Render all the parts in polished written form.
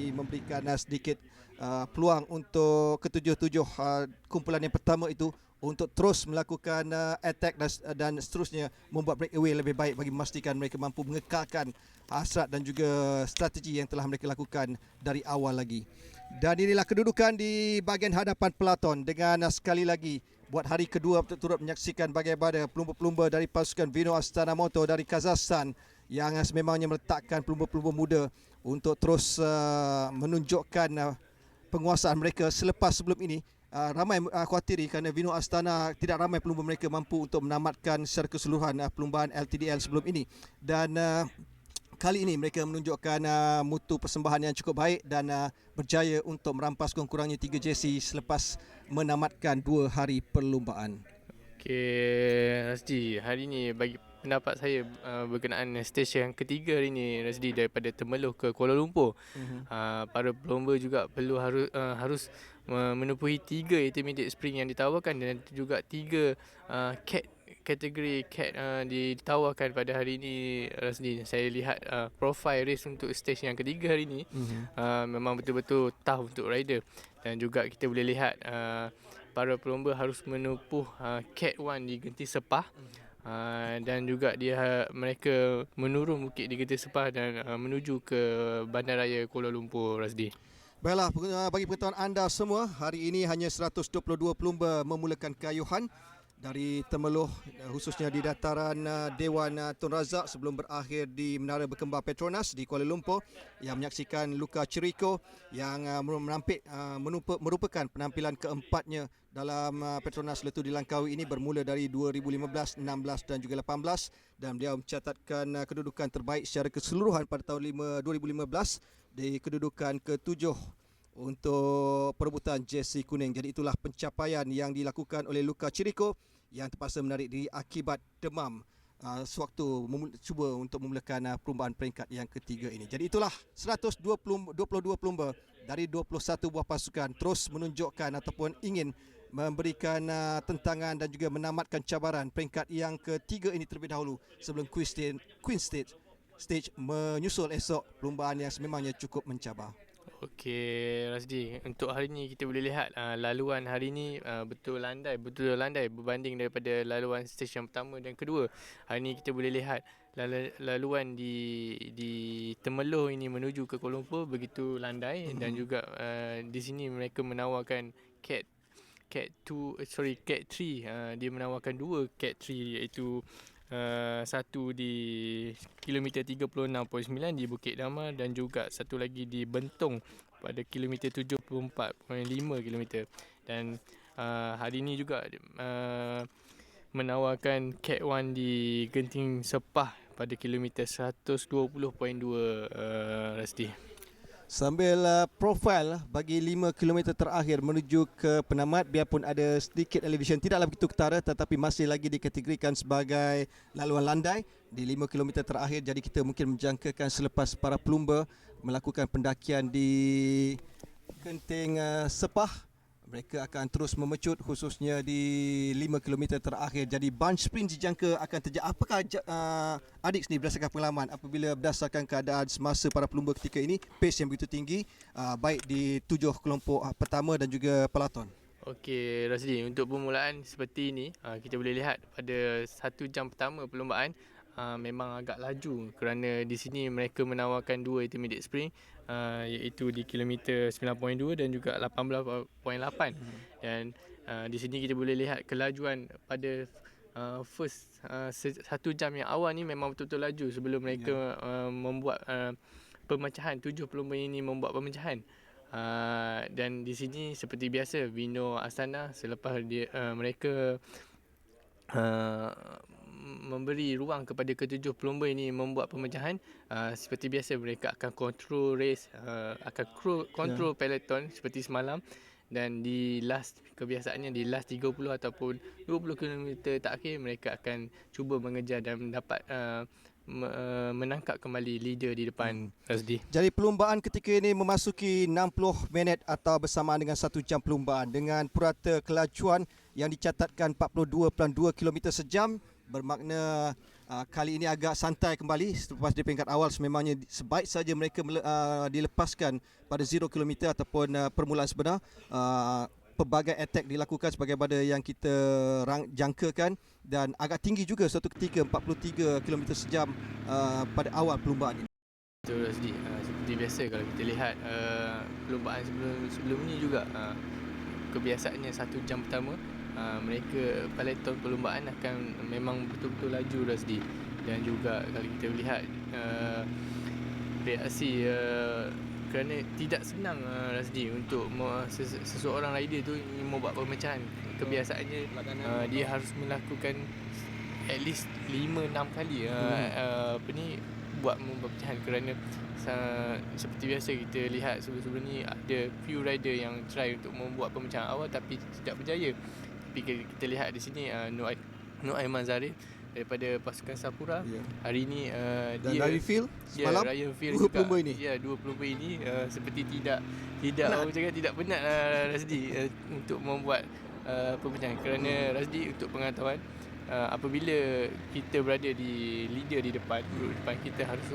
bagi memberikan sedikit peluang untuk ketujuh-tujuh kumpulan yang pertama itu untuk terus melakukan attack dan seterusnya membuat breakaway lebih baik bagi memastikan mereka mampu mengekalkan hasrat dan juga strategi yang telah mereka lakukan dari awal lagi. Dan inilah kedudukan di bahagian hadapan peloton dengan sekali lagi buat hari kedua berturut menyaksikan bagaimana pelumba-pelumba dari pasukan Vino Astana Motor dari Kazakhstan yang sememangnya meletakkan pelumba-pelumba muda untuk terus menunjukkan penguasaan mereka. Selepas sebelum ini ramai khawatiri kerana Vino Astana tidak ramai pelumba mereka mampu untuk menamatkan secara keseluruhan perlumbaan Ltdl sebelum ini, dan kali ini mereka menunjukkan mutu persembahan yang cukup baik dan berjaya untuk merampas kurang-kurangnya 3 JC selepas menamatkan 2 hari perlumbaan. Okey, Rasdi, hari ini bagi pendapat saya berkenaan stesen yang ketiga hari ini, Rasdi, daripada Temerloh ke Kuala Lumpur. Para pelumba juga perlu harus menempuhi 3 intermediate sprint yang ditawarkan dan juga 3 kategori CAT ditawarkan pada hari ini, Rasdi. Saya lihat profile race untuk stage yang ketiga hari ini memang betul-betul tough untuk rider, dan juga kita boleh lihat para pelumba harus menempuh CAT 1 di Genti Sepah, dan juga mereka menurun bukit di Genti Sepah dan menuju ke Bandaraya Kuala Lumpur, Rasdi. Baiklah, bagi pengetahuan anda semua, hari ini hanya 122 pelumba memulakan kayuhan dari Temerloh, khususnya di dataran Dewan Tun Razak sebelum berakhir di Menara Berkembar Petronas di Kuala Lumpur, yang menyaksikan Klcc yang merupakan penampilan keempatnya dalam Petronas Ltdl Langkawi ini bermula dari 2015, 16 dan juga 18, dan beliau mencatatkan kedudukan terbaik secara keseluruhan pada tahun 2015 di kedudukan ke-7 untuk perebutan jersey kuning. Jadi itulah pencapaian yang dilakukan oleh Klcc yang terpaksa menarik diri akibat demam sewaktu cuba untuk memulakan perlumbaan peringkat yang ketiga ini. Jadi itulah 122 pelumba dari 21 buah pasukan terus menunjukkan ataupun ingin memberikan tentangan dan juga menamatkan cabaran peringkat yang ketiga ini terlebih dahulu sebelum Queen Stage menyusul esok, perlumbaan yang sememangnya cukup mencabar. Okey, Rasdi, untuk hari ini kita boleh lihat laluan hari ini betul landai berbanding daripada laluan stage yang pertama dan kedua. Hari ini kita boleh lihat laluan di Temerloh ini menuju ke Kuala Lumpur begitu landai, dan juga di sini mereka menawarkan CAT 3, dia menawarkan 2 CAT 3, iaitu satu di kilometer 36.9 di Bukit Damar dan juga satu lagi di Bentong pada kilometer 74.5 kilometer. Dan hari ini juga menawarkan CAT 1 di Genting Sepah pada kilometer 120.2, Rasdi. Sambil profil bagi 5 km terakhir menuju ke penamat, biarpun ada sedikit elevation tidaklah begitu ketara, tetapi masih lagi dikategorikan sebagai laluan landai di 5 km terakhir. Jadi kita mungkin menjangkakan selepas para pelumba melakukan pendakian di Genting Sepah, mereka akan terus memecut khususnya di 5 km terakhir. Jadi bunch sprint dijangka akan terjadi. Apakah adik sendiri berdasarkan pengalaman apabila berdasarkan keadaan semasa para pelumba ketika ini, pace yang begitu tinggi baik di 7 kelompok pertama dan juga peloton? Okey, Rasdi, untuk permulaan seperti ini kita boleh lihat pada 1 jam pertama perlumbaan memang agak laju kerana di sini mereka menawarkan 2 intermediate sprint iaitu di kilometer 9.2 dan juga 18.8, dan di sini kita boleh lihat kelajuan pada first 1 jam yang awal ni memang betul-betul laju sebelum mereka membuat pemecahan. 7 pelumba ini membuat pemecahan. Dan di sini seperti biasa Vino Astana selepas mereka memberi ruang kepada ke-7 pelumba ini membuat pemecahan, seperti biasa mereka akan control race, akan control peloton seperti semalam, dan di last kebiasaannya di last 30 ataupun 20 km terakhir mereka akan cuba mengejar dan dapat menangkap kembali leader di depan, Rasdi. Jadi perlumbaan ketika ini memasuki 60 minit atau bersamaan dengan 1 jam perlumbaan dengan purata kelajuan yang dicatatkan 42.2 km sejam, bermakna Kali ini agak santai kembali selepas di peringkat awal. Sememangnya sebaik saja mereka dilepaskan pada 0 km ataupun permulaan sebenar. Pelbagai attack dilakukan sebagaimana yang kita jangkakan dan agak tinggi juga suatu ketika 43 km sejam pada awal perlumbaan ini. Betul Rasdi, seperti biasa kalau kita lihat perlumbaan sebelum ni juga kebiasaannya 1 jam pertama mereka peloton perlumbaan akan memang betul-betul laju Rasdi, dan juga kalau kita lihat reaksi kerana tidak senang Rasdi untuk seseorang rider tu membuat pemecahan. Kebiasaannya dia harus melakukan at least 5-6 kali buat pemecahan, kerana seperti biasa kita lihat sebelum ni ada few rider yang try untuk membuat pemecahan awal tapi tidak berjaya. Tapi kita lihat di sini Nur Aiman Zarif daripada pasukan Sapura, hari ini dan Ryan Field semalam Ryan Field 2 juga, pelumba ini. dua pelumba ini seperti tidak orang cakap tidak penat Rasdi untuk membuat pemecahan. Kerana Rasdi, untuk pengetahuan, apabila kita berada di leader di depan, grup depan, kita harus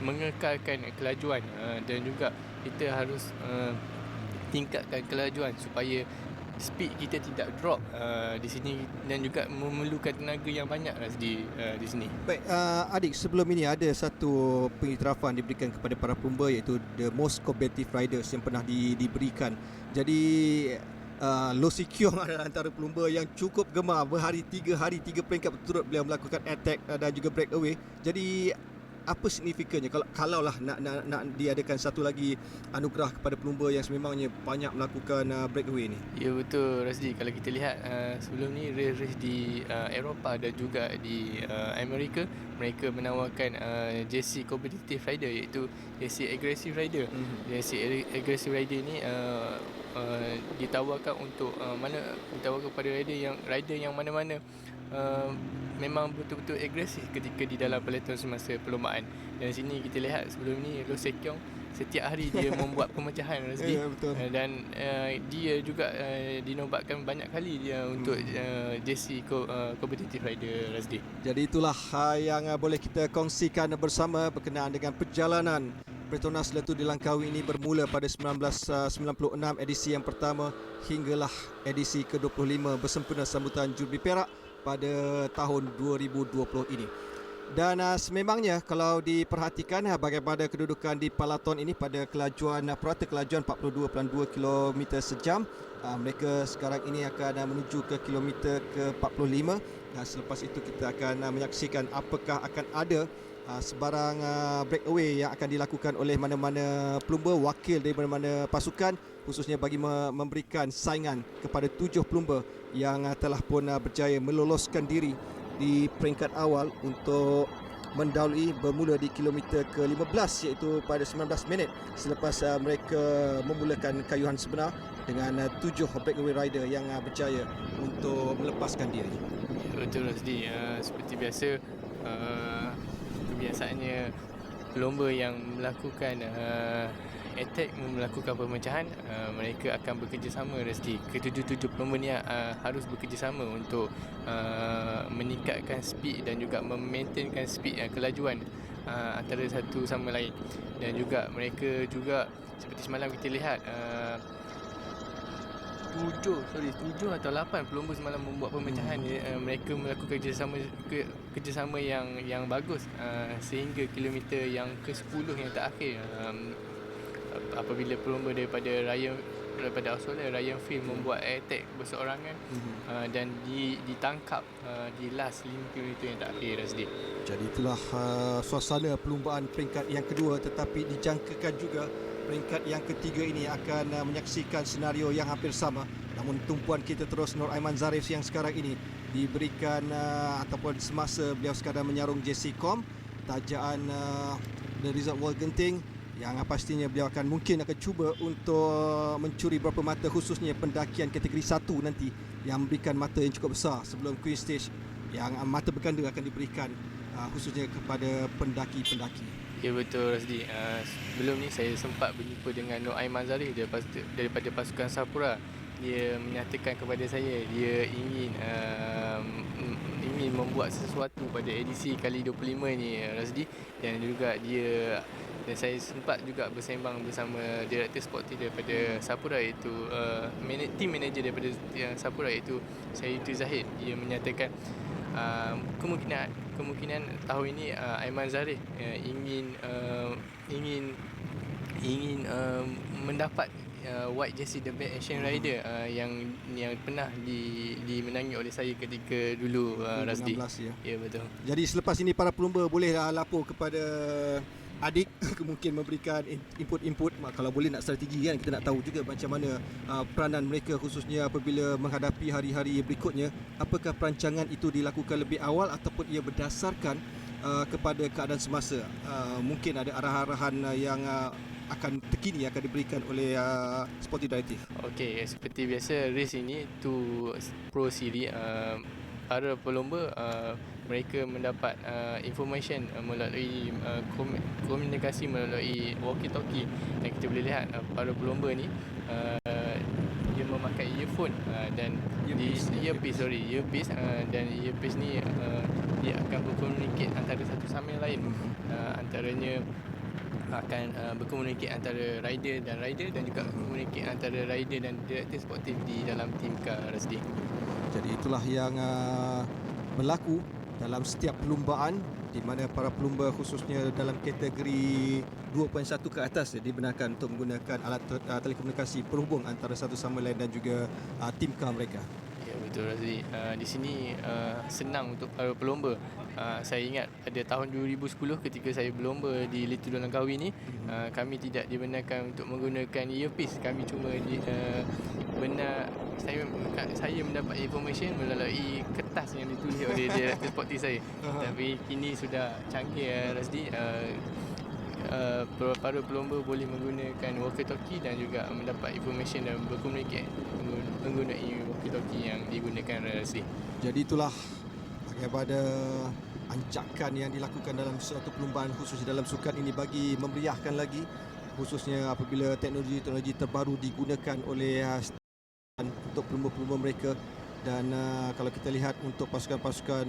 mengekalkan kelajuan dan juga kita harus tingkatkan kelajuan supaya speed kita tidak drop di sini, dan juga memerlukan tenaga yang banyak di sini. Baik, adik, sebelum ini ada satu pengiktirafan diberikan kepada para pelumba, iaitu the most competitive riders yang pernah diberikan. Jadi Loh Si Kiong adalah antara pelumba yang cukup gemar. Berhari 3 peringkat berturut beliau melakukan attack dan juga breakaway. Jadi apa signifikannya kalaulah nak diadakan satu lagi anugerah kepada pelumba yang sememangnya banyak melakukan breakaway ni? Ya, betul Rasdi. Kalau kita lihat sebelum ni race di Eropah dan juga di Amerika, mereka menawarkan JC competitive rider, iaitu JC aggressive rider. JC aggressive rider ni ditawarkan untuk ditawarkan kepada rider yang mana-mana memang betul-betul agresif ketika di dalam peloton semasa perlombaan. Dan sini kita lihat sebelum ni Loh Si Kiong setiap hari dia membuat pemecahan Rasdi. Dan dia juga dinobatkan banyak kali dia untuk JC competitive rider Rasdi. Jadi itulah yang boleh kita kongsikan bersama berkenaan dengan perjalanan Petronas Ltdl Langkawi ini bermula pada 1996 edisi yang pertama hinggalah edisi ke-25 bersempena sambutan Jubli Perak pada tahun 2020 ini. Dan sememangnya kalau diperhatikan bagaimana kedudukan di peloton ini pada purata kelajuan 42.2 km sejam, mereka sekarang ini akan menuju ke kilometer ke-45, dan selepas itu kita akan menyaksikan apakah akan ada sebarang breakaway yang akan dilakukan oleh mana-mana pelumba wakil dari mana-mana pasukan, khususnya bagi memberikan saingan kepada 7 pelumba yang telah pun berjaya meloloskan diri di peringkat awal untuk mendahului bermula di kilometer ke-15, iaitu pada 19 minit selepas mereka memulakan kayuhan sebenar dengan 7 breakaway rider yang berjaya untuk melepaskan diri. Betul Rasdi, seperti biasa kebiasaannya pelumba yang melakukan attack melakukan pemecahan, mereka akan bekerjasama Rasdi. Ketujuh pelumba ni harus bekerjasama untuk meningkatkan speed dan juga memaintainkan speed kelajuan antara satu sama lain. Dan juga mereka juga seperti semalam kita lihat 7 atau 8 pelumba semalam membuat pemecahan. Mereka melakukan kerjasama yang bagus sehingga kilometer yang ke-10 yang terakhir, apabila pelumba daripada Australia, Ryan Field membuat attack berseorangan dan ditangkap di last 5 km yang terakhir Rasdi. Jadi itulah suasana perlumbaan peringkat yang kedua, tetapi dijangkakan juga peringkat yang ketiga ini akan menyaksikan senario yang hampir sama. Namun tumpuan kita terus Nur Aiman Zarif yang sekarang ini diberikan ataupun semasa beliau sekadar menyarung JC Com, tajaan The Result World Genting, yang pastinya beliau mungkin akan cuba untuk mencuri beberapa mata, khususnya pendakian kategori 1 nanti yang memberikan mata yang cukup besar sebelum Queen Stage, yang mata berganda akan diberikan khususnya kepada pendaki-pendaki. Ya, betul Rasdi. Sebelum ni saya sempat berjumpa dengan Nur Aiman Zarif daripada pasukan Sapura. dia menyatakan kepada saya dia ingin membuat sesuatu pada edisi kali 25 ni, Razdi, dan juga dan saya sempat juga bersembang bersama Director Sportif daripada Sapura, iaitu team manager daripada Sapura, iaitu Syahid Zahid. Dia menyatakan kemungkinan tahun ini Aiman Zarif ingin mendapat white jersey the best Asian rider yang pernah dimenangi oleh saya ketika dulu, Razdi. 2016 ya. Ya, betul. Jadi selepas ini para pelumba boleh lapor kepada adik mungkin memberikan input kalau boleh nak strategi kan, kita nak tahu juga macam mana peranan mereka khususnya apabila menghadapi hari-hari berikutnya. Apakah perancangan itu dilakukan lebih awal ataupun ia berdasarkan kepada keadaan semasa? Mungkin ada arahan-arahan yang akan terkini akan diberikan oleh Sporting Directive. Okey, seperti biasa race ini tu Pro Series, para pelumba mereka mendapat information melalui komunikasi melalui walkie-talkie, dan kita boleh lihat para pelumba ni dia memakai earphone dan earpiece dan earpiece ni dia akan berkomunikasi antara satu sama lain, antaranya akan berkomunikasi antara rider dan juga berkomunikasi antara rider dan director sportif di dalam tim Razdi. Jadi itulah yang berlaku dalam setiap perlumbaan, di mana para pelumba khususnya dalam kategori 2.1 ke atas dibenarkan untuk menggunakan alat telekomunikasi penghubung antara satu sama lain dan juga tim car mereka. Ya, betul, Razli. Di sini senang untuk para pelumba. Saya ingat pada tahun 2010 ketika saya berlomba di Ltdl Langkawi ni, kami tidak dibenarkan untuk menggunakan earpiece. Kami cuma saya mendapat information melalui kertas yang ditulis oleh director sportif saya. Tapi kini sudah canggih, Razdi. Para pelumba boleh menggunakan walkie-talkie dan juga mendapat information dan berkomunikasi menggunakan walkie-talkie yang digunakan, Razdi. Jadi itulah bagaimana anjakan yang dilakukan dalam suatu perlumbaan khusus dalam sukan ini bagi memeriahkan lagi, khususnya apabila teknologi terbaru digunakan oleh untuk pelumba-pelumba mereka. Dan kalau kita lihat untuk pasukan-pasukan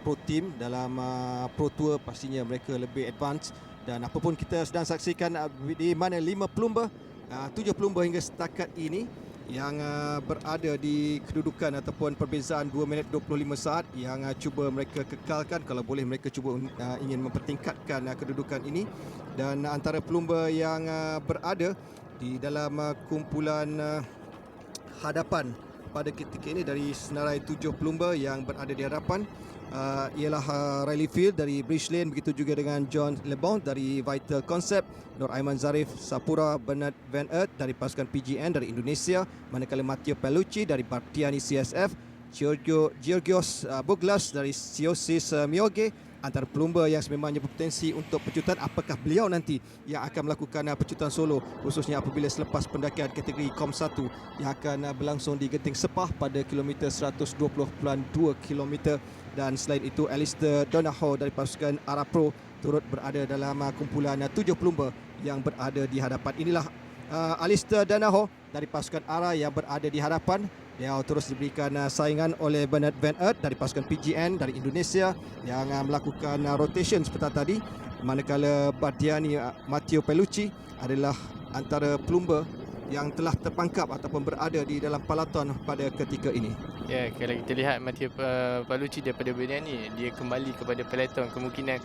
pro team dalam pro tour, pastinya mereka lebih advance. Dan apapun kita sedang saksikan di mana 5 pelumba, 7 pelumba hingga setakat ini yang berada di kedudukan ataupun perbezaan 2 minit 25 saat yang cuba mereka kekalkan. Kalau boleh mereka cuba ingin mempertingkatkan kedudukan ini. Dan antara pelumba yang berada di dalam kumpulan hadapan pada ketika ini dari senarai 7 pelumba yang berada di hadapan ialah Riley Field dari British Lane, begitu juga dengan John Lebon dari Vital Concept, Nur Aiman Zarif Sapura, Bernard Van Earth dari pasukan PGN dari Indonesia, manakala Matteo Pellucci dari Bartiani CSF, Georgios Buglas dari Siosis Mioge. Antara pelumba yang sememangnya berpotensi untuk pecutan, apakah beliau nanti yang akan melakukan pecutan solo, khususnya apabila selepas pendakian kategori KOM 1 yang akan berlangsung di Genting Sepah pada kilometer 120.2 km. Dan selain itu Alistair Donahoe dari pasukan Arab Pro turut berada dalam kumpulan 7 pelumba yang berada di hadapan. Inilah Alistair Donahoe dari pasukan Ara yang berada di hadapan. Dia terus diberikan saingan oleh Bernard Van Earth dari pasukan PGN dari Indonesia yang melakukan rotation seperti tadi, manakala Bardiani Matteo Pellucci adalah antara pelumba yang telah terpangkap ataupun berada di dalam peloton pada ketika ini. Ya, kalau kita lihat Matteo Pellucci daripada Bardiani, dia kembali kepada peloton. Kemungkinan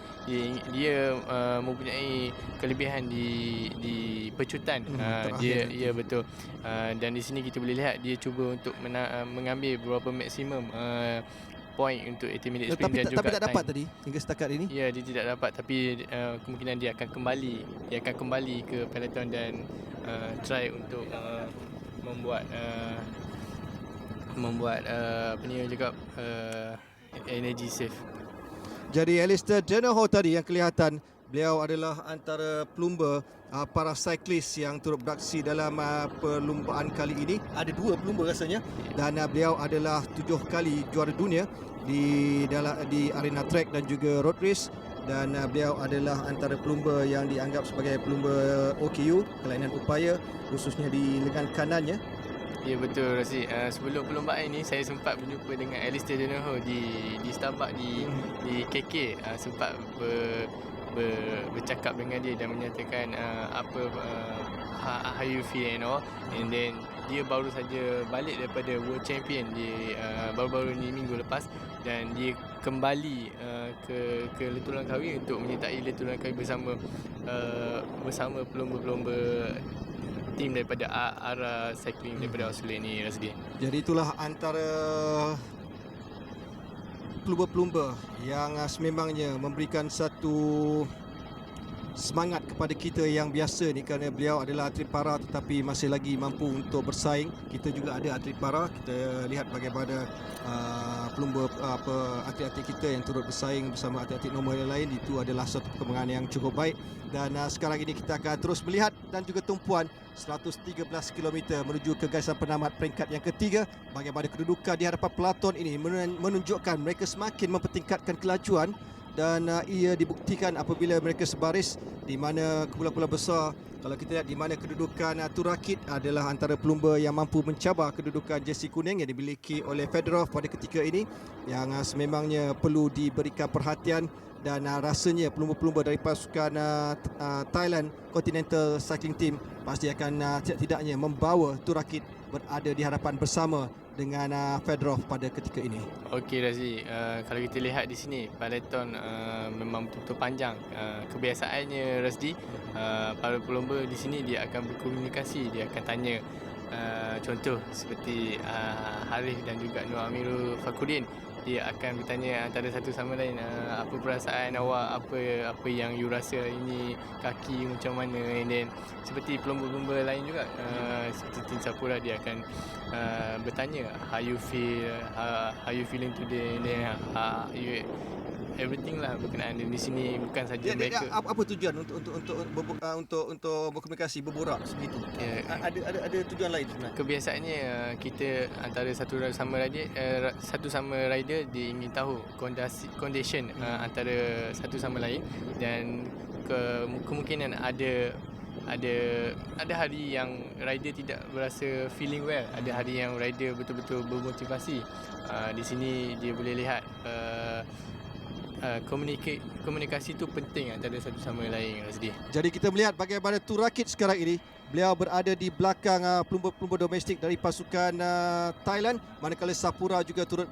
dia mempunyai kelebihan di pecutan. Dia betul. Dan di sini kita boleh lihat dia cuba untuk mengambil beberapa maksimum point untuk 80 minute sprint dan juga tapi tak dapat tadi hingga setakat ini. Ya, dia tidak dapat, tapi kemungkinan dia akan kembali ke peloton dan try untuk membuat apa ni cakap energy save. Jadi Alistair Donahoe tadi yang kelihatan beliau adalah antara pelumba para cyclist yang turut beraksi dalam perlumbaan kali ini. Ada 2 pelumba rasanya, dan beliau adalah 7 kali juara dunia di arena track dan juga road race. Dan beliau adalah antara pelumba yang dianggap sebagai pelumba OKU, kelainan upaya, khususnya di lengan kanannya. Ya betul Rasdi. Sebelum perlombaan ini saya sempat berjumpa dengan Ltdl di Starbucks di KK. Sempat bercakap dengan dia dan menyatakan apa how you feel and all. And then dia baru saja balik daripada World Champion di baru-baru ni minggu lepas, dan dia kembali ke Ltdl Langkawi untuk menyertai Ltdl Langkawi bersama pelumba-pelumba tim daripada ARA Cycling daripada Australia ni, Rasdi. Jadi itulah antara pelumba-pelumba yang sememangnya memberikan satu semangat kepada kita yang biasa ni, kerana beliau adalah atlet para tetapi masih lagi mampu untuk bersaing. Kita juga ada atlet para, kita lihat bagaimana pelumba atlet-atlet kita yang turut bersaing bersama atlet-atlet normal yang lain. Itu adalah satu perkembangan yang cukup baik, dan sekarang ini kita akan terus melihat dan juga tumpuan 113 km menuju ke garisan penamat peringkat yang ketiga. Bagaimana kedudukan di hadapan peloton ini menunjukkan mereka semakin mempertingkatkan kelajuan, dan ia dibuktikan apabila mereka sebaris, di mana kumpulan-kumpulan besar, kalau kita lihat di mana kedudukan Turakit adalah antara pelumba yang mampu mencabar kedudukan jersey kuning yang dimiliki oleh Fedorov pada ketika ini, yang sememangnya perlu diberikan perhatian. Dan rasanya pelumba-pelumba dari pasukan Thailand Continental Cycling Team pasti akan tidaknya membawa Turakit berada di hadapan bersama dengan Fedorov pada ketika ini. Okey Razi, kalau kita lihat di sini peloton memang betul-betul panjang. Kebiasaannya Rasdi, para pelumba di sini dia akan berkomunikasi, dia akan tanya contoh seperti Harif dan juga Nur Amirul Fakhruddin. Dia akan bertanya antara satu sama lain, apa perasaan awak, apa yang you rasa ini, kaki macam mana. And then seperti pelumba-pelumba lain juga, seperti Tim Sapura, dia akan bertanya how you feel, how you feeling today, and then everything lah berkenaan di sini. Bukan saja mereka. Apa tujuan untuk berkomunikasi, berborak sebegitu? Ada tujuan lain sebenarnya. Kebiasaannya kita antara satu sama rider dia ingin tahu condition antara satu sama lain, dan kemungkinan ada hari yang rider tidak berasa feeling well, ada hari yang rider betul-betul bermotivasi. Di sini dia boleh lihat komunikasi itu penting antara satu sama lain, Rasdi. Jadi kita melihat bagaimana Turakit sekarang ini, beliau berada di belakang pelumba-pelumba domestik dari pasukan Thailand, manakala Sapura juga turut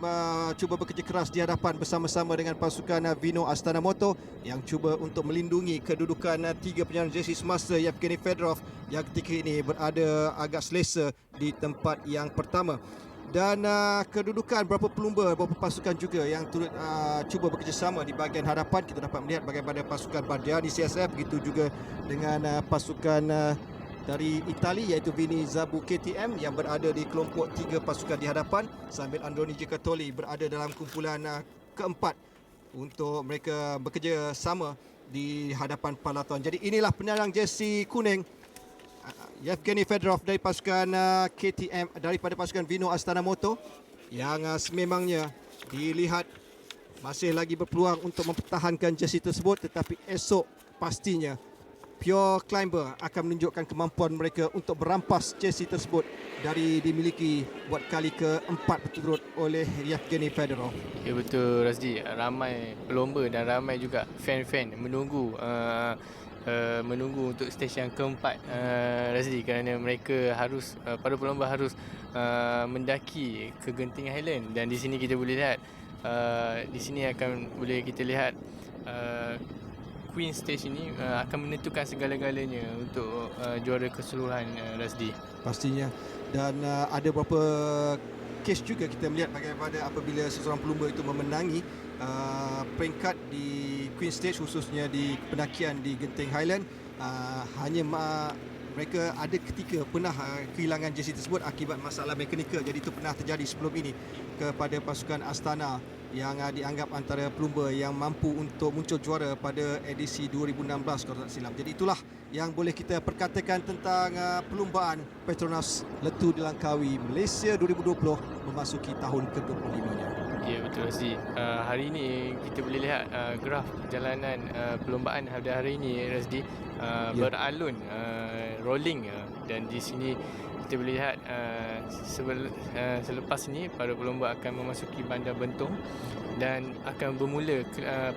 cuba bekerja keras di hadapan bersama-sama dengan pasukan Vino Astana Moto yang cuba untuk melindungi kedudukan tiga penyandang jersey semasa Yevgeny Fedorov yang ketika ini berada agak selesa di tempat yang pertama. Dan kedudukan berapa pasukan juga yang turut cuba bekerjasama di bahagian hadapan. Kita dapat melihat bagaimana pasukan Bardiani CSF, begitu juga dengan pasukan dari Itali iaitu Vini Zabu KTM yang berada di kelompok 3 pasukan di hadapan, sambil Androni Giocattoli berada dalam kumpulan keempat untuk mereka bekerja sama di hadapan peloton. Jadi inilah penyerang jersey kuning Yevgeny Fedorov dari pasukan KTM, daripada pasukan Vino Astana Moto, yang sememangnya dilihat masih lagi berpeluang untuk mempertahankan jersey tersebut, tetapi esok pastinya Pure Climber akan menunjukkan kemampuan mereka untuk berampas jersey tersebut dari dimiliki buat kali keempat berturut oleh Yevgeny Fedorov. Ya betul Rasdi, ramai pelumba dan ramai juga fan-fan menunggu untuk stage yang keempat, Rasdi, kerana mereka harus para pelumba harus mendaki ke Genting Highland, dan di sini kita boleh lihat di sini akan boleh kita lihat Queen Stage ini akan menentukan segala-galanya untuk juara keseluruhan, Rasdi. Pastinya. Dan ada beberapa kes juga kita melihat bagaimana apabila seseorang pelumba itu memenangi peringkat di Queen Stage, khususnya di pendakian di Genting Highland, mereka ada ketika pernah kehilangan jersey tersebut akibat masalah mekanikal. Jadi itu pernah terjadi sebelum ini kepada pasukan Astana yang dianggap antara pelumba yang mampu untuk muncul juara pada edisi 2016 kalau tak silap. Jadi itulah yang boleh kita perkatakan tentang perlumbaan Petronas Ltdl Malaysia 2020 memasuki tahun ke-25-nya. Ya, betul Rasdi. Hari ini kita boleh lihat graf perjalanan perlombaan pada hari ini Rasdi beralun, rolling, dan di sini kita boleh lihat selepas ini para pelomba akan memasuki bandar Bentong dan akan bermula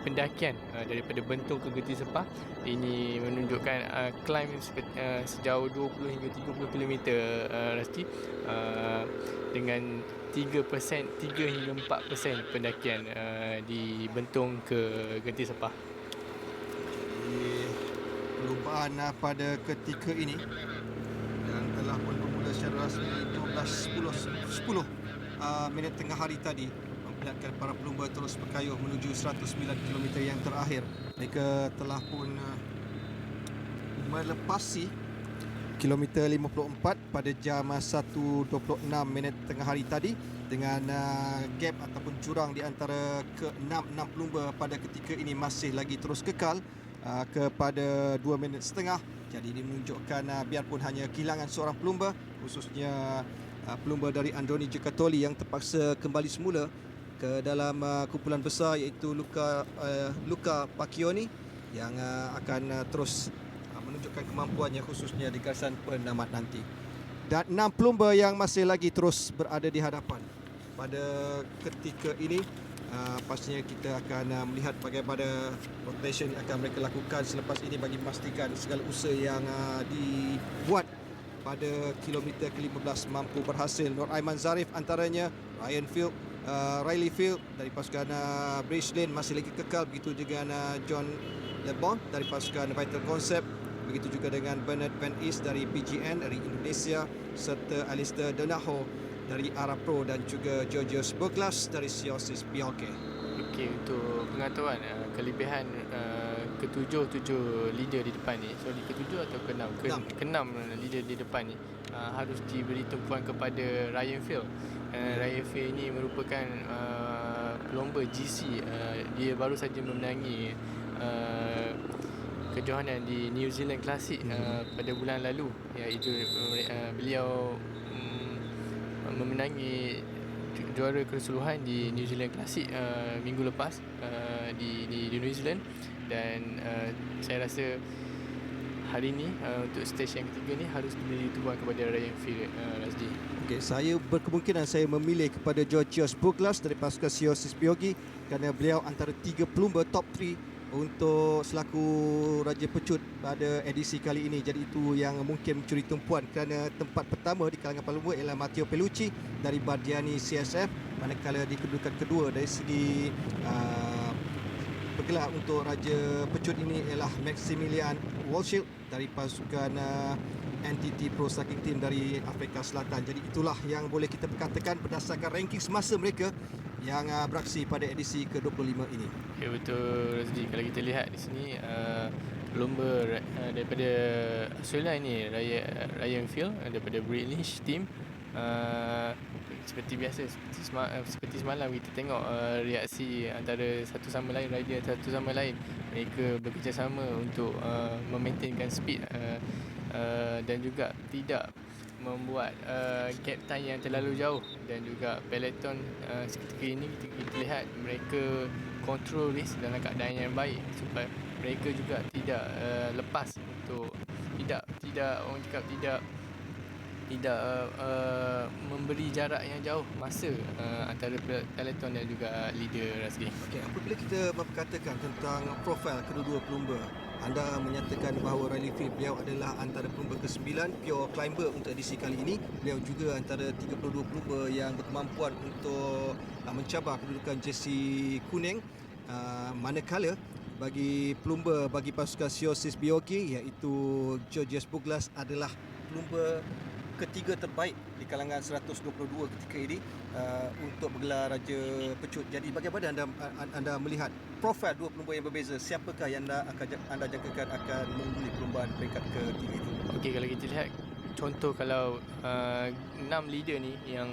pendakian daripada Bentong ke Genti Sepah. Ini menunjukkan climb sejauh 20 hingga 30 km Rasdi, dengan 3% hingga 4% pendakian di Bentong ke Genti Sepah. Perlumbaan pada ketika ini dan telah pun bermula secara rasmi 12:10 minit tengah hari tadi, memperlihatkan para pelumba terus berkayuh menuju 109 km yang terakhir. Mereka telah pun melepasi kilometer 54 pada jam 1:26 minit tengah hari tadi, dengan gap ataupun jurang di antara ke-6 pelumba pada ketika ini masih lagi terus kekal kepada 2 minit setengah. Jadi ini menunjukkan biarpun hanya kehilangan seorang pelumba, khususnya pelumba dari Androni Jekatoli yang terpaksa kembali semula ke dalam kumpulan besar, iaitu Luca Pacchioni yang akan terus menunjukkan kemampuannya khususnya di garisan penamat nanti. Dan 6 pelumba yang masih lagi terus berada di hadapan pada ketika ini. Pastinya kita akan melihat bagaimana rotation yang akan mereka lakukan selepas ini bagi memastikan segala usaha yang dibuat pada kilometer ke-15 mampu berhasil. Nur Aiman Zarif antaranya, Riley Field dari pasukan British Lane masih lagi kekal, begitu dengan John Lebon dari pasukan Vital Concept, begitu juga dengan Bernard Van East dari PGN dari Indonesia, serta Alistair Donahoe dari Arab Pro dan juga Georgios Boglas dari Siosis Bioke. Okey, untuk pengetahuan kelebihan ketujuh leader di depan ni, sorry, ketujuh atau keenam leader di depan ni harus diberi tumpuan kepada Ryan Field. Ryan Field ini merupakan pelomba GC. Dia baru saja memenangi kejohanan di New Zealand Klcc pada bulan lalu, iaitu beliau memenangi juara keseluruhan di New Zealand Klcc minggu lepas di New Zealand. Dan saya rasa hari ini untuk stage yang ketiga ni harus diberi tumpuan kepada Ryan Field, Razdi. Okey, saya berkemungkinan saya memilih kepada Georgios Boglas dari pasukan Siosis Biogi kerana beliau antara 3 pelumba top 3 untuk selaku Raja Pecut pada edisi kali ini. Jadi itu yang mungkin mencuri tumpuan kerana tempat pertama di kalangan pelumba ialah Matteo Pellucci dari Bardiani CSF, manakala di kedudukan kedua dari segi bergelar untuk Raja Pecut ini ialah Maximilian Walshield dari pasukan NTT Pro Cycling Team dari Afrika Selatan. Jadi itulah yang boleh kita perkatakan berdasarkan ranking semasa mereka yang beraksi pada edisi ke-25 ini. Ya, betul Razdi. Kalau kita lihat di sini pelumba daripada Australia ini, Ryan Field daripada British Team, seperti biasa, seperti semalam kita tengok reaksi antara satu sama lain, rider satu sama lain. Mereka bekerjasama untuk memaintainkan speed dan juga tidak membuat gap time yang terlalu jauh. Dan juga peloton seketika ini kita lihat mereka control race dalam keadaan yang baik supaya mereka juga tidak lepas untuk tidak orang cakap tidak memberi jarak yang jauh masa antara peloton dan juga leader Razli. Okey, apabila kita berkatakan tentang profil kedua-dua pelumba, anda menyatakan bahawa Riley Field beliau adalah antara pelumba ke-9 pure climber untuk edisi kali ini. Beliau juga antara 32 pelumba yang berkemampuan untuk mencabar kedudukan jersey kuning. Manakala bagi pelumba bagi pasukan Siosis Bioki, iaitu Georgios Boglas adalah pelumba ketiga terbaik di kalangan 122 ketika ini untuk bergelar Raja Pecut. Jadi bagaimana anda melihat profil dua pelumba yang berbeza? Siapakah yang anda jangkakan akan mengungguli perlumbaan peringkat ketiga itu? Okey, kalau kita lihat contoh, kalau 6 leader ni yang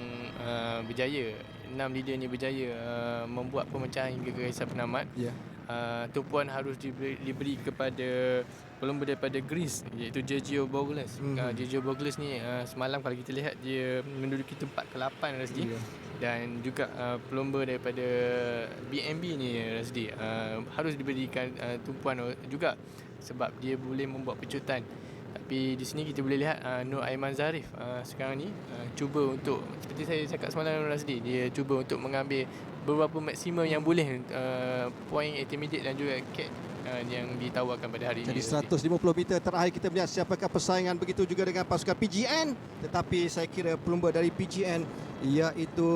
berjaya, 6 leader ni berjaya membuat pemecahan hingga ke garisan penamat. tumpuan harus diberi kepada pelumba daripada Greece, iaitu Giorgio Bogles. Giorgio Bogles ni semalam kalau kita lihat dia menduduki tempat ke-8 Rasdi. Dan juga pelumba daripada BNB ni Rasdi harus diberikan tumpuan juga sebab dia boleh membuat pecutan. Tapi di sini kita boleh lihat Nur Aiman Zarif sekarang ni cuba untuk, seperti saya cakap semalam Rasdi, dia cuba untuk mengambil beberapa maksimum yang boleh poin intermediate dan juga cat yang ditawarkan pada hari jadi ini. Jadi 150 meter terakhir kita melihat siapakah persaingan, begitu juga dengan pasukan PGN. Tetapi saya kira pelumba dari PGN iaitu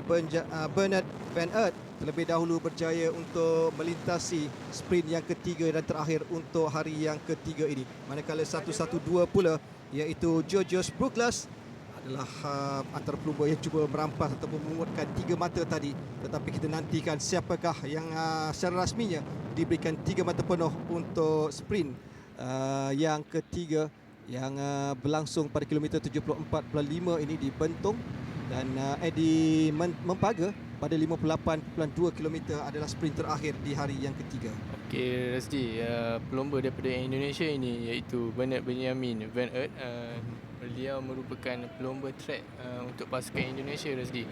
Bernard Van Aert terlebih dahulu berjaya untuk melintasi sprint yang ketiga dan terakhir untuk hari yang ketiga ini. Manakala 112 pula iaitu Georgios Bruglas adalah antara pelumba yang cuba merampas ataupun menguatkan 3 mata tadi. Tetapi kita nantikan siapakah yang secara rasminya diberikan 3 mata penuh untuk sprint yang ketiga yang berlangsung pada kilometer 74.5 ini di Bentong, dan di Mempaga pada 58.2 km adalah sprint terakhir di hari yang ketiga. Okey Rasdi, pelumba daripada Indonesia ini iaitu Bernard Benjamin Van Aert. Beliau merupakan pelumba track untuk pasukan Indonesia Rasdi.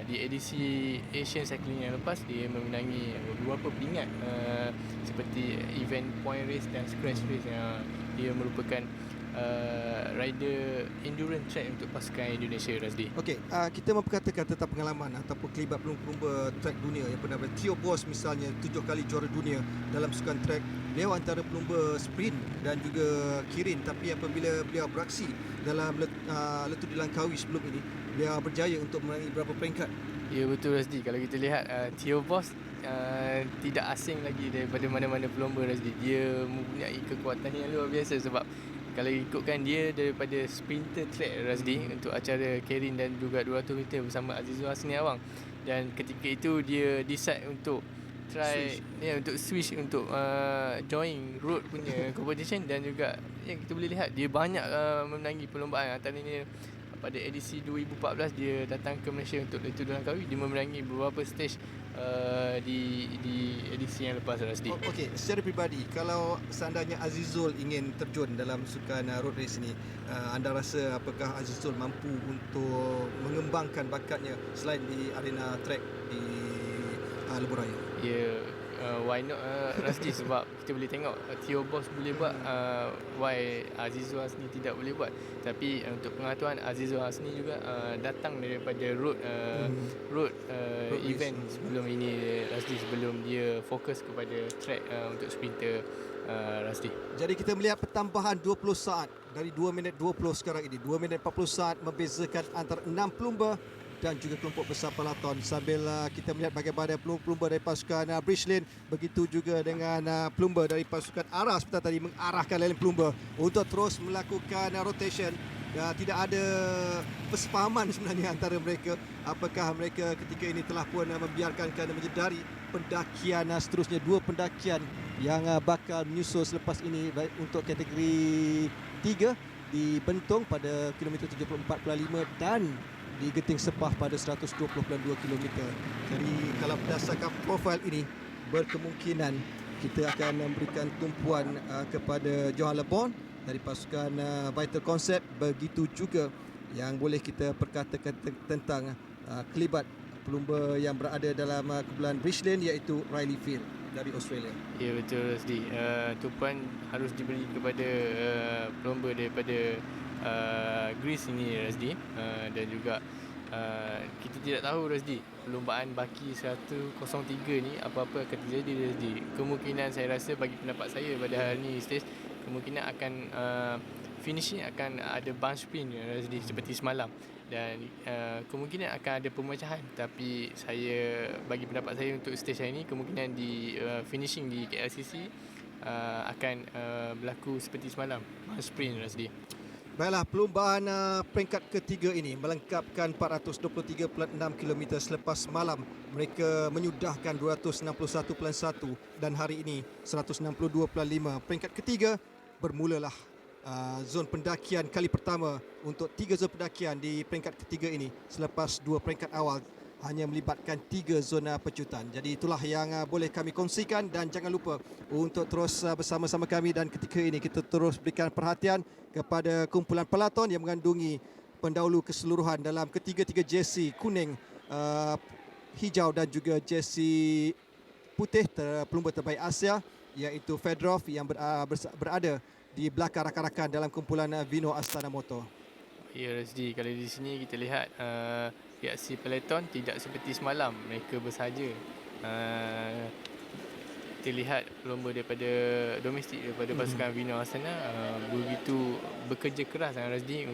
Di edisi Asian Cycling yang lepas dia memenangi beberapa peringkat seperti event point race dan scratch race. Dia merupakan rider endurance track untuk pasukan Indonesia Rasdi. Okey, kita memperkatakan tentang pengalaman ataupun kelibat pelumba track dunia yang pernah Theo Bos misalnya 7 kali juara dunia dalam sukan track. Beliau antara pelumba sprint dan juga kirin, tapi apabila beliau beraksi dalam Ltdl sebelum ini, beliau berjaya untuk memenangi beberapa peringkat. Ya betul Rasdi, kalau kita lihat Theo Bos tidak asing lagi daripada mana-mana pelumba Rasdi. Dia mempunyai kekuatan yang luar biasa sebab kalau ikutkan dia daripada sprinter track Rasdi untuk acara Kerin dan juga 200 meter bersama Azizul Hasni Awang, dan ketika itu dia decide untuk untuk switch untuk join road punya competition. Dan juga yang kita boleh lihat dia banyak memenangi perlombaan. Antaranya pada edisi 2014 dia datang ke Malaysia untuk Ltdl dia memenangi beberapa stage di edisi yang lepas Rasdi. Okey, secara peribadi kalau seandainya Azizul ingin terjun dalam sukan road race ni, anda rasa apakah Azizul mampu untuk mengembangkan bakatnya selain di arena track di Lebuh Raya? Ya, why not Rasdi, sebab kita boleh tengok Theo Bos boleh buat, why Azizul Hasni tidak boleh buat. Tapi untuk pengetahuan, Azizul Hasni juga datang daripada road event sebelum ini Rasdi, sebelum dia fokus kepada track untuk sprinter Rasdi. Jadi kita melihat pertambahan 20 saat dari 2 minit 20 sekarang ini. 2 minit 40 saat membezakan antara 6 pelumba dan juga kelompok besar peloton. Sambil kita melihat bagaimana pelumba dari pasukan Bridgeland, begitu juga dengan pelumba dari pasukan Aras seperti tadi mengarahkan lain pelumba untuk terus melakukan rotation. Tidak ada persefahaman sebenarnya antara mereka, apakah mereka ketika ini telah pun membiarkan kerana menyedari pendakian seterusnya, 2 pendakian yang bakal menyusul selepas ini, baik untuk kategori 3 di Bentong pada kilometer 74.5 dan di Genting Sepah pada 120.2 km. Jadi kalau berdasarkan profil ini, berkemungkinan kita akan memberikan tumpuan kepada Johan Lebon dari pasukan Vital Concept. Begitu juga yang boleh kita perkatakan tentang kelibat pelumba yang berada dalam kumpulan Bridgeland iaitu Riley Field dari Australia. Ya betul Rasdi, tumpuan harus diberi kepada pelumba daripada Greece ini Rasdi, dan juga kita tidak tahu Rasdi, perlombaan baki 103 ni apa-apa akan terjadi Rasdi. Kemungkinan saya rasa, bagi pendapat saya pada hari ini stage, kemungkinan akan finishing akan ada bunch sprint Rasdi seperti semalam, dan kemungkinan akan ada pemecahan. Tapi saya, bagi pendapat saya untuk stage hari ini, kemungkinan di finishing di Klcc akan berlaku seperti semalam, bunch sprint Rasdi. Baiklah, perlumbaan peringkat ketiga ini melengkapkan 423.6 km selepas malam mereka menyudahkan 261.1 dan hari ini 162.5. Peringkat ketiga bermulalah zon pendakian kali pertama untuk 3 zon pendakian di peringkat ketiga ini selepas 2 peringkat awal hanya melibatkan 3 zona pecutan. Jadi itulah yang boleh kami kongsikan, dan jangan lupa untuk terus bersama-sama kami, dan ketika ini kita terus berikan perhatian kepada kumpulan pelaton yang mengandungi pendahulu keseluruhan dalam ketiga-tiga jersey kuning, hijau dan juga jersey putih pelumba terbaik Asia, iaitu Fedorov yang berada di belakang rakan-rakan dalam kumpulan Vino Astana Motor. Ya Rasdi, kalau di sini kita lihat reaksi peloton tidak seperti semalam, mereka bersahaja. Kita lihat pelumba daripada domestik, daripada pasukan Vino Astana begitu bekerja keras Rasdi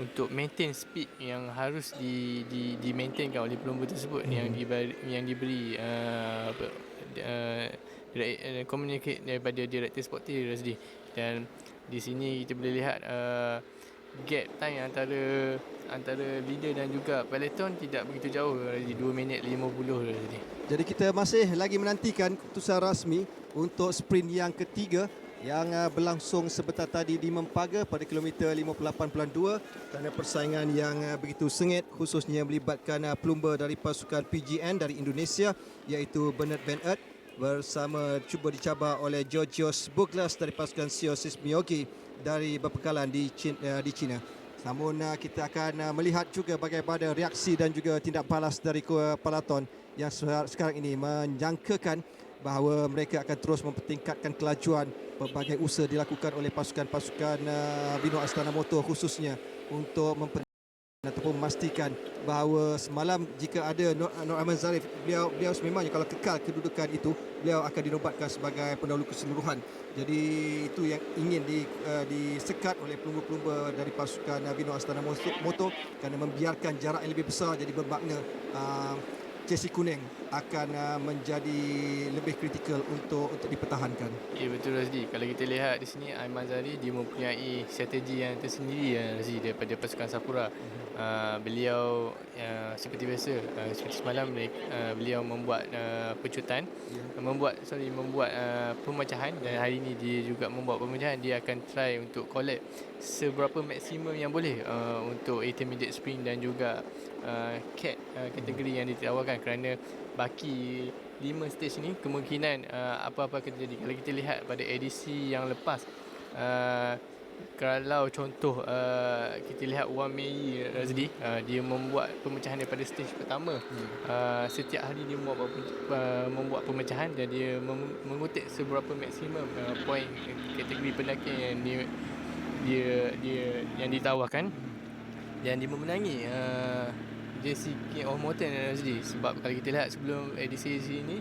untuk maintain speed yang harus di-maintainkan oleh pelumba tersebut, yang diberi communicate daripada Direktur Sportif Rasdi. Dan di sini kita boleh lihat gap time antara leader dan juga peloton tidak begitu jauh, Rasdi, 2 minit 50 Rasdi. Jadi kita masih lagi menantikan keputusan rasmi untuk sprint yang ketiga yang berlangsung sebentar tadi di Mempaga pada kilometer 58.2, kerana persaingan yang begitu sengit, khususnya melibatkan pelumba dari pasukan PGN dari Indonesia, iaitu Bernard Van Aert bersama cuba dicabar oleh Georgios Buglas dari pasukan Siosis Miyogi dari berpekalan di China. Namun kita akan melihat juga bagaimana reaksi dan juga tindak balas dari pelaton yang sekarang ini menyangkakan bahawa mereka akan terus mempertingkatkan kelajuan. Berbagai usaha dilakukan oleh pasukan-pasukan Vino Astana Motor khususnya untuk ataupun memastikan bahawa semalam jika ada Nur Ahmad Zarif, beliau sememangnya kalau kekal kedudukan itu, beliau akan dinobatkan sebagai pendahulu keseluruhan. Jadi itu yang ingin disekat oleh pelumba-pelumba dari pasukan Vino Astana Motor, kerana membiarkan jarak yang lebih besar, jadi bermakna jersey kuning akan menjadi lebih kritikal untuk dipertahankan. Ya betul Razdi. Kalau kita lihat di sini, Aiman Zari dia mempunyai strategi yang tersendiri Razdi daripada pasukan Sapura. Beliau seperti biasa, seperti semalam beliau membuat pecutan, membuat pemecahan, dan hari ini dia juga membuat pemecahan. Dia akan try untuk collect seberapa maksimum yang boleh untuk intermediate sprint dan juga kategori yang ditawarkan, kerana baki 5 stage ni kemungkinan apa-apa akan terjadi. Kalau kita lihat pada edisi yang lepas, kalau contoh kita lihat Wan Mei Razdi, dia membuat pemecahan daripada stage pertama. Setiap hari dia membuat pemecahan, dan dia mengutip seberapa maksimum poin kategori pendakian yang ditawarkan, dan dia memenangi JC King of Mountain Razdi. Sebab kalau kita lihat sebelum edisi ini,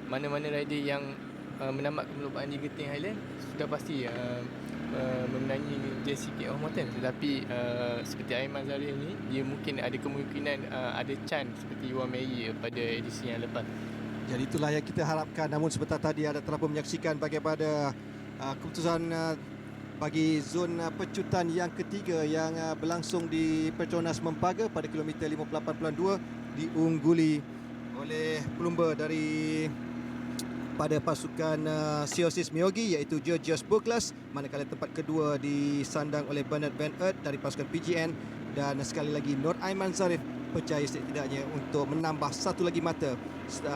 mana-mana rider yang menamatkan perlombaan di Genting Highland sudah pasti memenangi JC King of Mountain. Tetapi seperti Aiman Zari ni, dia mungkin ada kemungkinan ada chance seperti Wan Mei pada edisi yang lepas. Jadi itulah yang kita harapkan. Namun sebentar tadi ada telah pun menyaksikan bagaimana keputusan bagi zon pecutan yang ketiga yang berlangsung di Petronas Mempaga pada kilometer 58.2 diungguli oleh pelumba pada pasukan Siosis Miyogi, iaitu Georgios Buglas, manakala tempat kedua disandang oleh Bernard Van Aert dari pasukan PGN, dan sekali lagi Nur Aiman Zarif percaya setidaknya untuk menambah satu lagi mata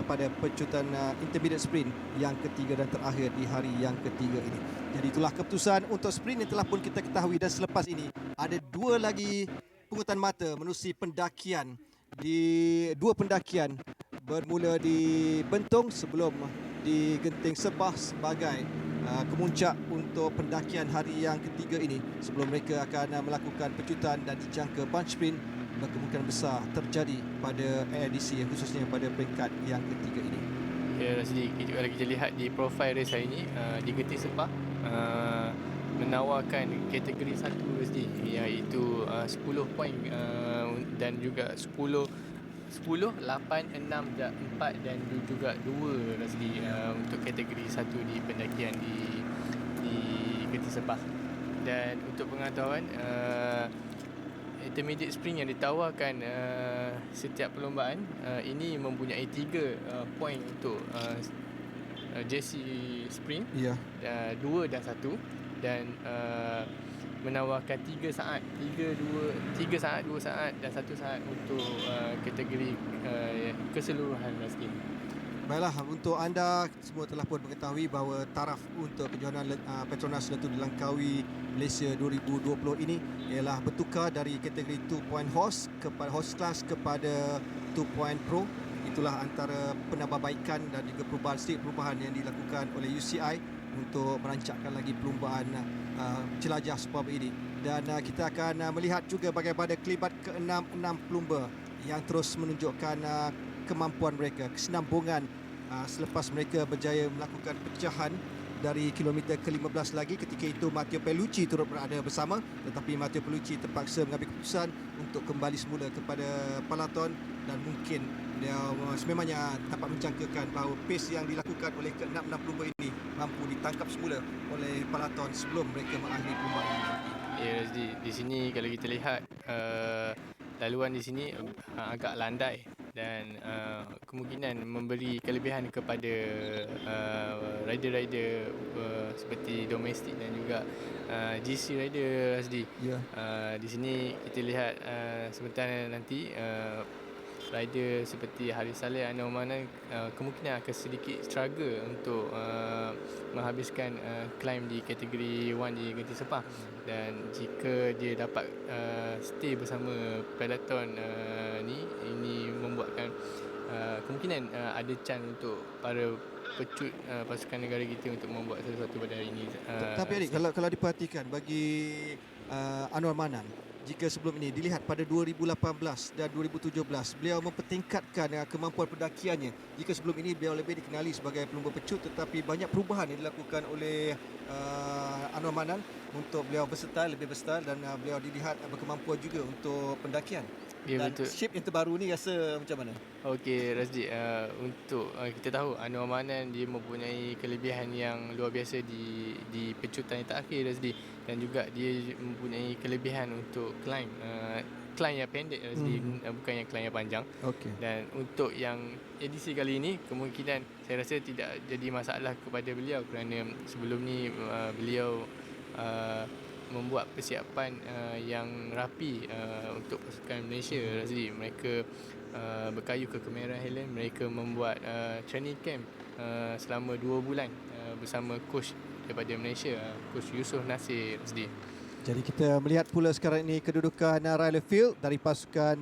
pada pecutan intermediate sprint yang ketiga dan terakhir di hari yang ketiga ini. Jadi itulah keputusan untuk sprint yang telah pun kita ketahui, dan selepas ini ada dua lagi pungutan mata menerusi pendakian dua pendakian bermula di Bentong sebelum di Genting Sepah sebagai kemuncak untuk pendakian hari yang ketiga ini, sebelum mereka akan melakukan pecutan, dan dijangka bunch sprint berkemungkinan besar terjadi pada edisi khususnya pada peringkat yang ketiga ini. Ya Razdi, kalau kita lihat di profil race hari ini, di Genting Sepah menawarkan kategori 1 Razdi, iaitu 10 poin dan juga 10, 8, 6, 4 dan juga 2 Razdi untuk kategori 1 di pendakian di Genting Sepah. Dan untuk pengetahuan, intermediate sprint yang ditawarkan setiap perlombaan ini mempunyai 3 poin untuk JC sprint, 2 dan 1, dan menawarkan 3 saat, 2 saat dan 1 saat untuk kategori keseluruhan Razdi. Baiklah, untuk anda semua telah pun mengetahui bahawa taraf untuk kejohanan Petronas Ltdl Langkawi Malaysia 2020 ini ialah bertukar dari kategori 2 point horse kepada horse class kepada 2 point pro. Itulah antara penambahbaikan dan juga sedikit perubahan yang dilakukan oleh UCI untuk merancangkan lagi perlumbaan jelajah Superb ini. Dan kita akan melihat juga bagaimana kelibat ke-6 pelumba yang terus menunjukkan kemampuan mereka, kesinambungan selepas mereka berjaya melakukan pecahan dari kilometer ke-15 lagi. Ketika itu Matteo Pellucci turut berada bersama, tetapi Matteo Pellucci terpaksa mengambil keputusan untuk kembali semula kepada palaton dan mungkin dia sememangnya dapat mencangkakan bahawa pace yang dilakukan oleh ke-6 pelumba ini mampu ditangkap semula oleh palaton sebelum mereka mengakhiri perlumbaan ini. Ya Razdi, di sini kalau kita lihat laluan di sini agak landai dan kemungkinan memberi kelebihan kepada rider-rider seperti domestik dan juga GC rider Razdi. Ya. Di sini kita lihat sementara nanti rider seperti Haris Saleh, Anwar Manan kemungkinan akan sedikit struggle untuk menghabiskan climb di kategori 1 di Genting Sepah, dan jika dia dapat stay bersama peloton ini membuatkan kemungkinan ada chance untuk para pecut pasukan negara kita untuk membuat sesuatu pada hari ini. Tapi adik, kalau diperhatikan bagi Anwar Manan, jika sebelum ini dilihat pada 2018 dan 2017 beliau mempertingkatkan kemampuan pendakiannya. Jika sebelum ini beliau lebih dikenali sebagai pelumba pecut, tetapi banyak perubahan yang dilakukan oleh Anwar Manan untuk beliau lebih versatile dan beliau dilihat berkemampuan juga untuk pendakian. Ya, dan betul. shape yang terbaru ni rasa macam mana? Okey Razdi, untuk kita tahu Anwar Manan dia mempunyai kelebihan yang luar biasa di pecutan yang terakhir Razdi, dan juga dia mempunyai kelebihan untuk climb yang pendek Razdi, bukan yang climb yang panjang. Okey. Dan untuk yang edisi kali ini kemungkinan saya rasa tidak jadi masalah kepada beliau kerana sebelum ni beliau membuat persiapan yang rapi untuk pasukan Malaysia Razli. Mereka berkayu ke Kemerah Highland, mereka membuat training camp selama 2 bulan bersama coach daripada Malaysia, coach Yusof Nasir Razli. Jadi kita melihat pula sekarang ini kedudukan Riley Field dari pasukan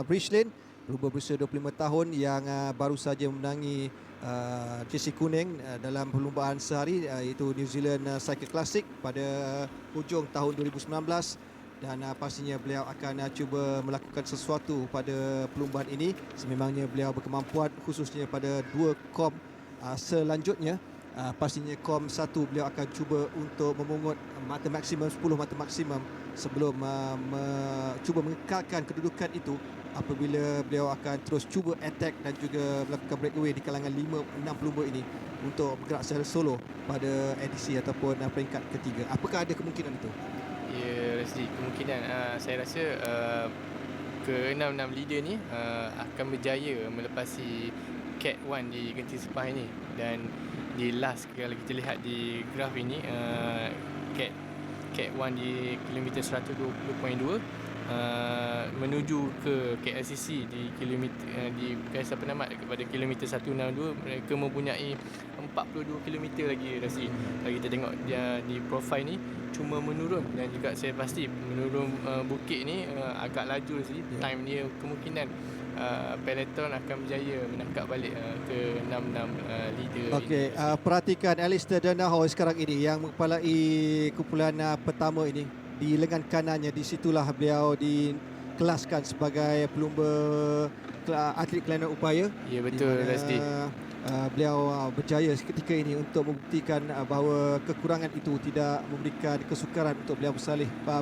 Bridge Lane, pelumba berusia 25 tahun yang baru saja memenangi jersey kuning dalam perlumbaan sehari, iaitu New Zealand Cycle Classic pada hujung tahun 2019, dan pastinya beliau akan cuba melakukan sesuatu pada perlumbaan ini sememangnya beliau berkemampuan, khususnya pada 2 kom selanjutnya. Pastinya kom 1 beliau akan cuba untuk memungut mata maksimum 10 mata maksimum sebelum cuba mengekalkan kedudukan itu apabila beliau akan terus cuba attack dan juga melakukan breakaway di kalangan 5-6 pelumba ini untuk bergerak secara solo pada edisi ataupun peringkat ketiga. Apakah ada kemungkinan itu? Ya Razli, kemungkinan saya rasa ke-6 leader ni akan berjaya melepasi Cat 1 di Genting Sepah ini, dan di last kalau kita lihat di graf ini Cat 1 di kilometer 120.2 menuju ke Klcc di kilometer di garis penamat kepada kilometer 162. Mereka mempunyai 42 kilometer lagi Razli. Kalau kita tengok dia di profil ni cuma menurun, dan juga saya pasti menurun bukit ni agak laju Razli. Time dia kemungkinan peloton akan berjaya menangkap balik ke 6 leader. Okey, perhatikan Ltdl sekarang ini yang mengepalai kumpulan pertama ini. Di lengan kanannya, di situlah beliau dikelaskan sebagai pelumba atlet kelainan upaya. Ya betul Razdi. Beliau berjaya ketika ini untuk membuktikan bahawa kekurangan itu tidak memberikan kesukaran untuk beliau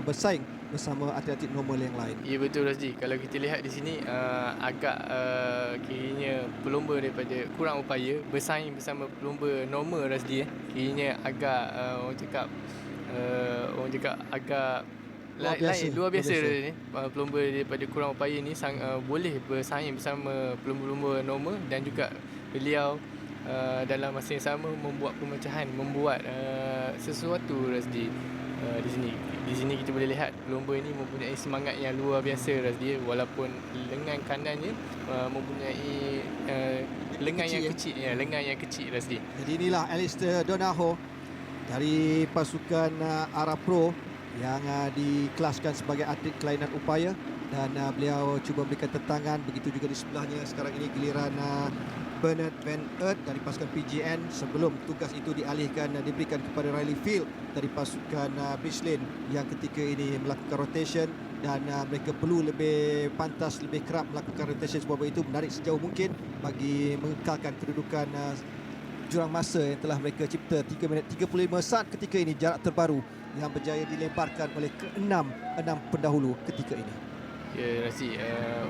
bersaing bersama atlet-atlet normal yang lain. Ya betul Razdi. Kalau kita lihat di sini agak kiranya pelumba daripada kurang upaya bersaing bersama pelumba normal Razdi. Kiranya agak orang cakap agak luar biasa ni. Pelumba daripada kurang upaya ni boleh bersaing bersama pelumba-pelumba normal, dan juga beliau dalam masa yang sama membuat pemecahan, membuat sesuatu Razdi Di sini kita boleh lihat pelumba ini mempunyai semangat yang luar biasa Razdi, walaupun lengan kanannya mempunyai lengan yang kecil lengan yang kecil Razdi. Jadi inilah Ltdl dari pasukan Arab Pro yang dikelaskan sebagai atlet kelainan upaya, dan beliau cuba memberikan tentangan. Begitu juga di sebelahnya sekarang ini giliran Bernard Van Aert dari pasukan PJN, sebelum tugas itu diberikan kepada Riley Field dari pasukan Michelin yang ketika ini melakukan rotation, dan mereka perlu lebih pantas, lebih kerap melakukan rotation, sebab itu menarik sejauh mungkin bagi mengekalkan kedudukan jurang masa yang telah mereka cipta 3 minit 35 saat ketika ini, jarak terbaru yang berjaya dilebarkan oleh ke-6 pendahulu ketika ini. Ya Razdi,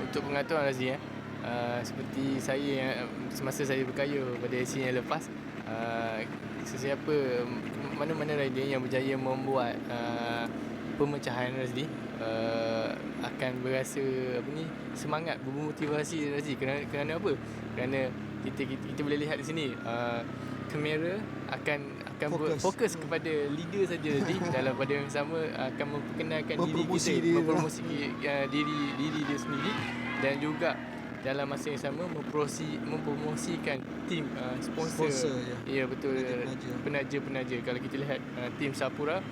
untuk pengetahuan Razdi, seperti saya semasa saya berkaya pada sesi yang lepas, sesiapa mana-mana rider yang berjaya membuat pemecahan Razdi akan berasa semangat, bermotivasi Razdi. Kerana apa? Kerana kita boleh lihat di sini kamera akan fokus kepada leader saja Razdi. Dalam pada yang sama akan memperkenalkan mempromosi diri dia sendiri, dan juga dalam masa yang sama mempromosikan tim sponsor. Ya betul, penaja. Kalau kita lihat tim Sapura,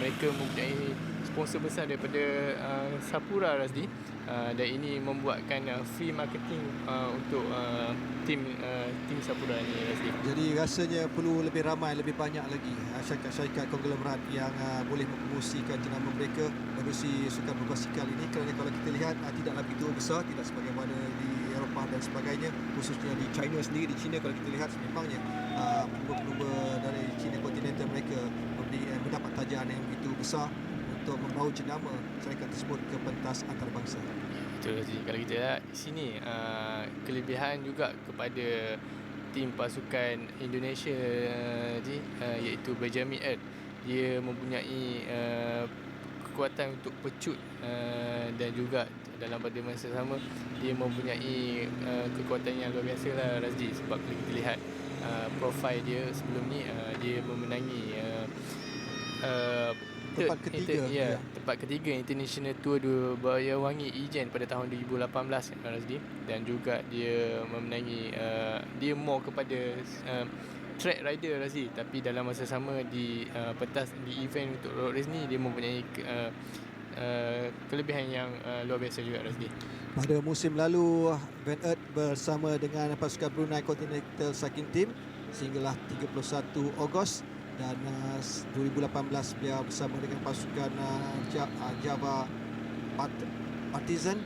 mereka mempunyai sponsor besar daripada Sapura Razdi, dan ini membuatkan free marketing untuk tim Sapura ni Razdi. Jadi rasanya perlu lebih ramai, lebih banyak lagi syarikat konglomerat yang boleh mempromosikan jenama mereka menerusi sukan berbasikal ini, kerana kalau kita lihat tidaklah begitu besar, tidak sebagaimana di Eropah dan sebagainya, khususnya di China sendiri. Di China kalau kita lihat semimpangnya pelumba-pelumba dari China kontinental mereka mendapat tajaan yang begitu besar untuk membawa jenama syarikat tersebut ke pentas antarabangsa. Betul Razdi. Kalau kita lihat di sini, kelebihan juga kepada tim pasukan Indonesia iaitu Benjamin Ed. Dia mempunyai kekuatan untuk pecut, dan juga dalam pada masa sama dia mempunyai kekuatan yang luar biasa lah Razdi. Sebab kalau kita lihat profil dia sebelum ni, dia memenangi tempat ketiga International Tour Bayawangi Ijen pada tahun 2018 Razdi, dan juga dia memenangi dia more kepada track rider Razdi, tapi dalam masa sama di pentas di event untuk road race ni dia mempunyai kelebihan yang luar biasa juga Razdi. Pada musim lalu Van Aert bersama dengan pasukan Brunei Continental Cycling Team sehinggalah 31 Ogos, dan 2018 beliau bersama dengan pasukan Java Partizan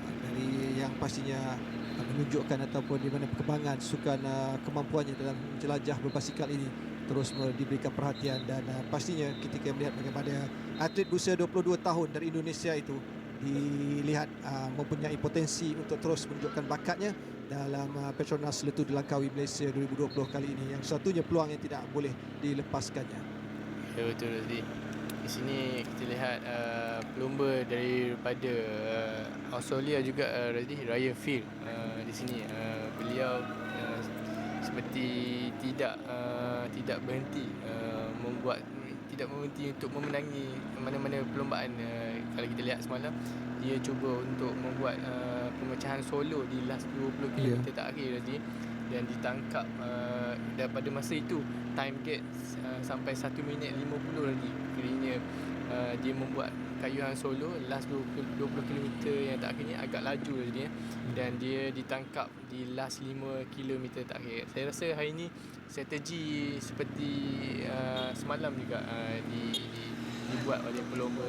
dari yang pastinya menunjukkan ataupun di mana perkembangan sukan kemampuannya dalam jelajah berbasikal ini terus diberikan perhatian, dan pastinya ketika melihat bagaimana atlet berusia 22 tahun dari Indonesia itu dilihat mempunyai potensi untuk terus menunjukkan bakatnya dalam Petronas Ltdl Langkawi Malaysia 2020 kali ini, yang satunya peluang yang tidak boleh dilepaskannya. Ya betul Razdi. Di sini kita lihat pelumba daripada Australia juga Razdi, Ryan Field. Di sini beliau seperti tidak berhenti untuk memenangi mana-mana perlombaan. Kalau kita lihat semalam, dia cuba untuk membuat pemecahan solo di last 20 km terakhir Razdi, dan ditangkap daripada masa itu time gap sampai 1 minit 50 lagi. Kiranya dia membuat kayuhan solo last 20 km yang terakhir ni agak laju Razdi, dan dia ditangkap di last 5 km terakhir. Saya rasa hari ini strategi seperti semalam juga dibuat oleh pelumba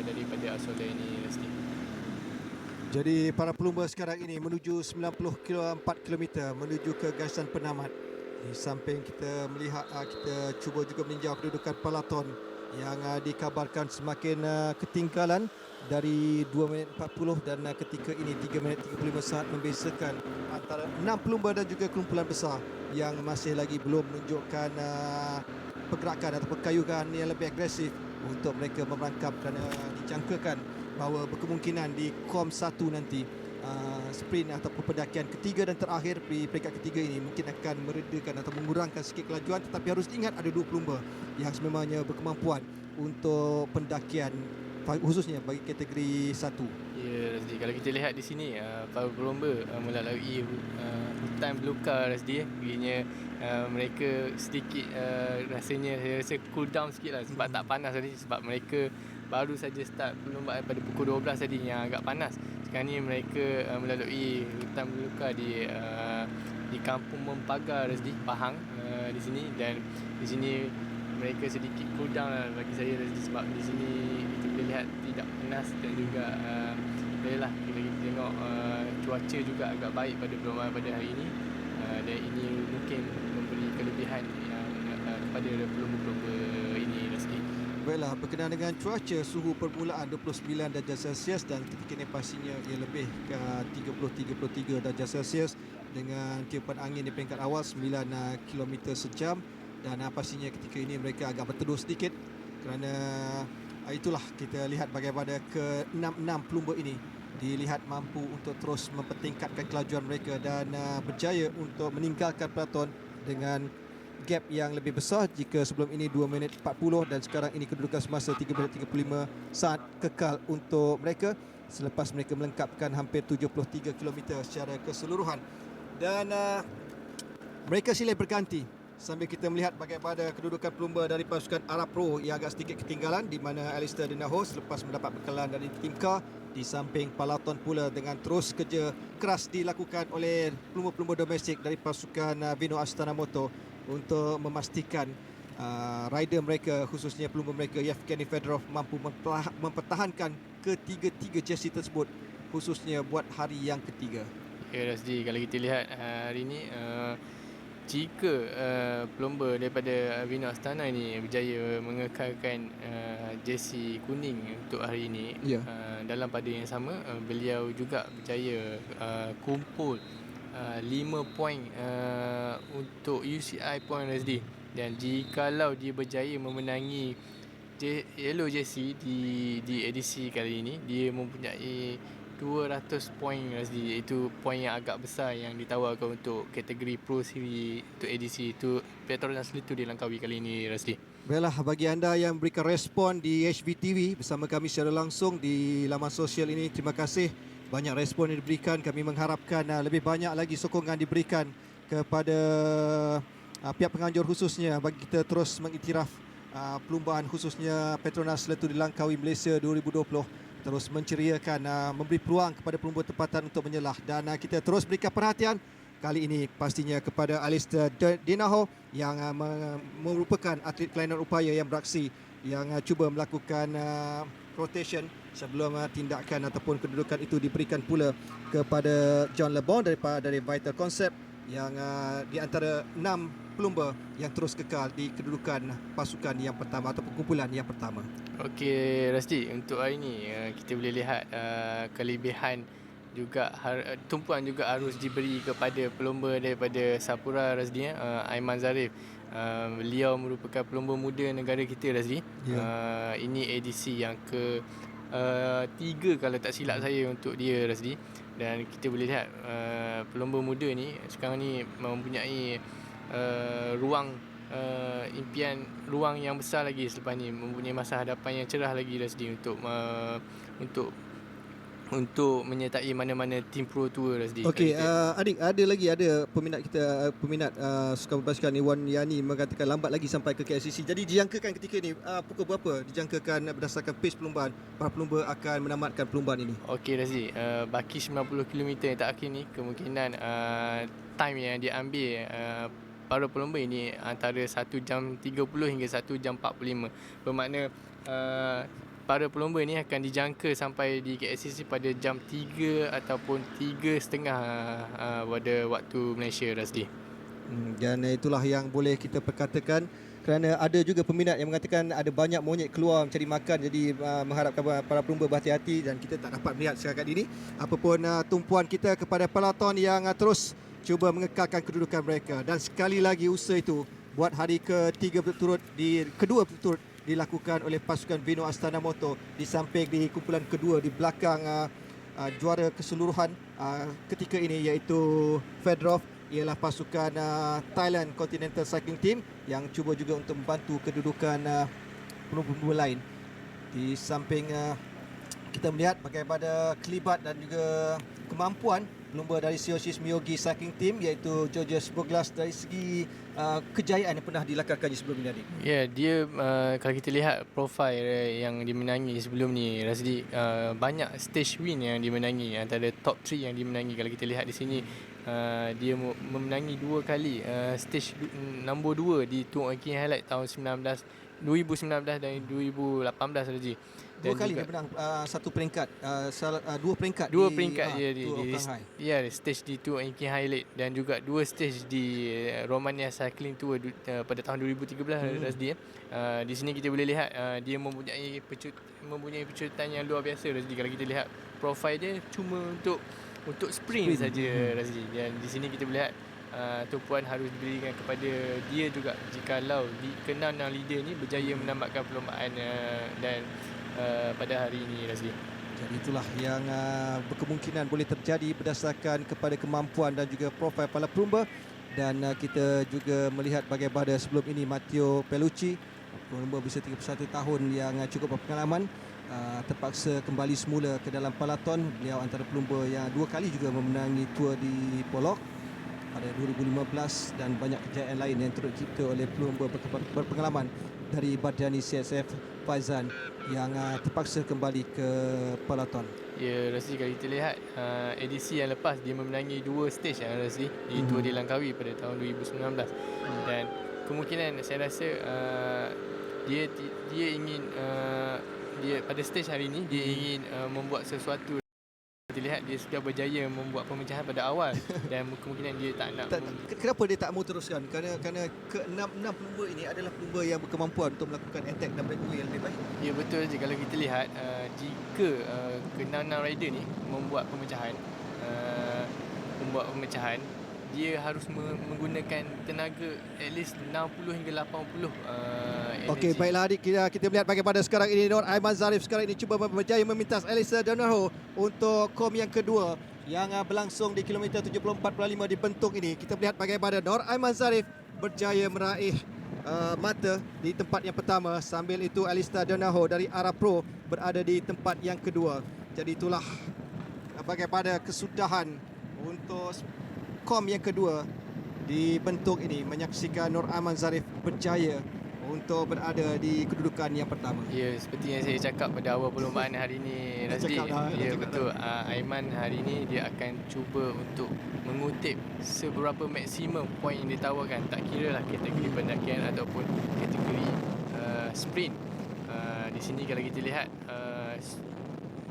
daripada Australia ini Razdi. Jadi para pelumba sekarang ini menuju 94 km menuju ke garisan penamat. Di samping kita melihat kita cuba juga meninjau kedudukan peloton yang dikabarkan semakin ketinggalan dari 2 minit 40, dan ketika ini 3 minit 35 saat membezakan antara 6 pelumba dan juga kumpulan besar yang masih lagi belum menunjukkan pergerakan atau kayuhan yang lebih agresif untuk mereka merangkap, kerana dijangkakan bahawa berkemungkinan di KOM 1 nanti sprint ataupun pendakian ketiga dan terakhir di peringkat ketiga ini mungkin akan meredakan atau mengurangkan sikit kelajuan, tetapi harus ingat ada 2 pelumba yang sememangnya berkemampuan untuk pendakian khususnya bagi kategori 1? Ya, Rasdi, kalau kita lihat di sini para pelomba melalui hutan belukar, Rasdi. Kiranya mereka sedikit rasanya saya rasa cool down sikit lah sebab tak panas tadi, sebab mereka baru saja start perlombaan pada pukul 12 tadi yang agak panas. Sekarang ni mereka melalui hutan belukar di kampung Mempagar, Rasdi, Pahang di sini, dan di sini mereka sedikit cool down lah bagi saya, Rasdi, sebab di sini kita boleh lihat tidak panas dan juga bolehlah kita tengok cuaca juga agak baik pada perlombaan pada hari ini, dan ini mungkin memberi kelebihan yang kepada pelomba-pelomba ini, Rasdi. Baiklah, berkenaan dengan cuaca, suhu permulaan 29 darjah Celsius dan ketika ini pastinya ia lebih ke 30-33 darjah Celsius dengan tiupan angin di peringkat awal 9 km sejam, dan pastinya ketika ini mereka agak berteduh sedikit kerana itulah kita lihat bagaimana ke-6 pelumba ini dilihat mampu untuk terus mempertingkatkan kelajuan mereka dan berjaya untuk meninggalkan peloton dengan gap yang lebih besar. Jika sebelum ini 2 minit 40 dan sekarang ini kedudukan semasa 3 minit 35 saat kekal untuk mereka selepas mereka melengkapkan hampir 73 km secara keseluruhan. Dan mereka silih berganti sambil kita melihat bagaimana kedudukan pelumba dari pasukan Arab Pro yang agak sedikit ketinggalan, di mana Ltdl selepas mendapat bekalan dari tim K, di samping peloton pula dengan terus kerja keras dilakukan oleh pelumba-pelumba domestik dari pasukan Vino Astana Motor untuk memastikan rider mereka, khususnya pelumba mereka Yevgeny Fedorov, mampu mempertahankan ketiga-tiga jersey tersebut khususnya buat hari yang ketiga. Ya, Rasdi, kalau kita lihat hari ini jika pelomba daripada Vino Astana ini berjaya mengekalkan jersey kuning untuk hari ini, dalam pada yang sama beliau juga berjaya kumpul 5 poin untuk UCI point, Rasdi. Dan jikalau dia berjaya memenangi yellow jersey di edisi kali ini, dia mempunyai 200 poin, Rasdi, iaitu poin yang agak besar yang ditawarkan untuk kategori Pro Series untuk edisi itu Petronas Ltdl Langkawi kali ini, Rasdi. Baiklah, bagi anda yang berikan respon di HVTV bersama kami secara langsung di laman sosial ini, terima kasih. Banyak respon yang diberikan, kami mengharapkan lebih banyak lagi sokongan diberikan kepada pihak penganjur khususnya bagi kita terus mengiktiraf perlumbaan khususnya Petronas Ltdl Langkawi Malaysia 2020 terus menceriakan, memberi peluang kepada pelumba tempatan untuk menyelah, dan kita terus berikan perhatian kali ini pastinya kepada Ltdl yang merupakan atlet kelainan upaya yang beraksi yang cuba melakukan rotation sebelum tindakan ataupun kedudukan itu diberikan pula kepada John Lebon dari Vital Concept yang di antara 6 pelumba yang terus kekal di kedudukan pasukan yang pertama ataupun kumpulan yang pertama. Okey, Rasdi, untuk hari ini kita boleh lihat kelebihan juga tumpuan juga harus diberi kepada pelumba daripada Sapura, Rasdi, Aiman Zarif. Beliau merupakan pelumba muda negara kita, Rasdi. Ini edisi yang ke-3 kalau tak silap saya untuk dia, Rasdi. Dan kita boleh lihat pelumba muda ni sekarang ni mempunyai ruang impian, ruang yang besar lagi selepas ni, mempunyai masa hadapan yang cerah lagi, Rasdi, untuk menyertai mana-mana tim Pro Tour, Rasdi. Okey, adik, ada peminat kita, peminat sukan berbasikal Iwan Yani mengatakan lambat lagi sampai ke KLCC. Jadi dijangkakan ketika ni pukul berapa dijangkakan berdasarkan pace perlumbaan para pelumba akan menamatkan perlumbaan ini? Okey, Rasdi, baki 90 km yang terakhir ni kemungkinan time yang diambil para pelumba ini antara 1 jam 30 hingga 1 jam 45. Bermakna para pelumba ini akan dijangka sampai di KLCC pada jam 3 ataupun 3.30 pada waktu Malaysia, Rasdi. Dan itulah yang boleh kita perkatakan, kerana ada juga peminat yang mengatakan ada banyak monyet keluar mencari makan, jadi mengharapkan para pelumba berhati-hati dan kita tak dapat melihat setakat ini. Apapun tumpuan kita kepada peloton yang terus cuba mengekalkan kedudukan mereka, dan sekali lagi usaha itu buat hari kedua berturut dilakukan oleh pasukan Vino Astana Motor di samping di kumpulan kedua di belakang juara keseluruhan ketika ini iaitu Fedorov, ialah pasukan Thailand Continental Cycling Team yang cuba juga untuk membantu kedudukan pelumba lain. Di samping kita melihat bagaimana kelibat dan juga kemampuan pelumba dari Siosis Miyogi Cycling Team, iaitu Georges Boglas, dari segi kejayaan yang pernah dilakarkannya sebelum ini. Ya, dia kalau kita lihat profil yang dimenangi sebelum ni, Razdi, banyak stage win yang dimenangi, antara top 3 yang dimenangi. Kalau kita lihat di sini, dia memenangi 2 kali stage nombor 2 di Tour King Highlight tahun 2019 dan 2018, Razdi. Dua kali dia menang satu peringkat, dua peringkat di stage di Tour King Highlight dan juga 2 stage di Romania Cycling Tour pada tahun 2013, Razdi. Di sini kita boleh lihat dia mempunyai pencuritan yang luar biasa, Razdi. Kalau kita lihat profil dia cuma untuk sprint saja, Razdi. Dan di sini kita boleh lihat tumpuan harus diberikan kepada dia juga jikalau keenam leader ni berjaya menamatkan perlombaan dan pada hari ini, Razli. Jadi itulah yang berkemungkinan boleh terjadi berdasarkan kepada kemampuan dan juga profil para pelumba. Dan kita juga melihat bagaimana sebelum ini Matteo Pellucci, pelumba berusia 31 tahun yang cukup berpengalaman, terpaksa kembali semula ke dalam peloton. Beliau antara pelumba yang 2 kali juga memenangi Tour di Polok pada 2015, dan banyak kejayaan lain yang turut dicipta oleh pelumba berpengalaman dari Badrani CSF Faizan yang terpaksa kembali ke peloton. Ya, Razli, kalau kita lihat edisi yang lepas dia memenangi 2 stage, Razli, di Tour di Langkawi pada tahun 2019. Dan kemungkinan saya rasa dia ingin dia pada stage hari ini dia ingin membuat sesuatu. Kita lihat dia sudah berjaya membuat pemecahan pada awal dan kemungkinan dia tak nak. Kenapa dia tak mau teruskan? Kerana ke-6 pelumba ini adalah pelumba yang berkemampuan untuk melakukan attack dan breakaway yang lebih baik. Ya, betul je. Kalau kita lihat jika ke-6 rider ni membuat pemecahan, dia harus menggunakan tenaga at least 60 hingga 80 Okey, baiklah adik, kita melihat bagaimana sekarang ini Nur Aiman Zarif sekarang ini cuba berjaya memintas Ltdl untuk kom yang kedua yang berlangsung di kilometer 74.5 di Bentung ini. Kita melihat bagaimana Nur Aiman Zarif berjaya meraih mata di tempat yang pertama, sambil itu Ltdl dari arah Pro berada di tempat yang kedua. Jadi itulah bagaimana kesudahan untuk kom yang kedua di Bentung ini, menyaksikan Nur Aiman Zarif berjaya untuk berada di kedudukan yang pertama. Ya, seperti yang saya cakap pada awal perlombaan hari ini, Razli. Ya, betul. Aiman hari ini dia akan cuba untuk mengutip seberapa maksimum poin yang ditawarkan, tak kira lah kategori pendakian ataupun kategori sprint. Di sini kalau kita lihat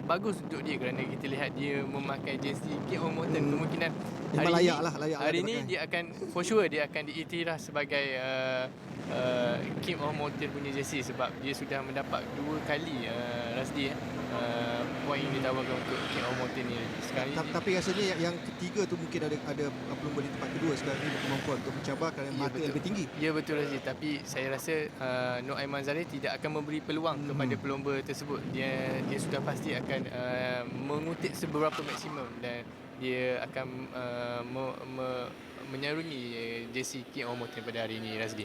bagus untuk dia, kerana kita lihat dia memakai jersey King of Mountain. Kemungkinan hari ini dia akan for sure dia akan diiktiraf sebagai King of Mountain punya jersey, sebab dia sudah mendapat 2 kali Razdi poin yang ditawarkan untuk King of Mountain ni. Sekarang tapi rasanya yang ketiga tu mungkin ada pelumba di tempat kedua sekarang ini berkemampuan untuk mencabar kerana mata yang lebih tinggi. Ya, betul, Razdi. Tapi saya rasa Nur Aiman Zarif tidak akan memberi peluang kepada pelumba tersebut. Dia sudah pasti akan mengutip seberapa maksimum dan dia akan menyarungi jersey King of Mountain pada hari ini, Razdi.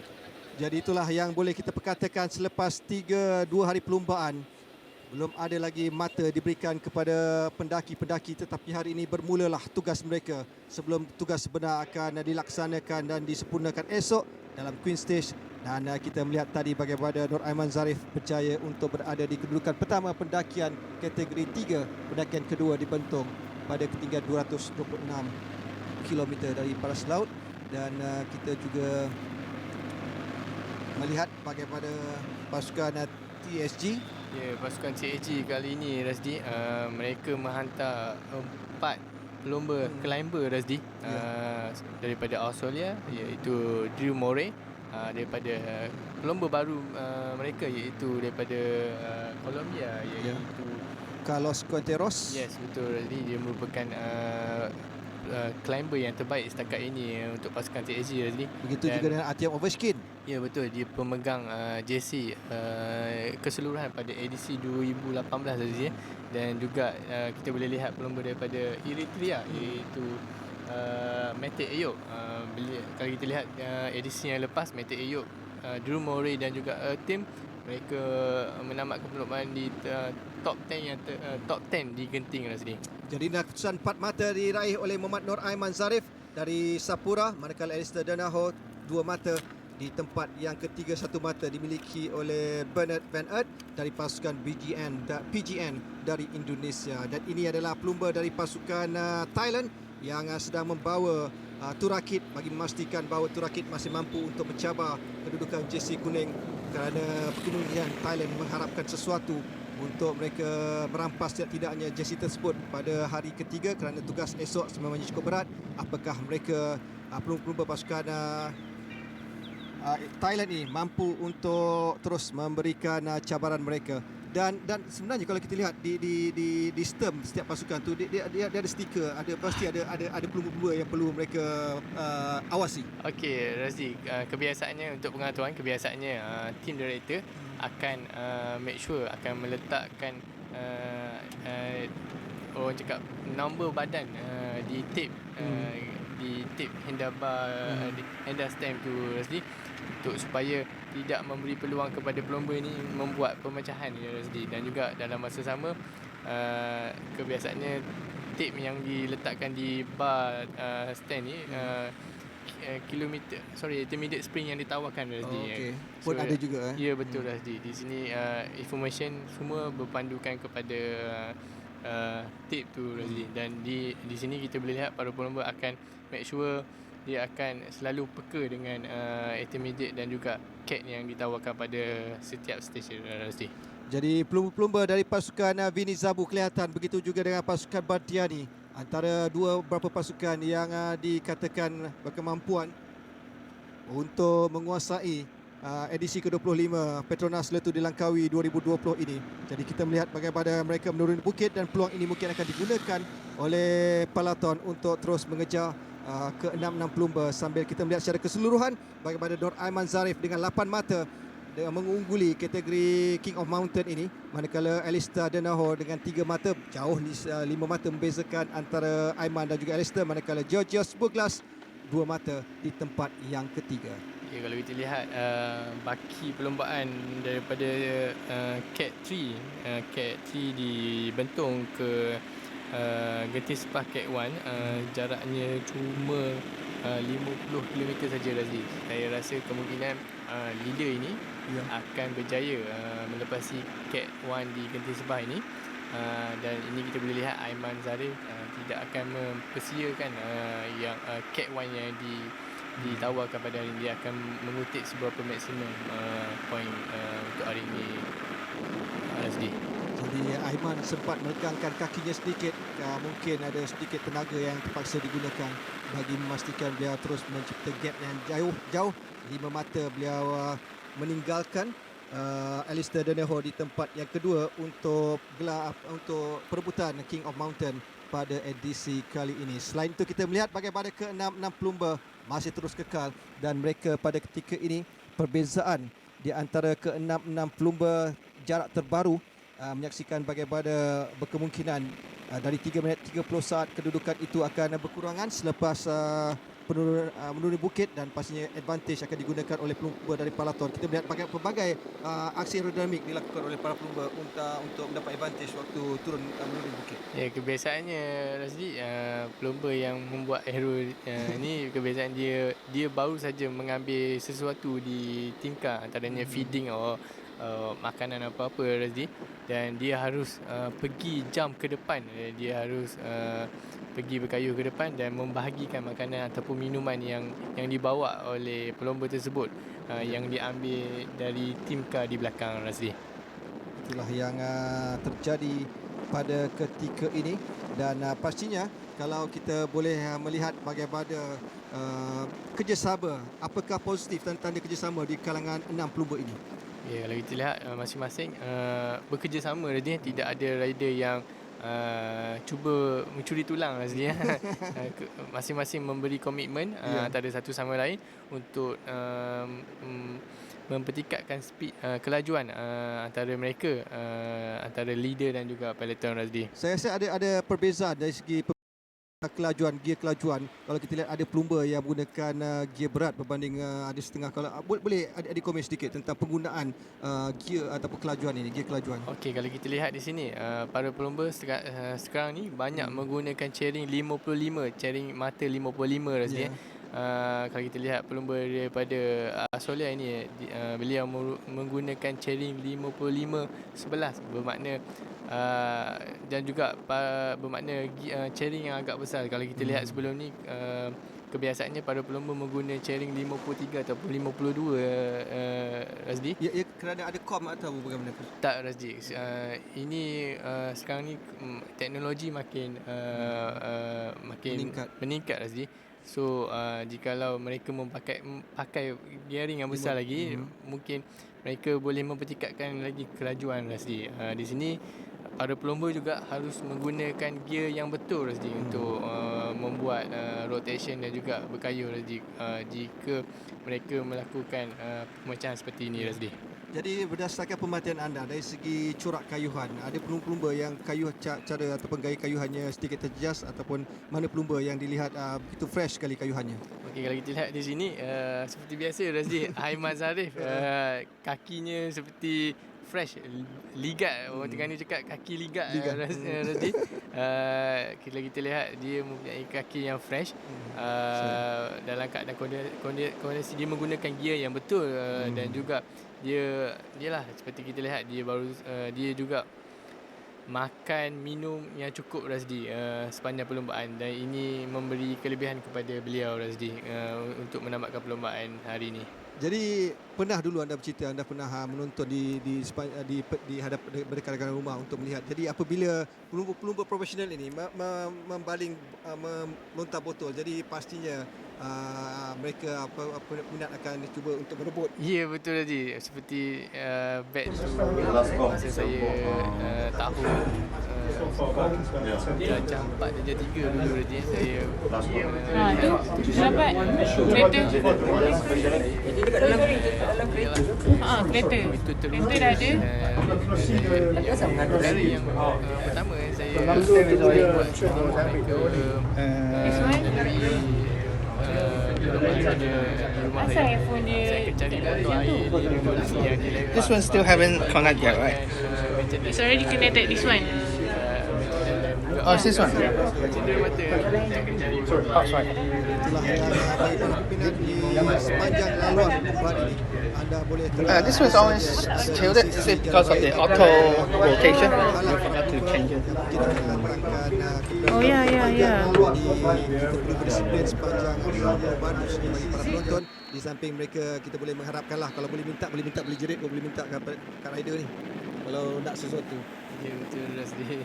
Jadi itulah yang boleh kita perkatakan, selepas 2 hari perlumbaan belum ada lagi mata diberikan kepada pendaki-pendaki, tetapi hari ini bermulalah tugas mereka sebelum tugas sebenar akan dilaksanakan dan disempurnakan esok dalam Queen Stage. Dan kita melihat tadi bagaimana Nur Aiman Zarif berjaya untuk berada di kedudukan pertama pendakian kategori 3, pendakian kedua di Bentung pada ketinggian 226 km dari paras laut. Dan kita juga melihat bagaimana pasukan TSG. Ya, pasukan Klcc kali ini, Razdi, mereka menghantar 4 pelumba climber, Razdi, daripada Australia, iaitu Drew Morey, daripada pelumba baru mereka iaitu daripada Colombia, iaitu Carlos Quinteros. Yes, betul, Razdi. Dia merupakan climber yang terbaik setakat ini untuk pasukan TSG, Razdi. Begitu juga dengan Artyom Ovechkin. Ya, betul, dia pemegang jersey keseluruhan pada edisi 2018, Razdi. Dan juga kita boleh lihat pelumba daripada Eritrea iaitu Mete Ayub. Kalau kita lihat edisi yang lepas, Mete Ayub, Drew Morey dan juga tim mereka menamatkan perlombaan di top 10 top 10 di genting Razdi. Jadi keputusan 4 mata diraih oleh Muhammad Nur Aiman Zarif dari Sapura, manakala Ltdl dua mata. Di tempat yang ketiga, 1 mata dimiliki oleh Bernard Van Eert dari pasukan PGN dari Indonesia. Dan ini adalah pelumba dari pasukan Thailand yang sedang membawa Turakit bagi memastikan bahawa Turakit masih mampu untuk mencabar kedudukan jersey kuning, kerana kemungkinan Thailand mengharapkan sesuatu untuk mereka merampas tidaknya jersey tersebut pada hari ketiga, kerana tugas esok sebenarnya cukup berat. Apakah mereka pelumba pasukan Thailand ini mampu untuk terus memberikan cabaran mereka. Dan sebenarnya kalau kita lihat di stem setiap pasukan tu, dia ada stiker, pasti ada pelumba-pelumba yang perlu mereka awasi. Okey Razdi, kebiasaannya untuk pengaturan, kebiasaannya team director akan make sure akan meletakkan orang cakap nombor badan di tape di tape handlebar di handle stamp tu Razdi, untuk supaya tidak memberi peluang kepada pelumba ini membuat pemecahan Razdi. Dan juga dalam masa sama kebiasaannya tape yang diletakkan di bar stand ni intermediate spring yang ditawarkan Razdi. Okey. Pun ada juga Ya betul Razdi. Di sini information semua berpandukan kepada tape tu Razdi. Dan di sini kita boleh lihat para pelumba akan make sure dia akan selalu peka dengan intermediate dan juga CAT yang ditawarkan pada setiap stesen Razdi. Jadi pelumba-pelumba dari pasukan Vini Zabu kelihatan, begitu juga dengan pasukan Bartiani, antara beberapa pasukan yang dikatakan berkemampuan untuk menguasai edisi ke-25 Petronas Ltdl Langkawi 2020 ini. Jadi kita melihat bagaimana mereka menuruni bukit, dan peluang ini mungkin akan digunakan oleh peloton untuk terus mengejar ke-6 pelumba, sambil kita melihat secara keseluruhan bagaimana Nur Aiman Zarif dengan 8 mata mengungguli kategori King of Mountain ini, manakala Alistair Denaho dengan 3 mata, jauh 5 mata membezakan antara Aiman dan juga Alistair, manakala Georgios Buglas 2 mata di tempat yang ketiga. Ya, kalau kita lihat baki perlombaan daripada Klcc dibentung ke Genting Sepah Cat 1, jaraknya cuma 50 km saja Razli. Saya rasa kemungkinan leader ini akan berjaya melepasi Cat 1 di Genting Sepah ini. Dan ini kita boleh lihat Aiman Zarif tidak akan mempersiakan yang Cat 1 yang ditawarkan pada hari ini. Dia akan mengutip seberapa maksimum poin untuk hari ini Razli. Jadi Aiman sempat meregangkan kakinya sedikit, mungkin ada sedikit tenaga yang terpaksa digunakan bagi memastikan beliau terus mencipta gap yang jauh. 5 mata beliau meninggalkan Alistair Deneho di tempat yang kedua untuk perebutan King of Mountain pada edisi kali ini. Selain itu kita melihat bagaimana ke-6 pelumba masih terus kekal, dan mereka pada ketika ini perbezaan di antara ke-6 pelumba jarak terbaru menyaksikan bagaimana berkemungkinan dari 3 minit 30 saat kedudukan itu akan berkurangan selepas menuruni bukit, dan pastinya advantage akan digunakan oleh pelumba dari peloton. Kita melihat pelbagai aksi aerodinamik dilakukan oleh para pelumba untuk mendapat advantage waktu turun menuruni bukit. Ya, kebiasaannya Razli, pelumba yang membuat aero ni kebiasaan dia baru saja mengambil sesuatu di tingkap, antaranya feeding atau makanan apa-apa Razli, dan dia harus pergi jump ke depan, dia harus pergi berkayuh ke depan dan membahagikan makanan ataupun minuman yang dibawa oleh pelumba tersebut yang diambil dari tim car di belakang Razli. Itulah yang terjadi pada ketika ini, dan pastinya kalau kita boleh melihat bagaimana kerjasama, apakah positif tanda kerjasama di kalangan 6 pelumba ini? Ya, kalau kita lihat masing-masing bekerjasama Razli, tidak ada rider yang cuba mencuri tulang Razli. Masing-masing memberi komitmen antara satu sama lain untuk mempertingkatkan speed kelajuan antara mereka, antara leader dan juga peloton Razli. Saya rasa ada perbezaan dari segi gear kelajuan, kalau kita lihat ada pelumba yang menggunakan gear berat berbanding ada setengah. Kalau boleh adik komen sedikit tentang penggunaan gear ataupun kelajuan ini, gear kelajuan. Okey, kalau kita lihat di sini, para pelumba sekarang ni banyak menggunakan chairing 55, chairing mata 55 rasanya. Kalau kita lihat pelumba daripada Australia ini, beliau menggunakan chairing 55 11, bermakna dan juga bermakna chairing yang agak besar. Kalau kita lihat sebelum ni, kebiasaannya para pelumba menggunakan chairing 53 ataupun 52, Razdi. Ya, kerana ada kom atau bagaimana? Tak, Razdi. Ini sekarang ni teknologi makin meningkat Razdi. So jikalau mereka pakai gearing yang besar lagi, mungkin mereka boleh mempertingkatkan lagi kelajuan Razdi. Di sini para pelumba juga harus menggunakan gear yang betul Razdi untuk membuat rotation dan juga berkayuh Razdi, jika mereka melakukan pemecahan seperti ini Razdi. Jadi berdasarkan pemerhatian anda dari segi corak kayuhan, ada pelumba yang kayuh cara ataupun gaya kayuhannya sedikit terjejas, ataupun mana pelumba yang dilihat begitu fresh sekali kayuhannya? Okey, kalau kita lihat di sini, seperti biasa Razdi, Aiman Zarif, kakinya seperti fresh, ligat. Orang Terengganu cakap kaki ligat. Razdi. Kalau kita lihat, dia mempunyai kaki yang fresh, dalam keadaan kondisi dia menggunakan gear yang betul, dan juga dia lah seperti kita lihat, dia juga makan minum yang cukup Razdi sepanjang perlombaan, dan ini memberi kelebihan kepada beliau Razdi untuk menamatkan perlombaan hari ini. Jadi pernah dulu anda bercerita anda pernah menonton di hadap rekan-rekan rumah untuk melihat. Jadi apabila pelumba profesional ini membaling melontar botol, jadi pastinya mereka minat akan cuba untuk merebut. Ya, betul Razdi. Seperti back to masa saya tahun jam 4 dan jam 3 dulu Razdi, saya tu dapat kereta. Kereta. Kereta dah ada. Dari yang pertama saya buat This one. Asal iPhone dia This one still haven't connect yet, right? It's already connected, this one. Oh, it's this one. Oh, sorry. Itulah yang bagi para peminat di sepanjang laluan perlombaan ini. Anda boleh This one's always tilted. Is it because of the auto rotation? We forgot to change it. Oh, ya. Kita perlu berdisiplin sepanjang perlombaan khususnya bagi para penonton. Di samping mereka, kita boleh mengharapkanlah kalau boleh minta beli jerit, boleh minta kat rider ni kalau nak sesuatu. Ya, betul Razdi.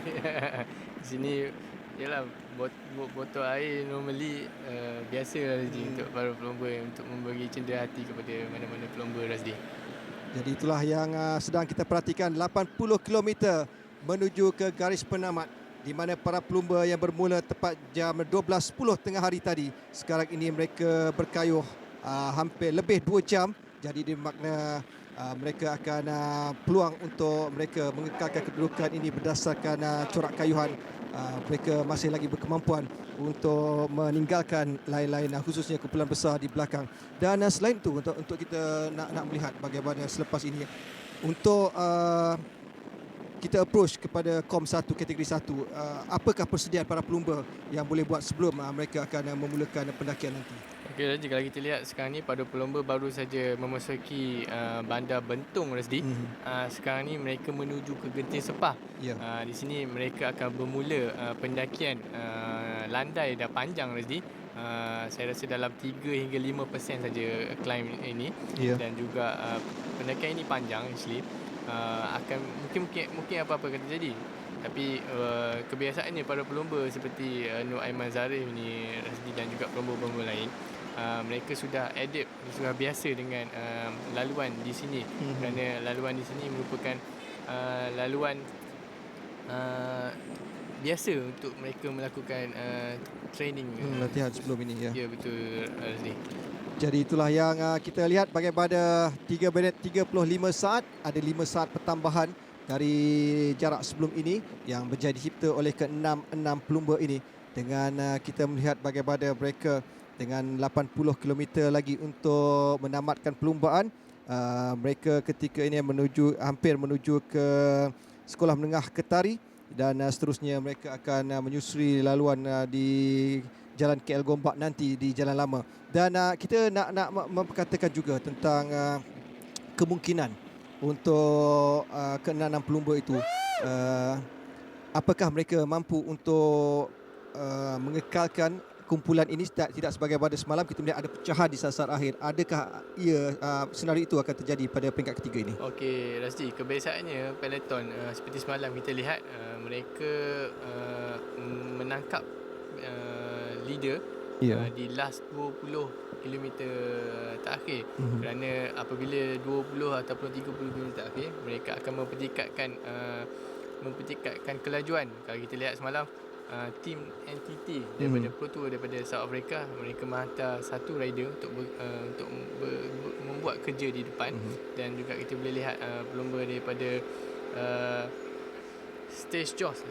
Di sini ialah botol air normally biasa Razdi untuk para pelumba, untuk memberi cendera hati kepada mana-mana pelumba Razdi. Jadi itulah yang sedang kita perhatikan, 80 km menuju ke garis penamat, di mana para pelumba yang bermula tepat jam 12.10 tengah hari tadi, sekarang ini mereka berkayuh hampir lebih 2 jam. Jadi bermakna mereka akan peluang untuk mereka mengekalkan kedudukan ini berdasarkan corak kayuhan. Mereka masih lagi berkemampuan untuk meninggalkan lain-lain, khususnya kumpulan besar di belakang. Dan selain itu, untuk kita nak melihat bagaimana selepas ini untuk kita approach kepada KOM 1 kategori 1, apakah persediaan para pelumba yang boleh buat sebelum mereka akan memulakan pendakian nanti? Okey Razdi, kalau kita lihat sekarang ni para pelumba baru saja memasuki bandar Bentong Razdi. Sekarang ni mereka menuju ke Genting Sepah. Di sini mereka akan bermula pendakian landai dah panjang Razdi. Saya rasa dalam 3 hingga 5% saja climb ini. Dan juga pendakian ini panjang actually. Akan mungkin apa-apa akan terjadi, tapi kebiasaannya para pelumba seperti Nur Aiman Zarif ni Razdi dan juga pelumba-pelumba lain, mereka sudah adapt, sudah biasa dengan laluan di sini, kerana laluan di sini merupakan laluan biasa untuk mereka melakukan training, latihan sebelum ini. Ya, betul Razdi. Jadi itulah yang kita lihat bagaimana 3 minit 35 saat, ada 5 saat pertambahan dari jarak sebelum ini yang menjadi dicipta oleh ke-6 pelumba ini. dengan kita melihat bagaimana mereka dengan 80 km lagi untuk menamatkan perlumbaan. Mereka ketika ini hampir menuju ke sekolah menengah ketari dan seterusnya mereka akan menyusuri laluan di Jalan KL Gombak nanti di Jalan Lama. Dan kita nak memperkatakan juga tentang kemungkinan untuk keenam pelumba itu. Apakah mereka mampu untuk mengekalkan kumpulan ini tidak sebagaimana semalam kita melihat ada pecahan di sasar akhir. Adakah senario itu akan terjadi pada peringkat ketiga ini? Okey, Rasdi, kebiasaannya peloton seperti semalam kita lihat mereka menangkap leader di last 20 km terakhir. Kerana apabila 20 ataupun 30 km terakhir mereka akan mempertingkatkan kelajuan. Kalau kita lihat semalam tim NTT daripada Pro Tour daripada South Africa, mereka menghantar satu rider untuk membuat kerja di depan. Dan juga kita boleh lihat pelumba daripada Stage Josh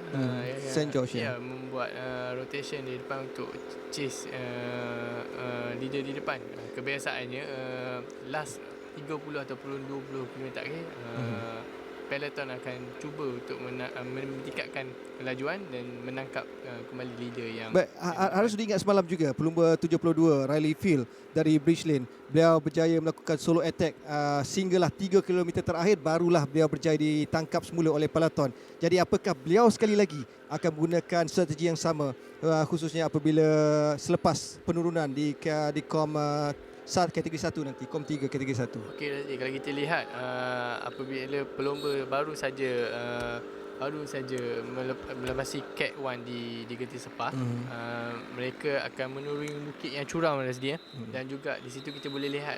St. George membuat rotation di depan untuk chase leader di depan. Kebiasaannya last 30 ataupun 20 km terakhir peloton akan cuba untuk meningkatkan kelajuan dan menangkap kembali leader yang harus diingat semalam juga pelumba 72 Riley Field dari Bridge Lane, beliau berjaya melakukan solo attack sehinggalah 3 km terakhir barulah beliau berjaya ditangkap semula oleh peloton. Jadi apakah beliau sekali lagi akan menggunakan strategi yang sama khususnya apabila selepas penurunan di kom kategori 1 nanti, kom 3 kategori 1. Okey, kalau kita lihat apabila pelumba baru saja melewati Cat 1 di Gerti Sepah, mereka akan menuruni bukit yang curam Razdi, dan juga di situ kita boleh lihat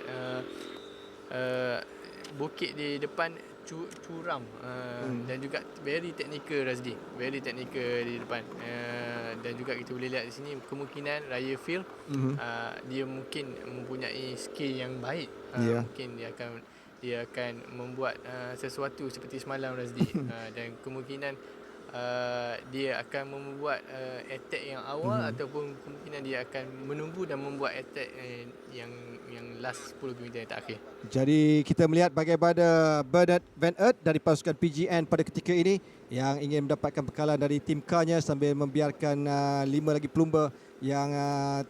bukit di depan curam dan juga very technical Razdi, very technical di depan. Dan juga kita boleh lihat di sini kemungkinan Raya Field dia mungkin mempunyai skill yang baik. Mungkin dia akan membuat sesuatu seperti semalam Razdi. Dan kemungkinan dia akan membuat attack yang awal ataupun kemungkinan dia akan menunggu dan membuat attack yang last 10 km yang terakhir. Jadi kita melihat bagaimana Bernard Van Aert dari pasukan PGN pada ketika ini yang ingin mendapatkan bekalan dari tim K-nya sambil membiarkan 5 lagi pelumba yang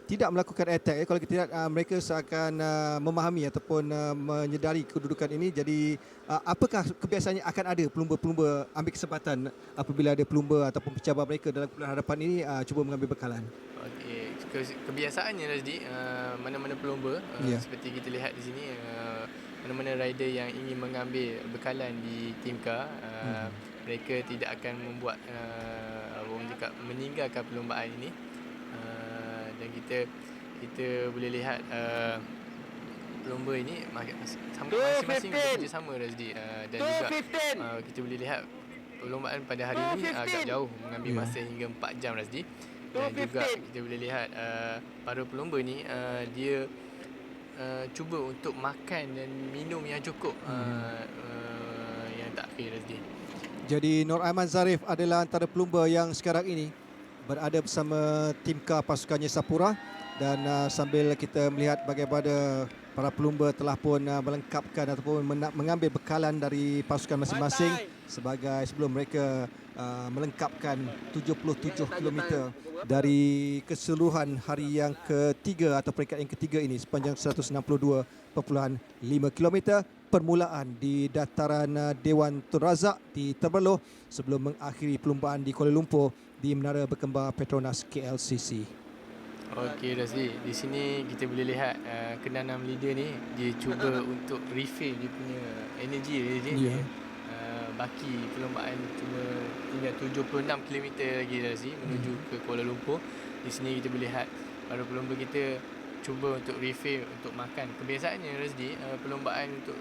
tidak melakukan attack. Kalau kita lihat mereka seakan memahami ataupun menyedari kedudukan ini. Jadi apakah kebiasaannya akan ada pelumba-pelumba ambil kesempatan apabila ada pelumba ataupun pencabar mereka dalam kumpulan hadapan ini cuba mengambil bekalan? Okey, kebiasaannya Razdi, mana-mana pelumba seperti kita lihat di sini, mana-mana rider yang ingin mengambil bekalan di tim K, mereka tidak akan membuat meninggalkan perlombaan ini. Dan kita boleh lihat pelumba ini masing-masing bekerjasama Razdi, dan juga kita boleh lihat perlombaan pada hari ini agak jauh mengambil masa hingga 4 jam Razdi. Dan juga kita boleh lihat para pelumba ni dia cuba untuk makan dan minum yang cukup yang terakhir Razdi. Jadi Nur Aiman Zarif adalah antara pelumba yang sekarang ini berada bersama tim K pasukannya Sapura. Dan sambil kita melihat bagaimana para pelumba telah pun melengkapkan ataupun mengambil bekalan dari pasukan masing-masing sebagai sebelum mereka melengkapkan 77 km dari keseluruhan hari yang ketiga atau peringkat yang ketiga ini sepanjang 162.5 km permulaan di dataran Dewan Tun Razak di Temerloh sebelum mengakhiri perlumbaan di Kuala Lumpur di Menara Berkembar Petronas Klcc. Okey Razdi, di sini kita boleh lihat ke-6 leader ni dia cuba untuk refill dia punya energi dia. Baki perlombaan cuma tinggal 76 km lagi Razdi menuju ke Kuala Lumpur. Di sini kita boleh lihat para pelumba kita cuba untuk refill, untuk makan. Kebiasaannya Razdi, perlombaan untuk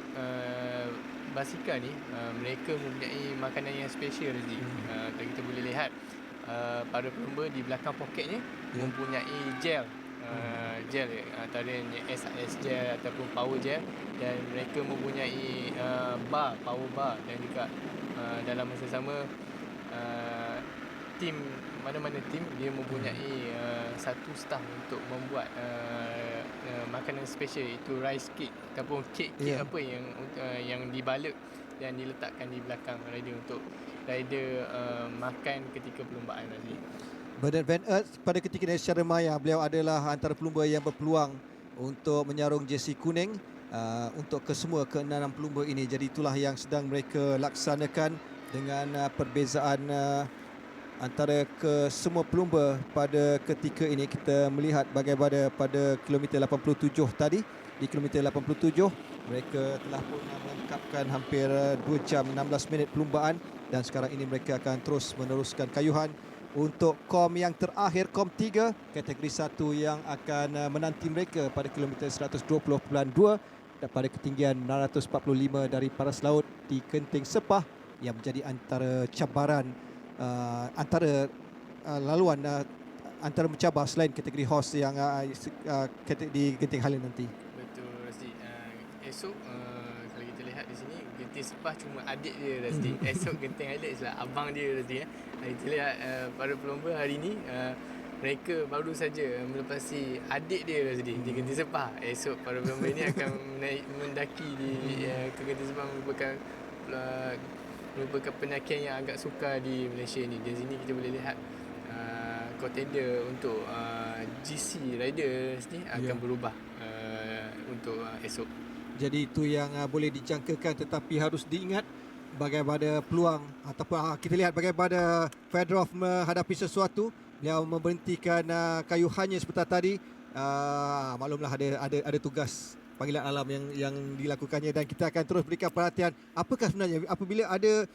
basikal ni mereka mempunyai makanan yang special Razdi. Dan kita boleh lihat para pelumba di belakang poketnya mempunyai gel antaranya SIS gel ataupun power gel, dan mereka mempunyai power bar, dan juga dalam masa sama tim mana-mana tim dia mempunyai satu staff untuk membuat makanan special, itu rice cake ataupun kek apa yang dibalut dan diletakkan di belakang rider untuk rider makan ketika perlumbaan tadi. Bernard Van Aert pada ketika ini secara maya beliau adalah antara pelumba yang berpeluang untuk menyarung jersey kuning untuk kesemua ke-6 pelumba ini. Jadi itulah yang sedang mereka laksanakan dengan perbezaan antara kesemua pelumba pada ketika ini. Kita melihat bagaimana pada kilometer 87 tadi. Di kilometer 87 mereka telah pun melengkapkan hampir 2 jam 16 minit perlumbaan, dan sekarang ini mereka akan terus meneruskan kayuhan untuk kom yang terakhir, kom 3 kategori 1 yang akan menanti mereka pada kilometer 120.2 dan pada ketinggian 645 dari paras laut di Genting Sepah, yang menjadi antara cabaran laluan antara mencabar selain kategori horse yang di Genting Highland nanti. Betul Rasdi. Esok kalau kita lihat di sini Genting Sepah cuma adik dia Rasdi. Esok Genting Highland adalah abang dia Rasdi. Kita lihat para pelumba hari ini mereka baru saja melepasi adik dia Rasdi di Genting Sepah. Esok para pelumba ini akan mendaki ke Genting Sepah, merupakan pendakian yang agak sukar di Malaysia ni. Di sini kita boleh lihat contender untuk GC rider ni akan berubah untuk esok. Jadi itu yang boleh dijangkakan, tetapi harus diingat bagaimana peluang ataupun kita lihat bagaimana Fedorov menghadapi sesuatu. Beliau memberhentikan kayuhannya seperti tadi. Maklumlah ada tugas panggilan alam yang dilakukannya, dan kita akan terus berikan perhatian apakah sebenarnya apabila ada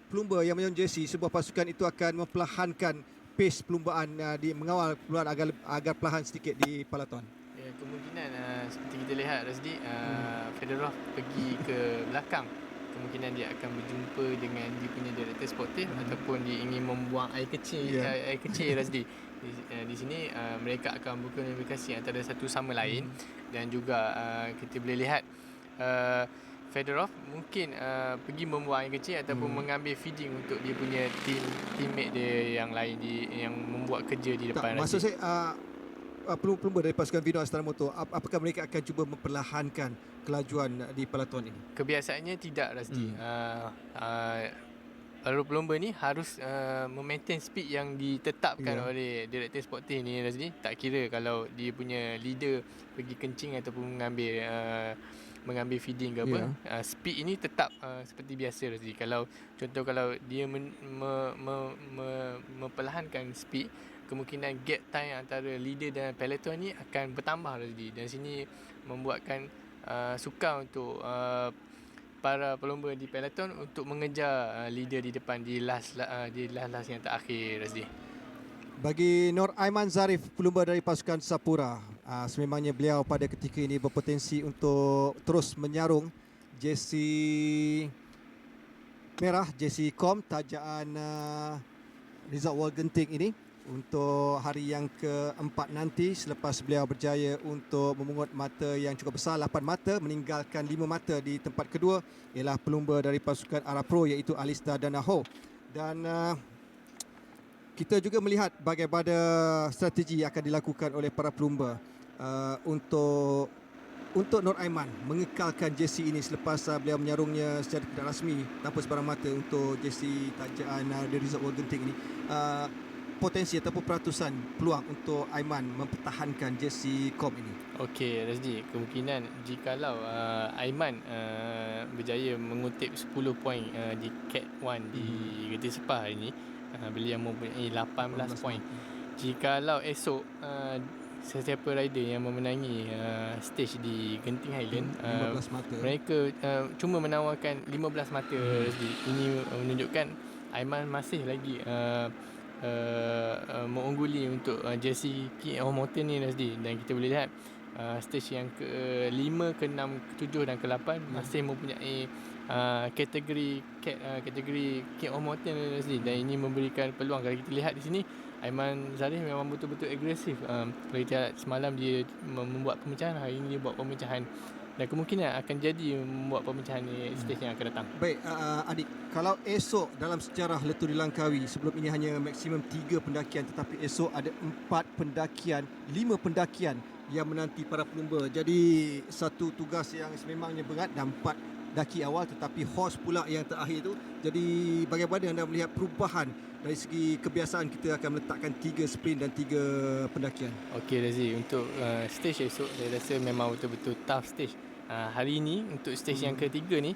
pelumba yang menyerang jersey, sebuah pasukan itu akan memperlahankan pace perlumbaan di mengawal perlumbaan agar perlahan sedikit di peloton. Ya, kemungkinan seperti kita lihat Rasdi, Fedorov pergi ke belakang, kemungkinan dia akan berjumpa dengan dia punya direktur sportif ataupun dia ingin membuang air kecil Rasdi. Di sini mereka akan berkomunikasi antara satu sama lain, dan juga kita boleh lihat Fedorov mungkin pergi membuang air kecil ataupun mengambil feeding untuk dia punya teammate dia yang lain yang membuat kerja di depan. Maksud saya pelumba dari pasukan Vino Astana Motor, apakah mereka akan cuba memperlahankan kelajuan di peloton ini? Kebiasaannya tidak Rasdi. Para pelumba ni harus memaintain speed yang ditetapkan oleh direktur sportif ni Rasdi. Tak kira kalau dia punya leader pergi kencing ataupun mengambil feeding ke apa, speed ini tetap seperti biasa Rasdi. Kalau dia memperlahankan speed, kemungkinan gap time antara leader dan peloton ni akan bertambah Rasdi. Dan sini membuatkan sukar untuk para pelumba di peloton untuk mengejar leader di depan di last yang terakhir Rasdi. Bagi Nur Aiman Zarif, pelumba dari pasukan Sapura, sememangnya beliau pada ketika ini berpotensi untuk terus menyarung jersey merah, jersey kom tajaan Resort World Genting ini untuk hari yang keempat nanti, selepas beliau berjaya untuk memungut mata yang cukup besar, 8 mata, meninggalkan 5 mata di tempat kedua ialah pelumba dari pasukan Arab Pro iaitu Alista Danaho. Dan kita juga melihat bagaimana strategi yang akan dilakukan oleh para pelumba untuk Nur Aiman mengekalkan jersey ini selepas beliau menyarungnya secara tidak rasmi tanpa sebarang mata untuk jersey tajaan The Resort World Genting ini. Potensi ataupun peratusan peluang untuk Aiman mempertahankan jersey kom ini? Okey Rasdi, kemungkinan jikalau Aiman berjaya mengutip 10 poin di Cat 1 di Genting Sepah hari ini, beliau mempunyai 18 poin. Jikalau esok sesiapa rider yang memenangi stage di Genting Highland, 15 mata. Mereka cuma menawarkan 15 mata Rasdi. Ini menunjukkan Aiman masih lagi mengungguli untuk jersey King of Mountain ni Rasdi. Dan kita boleh lihat stage yang ke-5, ke-6, ke-7 dan ke-8 masih mempunyai kategori King of Mountain Rasdi. Dan ini memberikan peluang. Kalau kita lihat di sini, Aiman Zarif memang betul-betul agresif. Kalau kita lihat semalam dia membuat pemecahan, hari ini dia buat pemecahan dan kemungkinan akan jadi membuat pemecahan di stage yang akan datang. Baik, adik, kalau esok dalam sejarah Ltdl Langkawi, sebelum ini hanya maksimum 3 pendakian, tetapi esok ada 4 pendakian, 5 pendakian yang menanti para pelumba. Jadi satu tugas yang sememangnya berat dan 4 daki awal, tetapi horse pula yang terakhir tu. Jadi bagaimana anda melihat perubahan dari segi kebiasaan kita akan meletakkan 3 sprint dan 3 pendakian? Okey Razi, untuk stage esok saya rasa memang betul-betul tough stage. Hari ini untuk stage yang ketiga ni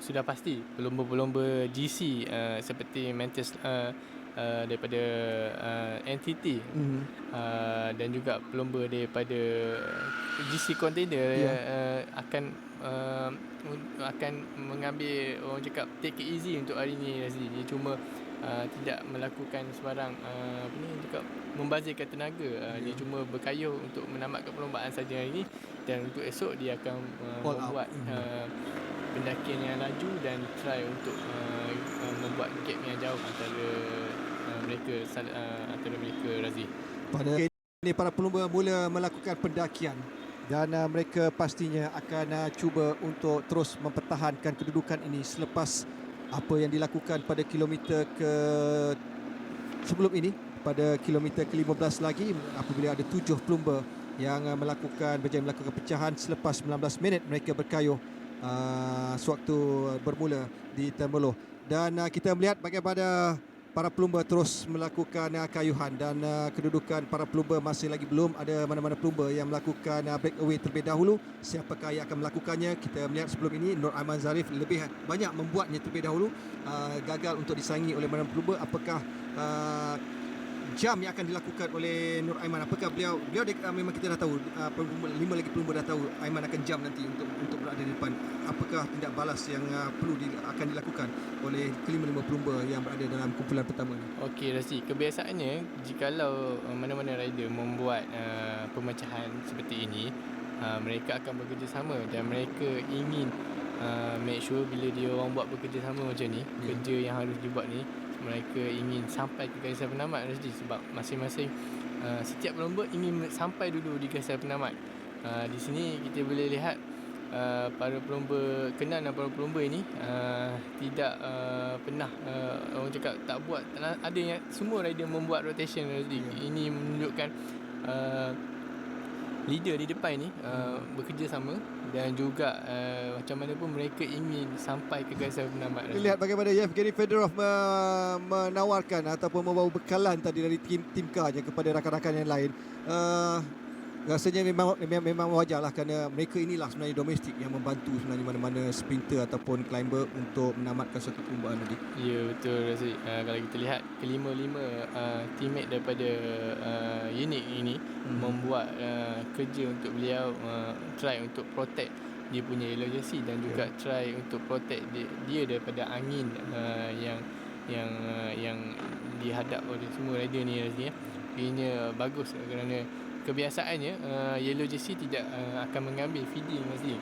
sudah pasti pelumba-pelumba GC seperti Mantis daripada NTT dan juga pelumba daripada GC container akan mengambil, orang cakap, take it easy untuk hari ni Razi. Dia cuma tidak melakukan sebarang membazirkan tenaga. Dia cuma berkayuh untuk menamatkan perlombaan saja hari ini, dan untuk esok dia akan membuat pendakian yang laju dan try untuk membuat gap yang jauh antara mereka Razi. Pada ini para pelumba mula melakukan pendakian dan mereka pastinya akan cuba untuk terus mempertahankan kedudukan ini selepas apa yang dilakukan pada kilometer sebelum ini, pada kilometer ke-15 lagi, apabila ada 7 pelumba yang berjaya melakukan pecahan selepas 19 minit mereka berkayuh sewaktu bermula di Temerloh. Dan kita melihat bagaimana para pelumba terus melakukan kayuhan, dan kedudukan para pelumba masih lagi belum ada mana-mana pelumba yang melakukan breakaway terlebih dahulu. Siapakah yang akan melakukannya? Kita melihat sebelum ini Nur Aiman Zarif lebih banyak membuatnya terlebih dahulu, gagal untuk disaingi oleh mana-mana pelumba. Apakah jam yang akan dilakukan oleh Nur Aiman, apakah beliau memang kita dah tahu, 5 lagi pelumba dah tahu Aiman akan jam nanti untuk berada di depan. Apakah tindak balas yang akan dilakukan oleh kelima-lima pelumba yang berada dalam kumpulan pertama ini? Okey Razi, kebiasaannya jikalau mana-mana rider membuat pemecahan seperti ini, mereka akan bekerjasama dan mereka ingin make sure bila dia orang buat bekerjasama macam ni, kerja yang harus dibuat ni, mereka ingin sampai ke garisan penamat Razi, sebab masing-masing setiap pelumba ingin sampai dulu di garisan penamat. Di sini kita boleh lihat para pelumba Kenan dan para pelumba ini tidak pernah orang cakap tak buat, ada yang semua rider membuat rotation Razi. Ini menunjukkan leader di depan ni bekerjasama, dan juga macam mana pun mereka ingin sampai ke garisan penamat. Kita lihat bagaimana Yevgeny Fedorov menawarkan ataupun membawa bekalan tadi dari tim K kepada rakan-rakan yang lain. Rasanya memang wajarlah, kerana mereka inilah sebenarnya domestik yang membantu sebenarnya mana-mana sprinter ataupun climber untuk menamatkan satu perlombaan tadi. Ya, betul Razi. Kalau kita lihat kelima-lima teammate daripada unit ini membuat kerja untuk beliau try untuk protect dia punya yellow jersey, dan juga try untuk protect dia daripada angin yang dihadap oleh semua rider ni Razi. Ini bagus kerana kebiasaannya yellow jersey tidak akan mengambil feeding Razi.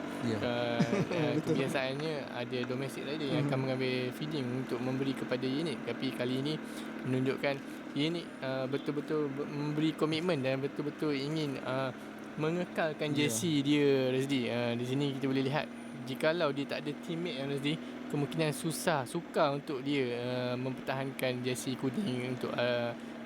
Kebiasaannya ada domestic rider yang akan mengambil feeding untuk memberi kepada unit, tapi kali ini menunjukkan unit betul-betul memberi komitmen dan betul-betul ingin mengekalkan jersey dia Razi. Di sini kita boleh lihat jikalau dia tak ada teammate Razi, kemungkinan sukar untuk dia mempertahankan jersey kuning untuk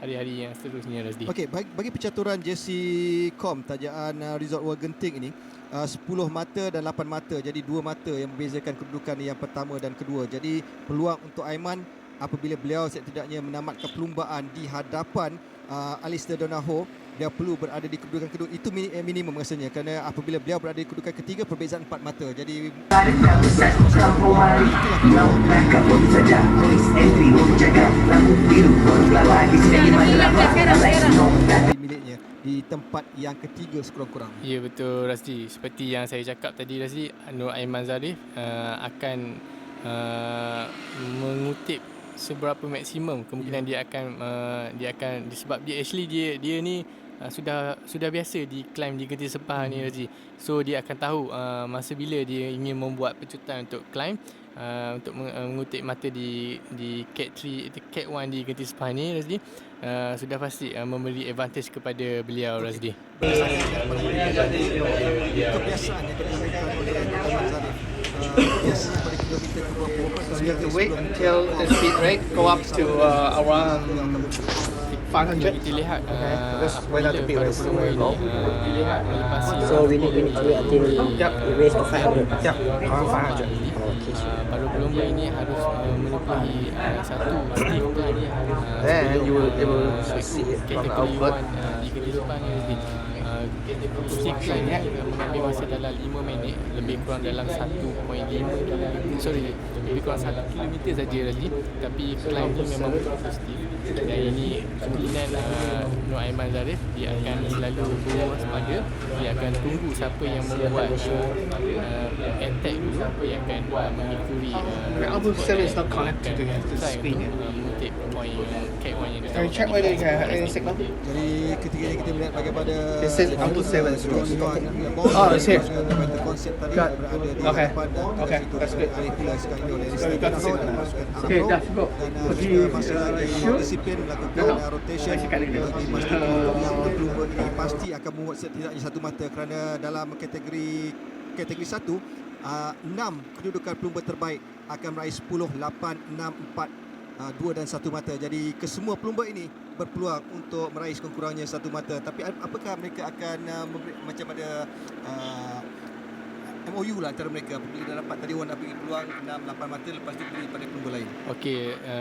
hari-hari yang seterusnya Razi. Okey, bagi pencaturan jersey kom tajaan Resort World Genting ini, 10 mata dan 8 mata, jadi 2 mata yang membezakan kedudukan yang pertama dan kedua. Jadi peluang untuk Aiman apabila beliau setidaknya menamatkan perlumbaan di hadapan Alistair Donahoe, dia perlu berada di kedudukan kedua. Itu minimum rasanya, kerana apabila beliau berada di kedudukan ketiga, perbezaan 4 mata. Jadi miliknya di tempat yang ketiga sekurang-kurang. Ya, betul Razi. Seperti yang saya cakap tadi Razi, Nur Aiman Zarif akan mengutip seberapa maksimum kemungkinan dia akan sebab dia ni sudah biasa di climb di Genting Sepah ni Razi. So dia akan tahu masa bila dia ingin membuat pecutan untuk climb, untuk mengutip mata di Cat 1 di Genting Sepah ni Razi. sudah pasti memberi advantage kepada beliau Razdi. Kebiasaan yang dilakukan oleh Ahmad Zarif biasanya pada kilometer ke berapa We have to wait until the speed rate go up to around 500. Kita lihat Because when at the peak rate is very low. melepasi So we need to wait until Yep. it raised to 500. Yeah, around 500. Okay, so paruh pelumba ini harus memenuhi satu stick ni harus Then you will be able to see it from the output. di kedepan ni stick ni mengambil masa dalam 5 minit, lebih kurang dalam 1.5 sorry, lebih kurang 1 kilometer saja lagi, tapi climb ni memang betul stiff. Dan ini kemungkinan Nur Aiman Zarif dia akan selalu berwaspada, dia akan tunggu siapa yang membuat attack dulu, dia akan mengikuti The album still is not connected to the screen. mengutip point Cat1 yang Can you check whether you can have any signal? Jadi ketika ini kita melihat bagaimana It says output 7 is wrong. Oh, it's here. Konsep tadi Got- berada di okay. hadapan dan Okay, situ that's good. Arif pula sekarang ini oleh So we got the signal. Okay, dah cukup. dan Pergi kita masih lagi shoot. disiplin melakukan rotation bagi memastikan yang pelumba ini pasti akan membuat setidaknya satu mata kerana dalam kategori 1 6 kedudukan pelumba terbaik akan meraih 10, 8, 6, 4 2 dan 1 mata. Jadi kesemua pelumba ini berpeluang untuk meraih sekurang-kurangnya 1 mata. Tapi apakah mereka akan macam ada MOU lah antara mereka apabila dah dapat tadi orang nak bagi peluang 6, 8 mata, lepas tu beri pada pelumba lain. Okey,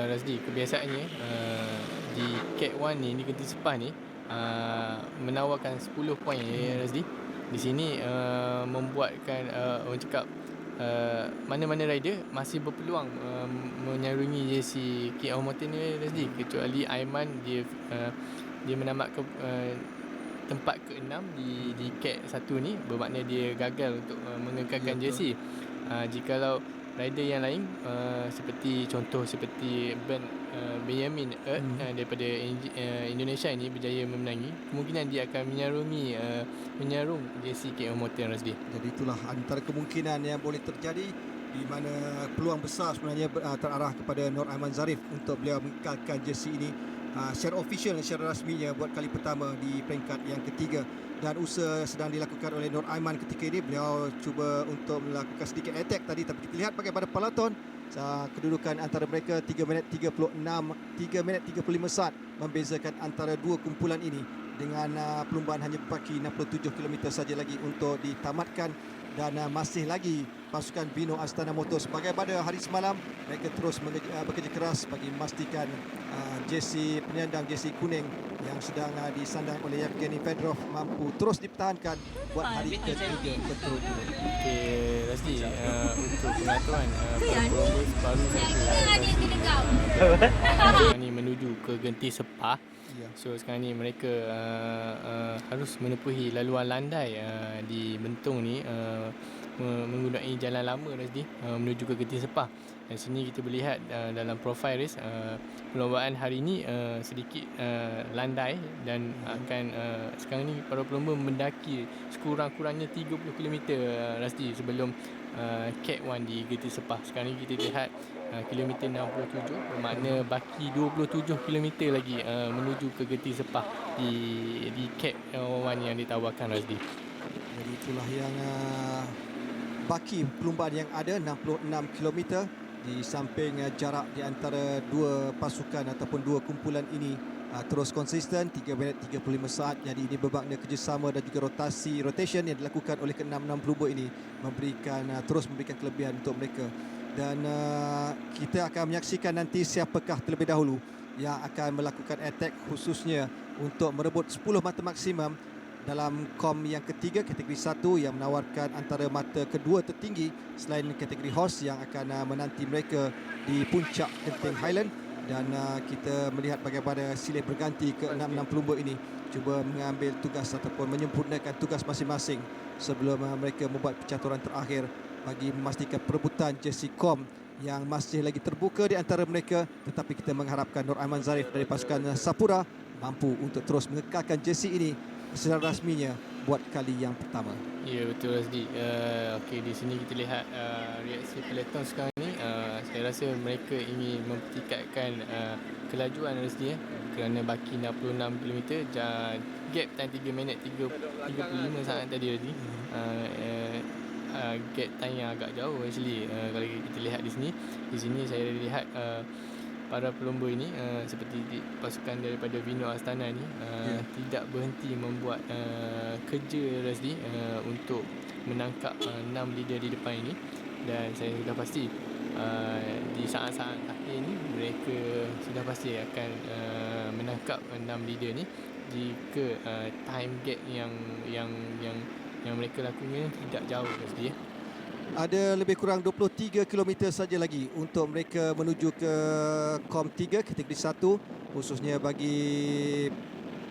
Razdi, kebiasaannya di Cat1 ni, di Genti Sepah ni menawarkan 10 poin Razdi. Di sini membuatkan orang cakap mana-mana rider masih berpeluang menyarungi jersey KL Mountain ni Razdi, kecuali Aiman dia menamat tempat ke-6 di Cat 1 ni, bermakna dia gagal untuk mengekalkan jersey. Jikalau rider yang lain seperti contoh seperti Benjamin daripada Indonesia ini berjaya memenangi, kemungkinan dia akan menyarung jersey KL Mountain Razdi. Jadi itulah antara kemungkinan yang boleh terjadi, di mana peluang besar sebenarnya terarah kepada Nur Aiman Zarif untuk beliau mengekalkan jersey ini secara official, secara rasminya buat kali pertama di peringkat yang ketiga. Dan usaha sedang dilakukan oleh Nur Aiman ketika ini. Beliau cuba untuk melakukan sedikit attack tadi, tapi kita lihat bagaimana peloton kedudukan antara mereka 3 minit 36, 3 minit 35 saat membezakan antara dua kumpulan ini, dengan perlumbaan hanya baki 67 km saja lagi untuk ditamatkan. Dan masih lagi pasukan Bino Astana Motor sebagai pada hari semalam, mereka terus bekerja keras bagi memastikan jersey penyandang jersey kuning yang sedang disandang oleh Yevgeny Fedorov mampu terus dipertahankan buat hari ketiga berturut-turut. Okey, Razdi, untuk pengaturan pelumba baru sekarang ni menuju ke Genti Sepah. So sekarang ni mereka harus menepuhi laluan landai di Bentong ni menggunakan jalan lama Razdi menuju ke Genti Sepah. Dan sini kita boleh lihat dalam profile race perlombaan hari ini sedikit landai dan akan sekarang ni para pelumba mendaki sekurang-kurangnya 30 km Razdi sebelum Cat1 di Genti Sepah. Sekarang ni kita lihat kilometer 67, bermakna baki 27 km lagi menuju ke Genti Sepah di Cat1 yang ditawarkan Razdi. Jadi itulah yang baki perlumbaan yang ada 66 km, di samping jarak di antara dua pasukan ataupun dua kumpulan ini terus konsisten 3 minit 35 saat. Jadi ini bermakna kerjasama dan juga rotation yang dilakukan oleh ke-6 pelumba ini terus memberikan kelebihan untuk mereka. Dan kita akan menyaksikan nanti siapakah terlebih dahulu yang akan melakukan attack, khususnya untuk merebut 10 mata maksimum dalam kom yang ketiga, kategori 1 yang menawarkan antara mata kedua tertinggi selain kategori horse yang akan menanti mereka di puncak Genting Highland. Dan kita melihat bagaimana silih berganti ke-6 pelumba ini cuba mengambil tugas ataupun menyempurnakan tugas masing-masing sebelum mereka membuat percaturan terakhir bagi memastikan perebutan jersey kom yang masih lagi terbuka di antara mereka. Tetapi kita mengharapkan Nur Aiman Zarif dari pasukan Sapura mampu untuk terus mengekalkan jersey ini secara rasminya buat kali yang pertama. Ya, betul Razdi. Okey, di sini kita lihat reaksi peloton sekarang ni. Saya rasa mereka ingin mempertingkatkan kelajuan Razdi kerana baki 66 km, gap time 3 minit 35 saat tadi tadi. Gap time yang agak jauh actually. Kalau kita lihat di sini saya lihat para pelumba ini seperti pasukan daripada Vino Astana ni tidak berhenti membuat kerja Razdi untuk menangkap 6 leader di depan ini, dan saya sudah pasti di saat-saat akhir ini mereka sudah pasti akan menangkap 6 leader ni jika time gap yang mereka lakukan tidak jauh Razdi. Ada lebih kurang 23 km saja lagi untuk mereka menuju ke KOM 3 kategori 1, khususnya bagi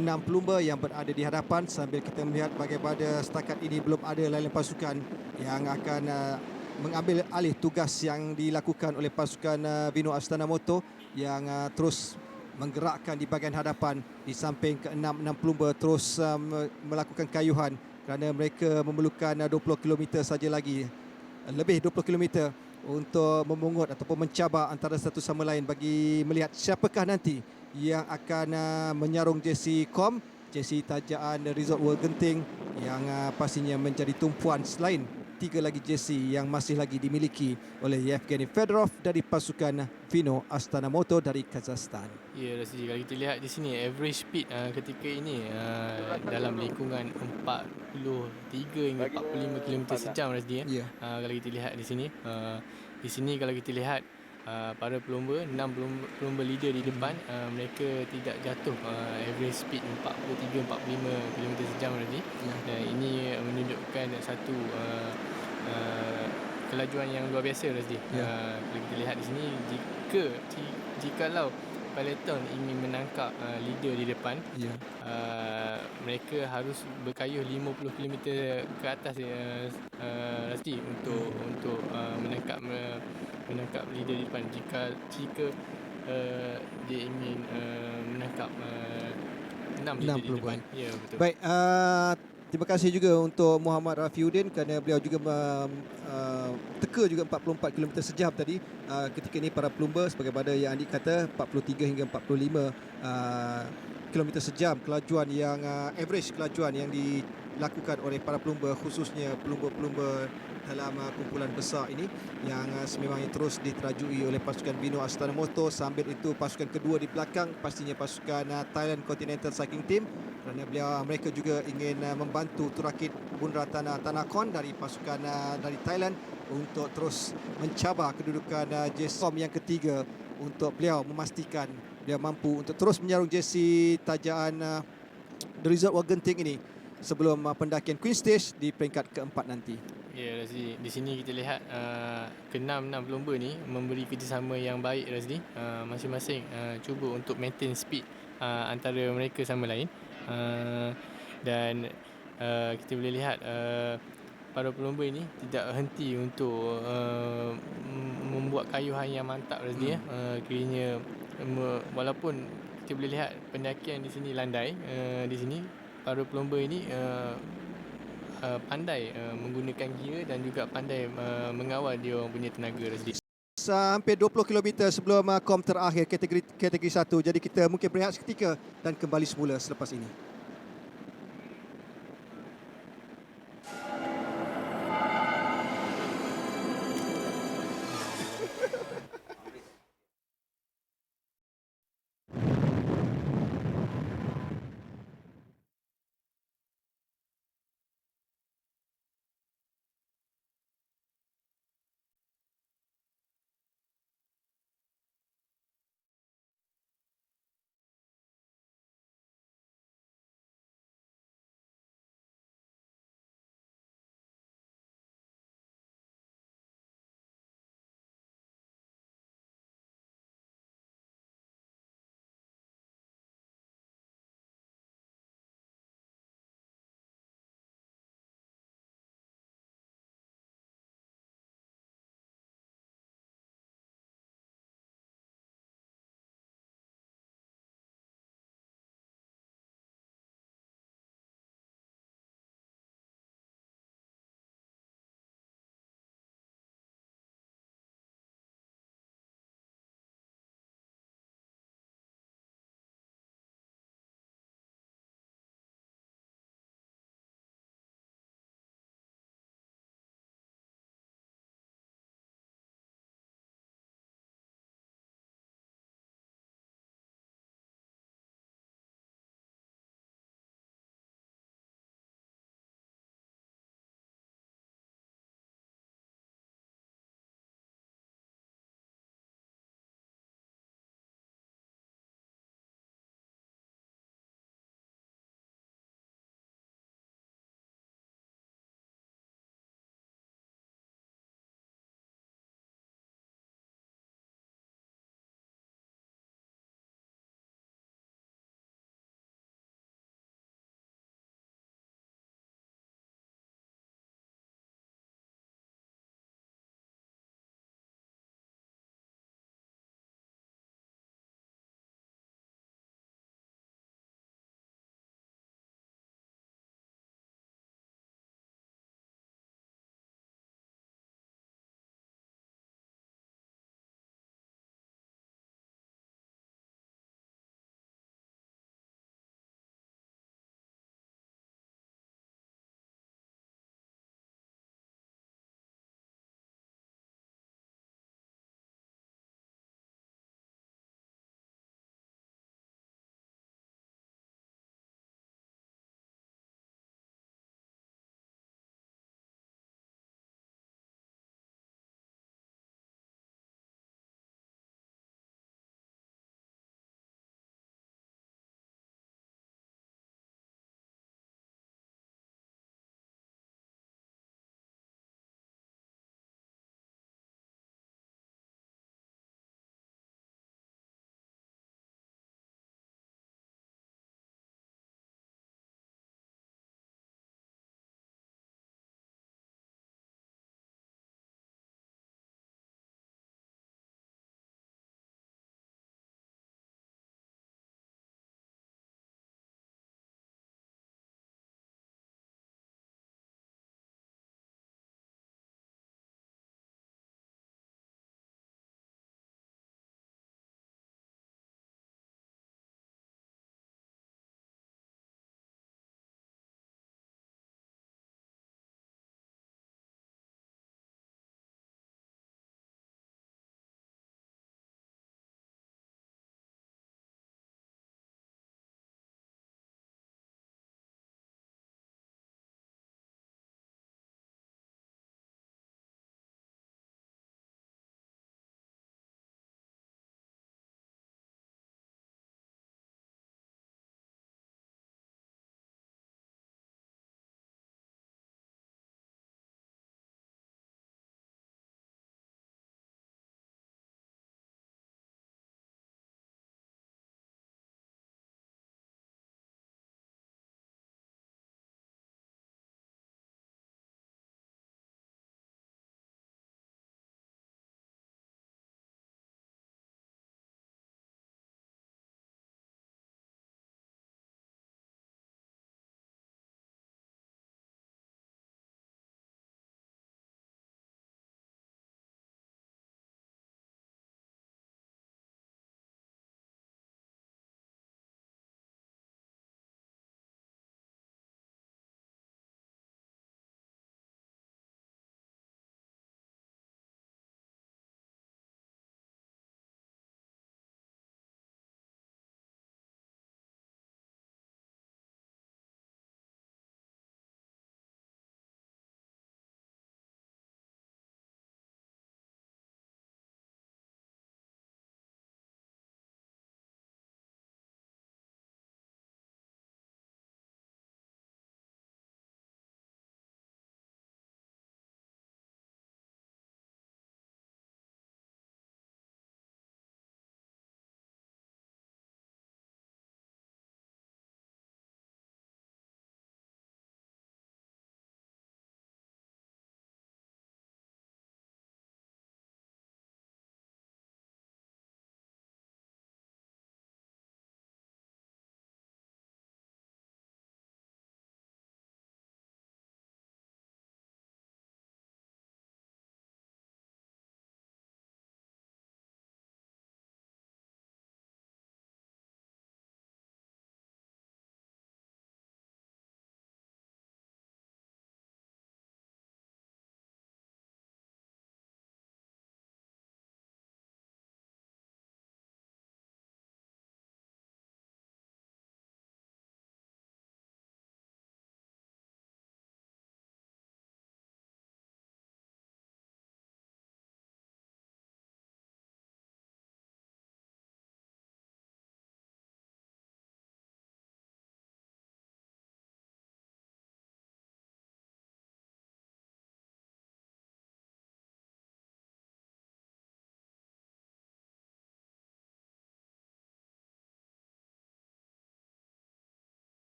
6 pelumba yang berada di hadapan, sambil kita melihat bagaimana setakat ini belum ada lain pasukan yang akan mengambil alih tugas yang dilakukan oleh pasukan Vino Astana Motor yang terus menggerakkan di bahagian hadapan, di samping ke-6 pelumba terus melakukan kayuhan kerana mereka memerlukan 20 km saja lagi, lebih 20 km untuk memungut ataupun mencabar antara satu sama lain bagi melihat siapakah nanti yang akan menyarung jersey KOM, jersey tajaan Resort World Genting yang pastinya menjadi tumpuan selain 3 lagi jersey yang masih lagi dimiliki oleh Yevgeny Fedorov dari pasukan Vino Astana Motor dari Kazakhstan. Ya, Razdi, kalau kita lihat di sini average speed ketika ini dalam lingkungan 43 hingga 45 km sejam Razdi. Kalau kita lihat di sini kalau kita lihat para pelumba, 6 pelumba leader di depan, mereka tidak jatuh average speed 43-45 km sejam Razdi. Dan ini menunjukkan satu kelajuan yang luar biasa Razdi. Kalau kita lihat di sini, jikalau peloton ingin menangkap leader di depan, mereka harus berkayuh 50 km ke atas Razdi untuk menangkap leader di depan jika dia ingin menangkap 6 leader di depan. Ya, betul. Baik, terima kasih juga untuk Muhammad Rafiuddin kerana beliau juga teka juga 44 km sejam tadi. Ketika ini para pelumba sebagaimana yang Andi kata 43 hingga 45 km sejam kelajuan yang average kelajuan yang dilakukan oleh para pelumba, khususnya pelumba-pelumba dalam kumpulan besar ini yang sememangnya terus diterajui oleh pasukan Vino Astana Motor. Sambil itu pasukan kedua di belakang pastinya pasukan Thailand Continental Cycling Team, kerana mereka juga ingin membantu turakit bundaran Tanakon dari pasukan dari Thailand untuk terus mencabar kedudukan JSOM yang ketiga untuk beliau memastikan dia mampu untuk terus menyarung jersey tajaan The Resort World Genting ini sebelum pendakian Queen Stage di peringkat keempat nanti. Ya, Razdi, di sini kita lihat ke-6 pelumba ni memberi kerjasama yang baik Razdi. Masing-masing cuba untuk maintain speed antara mereka sama lain. Dan kita boleh lihat para pelumba ini tidak henti untuk membuat kayuhan yang mantap Razdi. Kiranya walaupun kita boleh lihat pendakian di sini landai, di sini para pelumba ini pandai menggunakan gear dan juga pandai mengawal dia orang punya tenaga Razdi. Hampir 20 km sebelum KOM terakhir kategori 1. Jadi kita mungkin berehat seketika dan kembali semula selepas ini.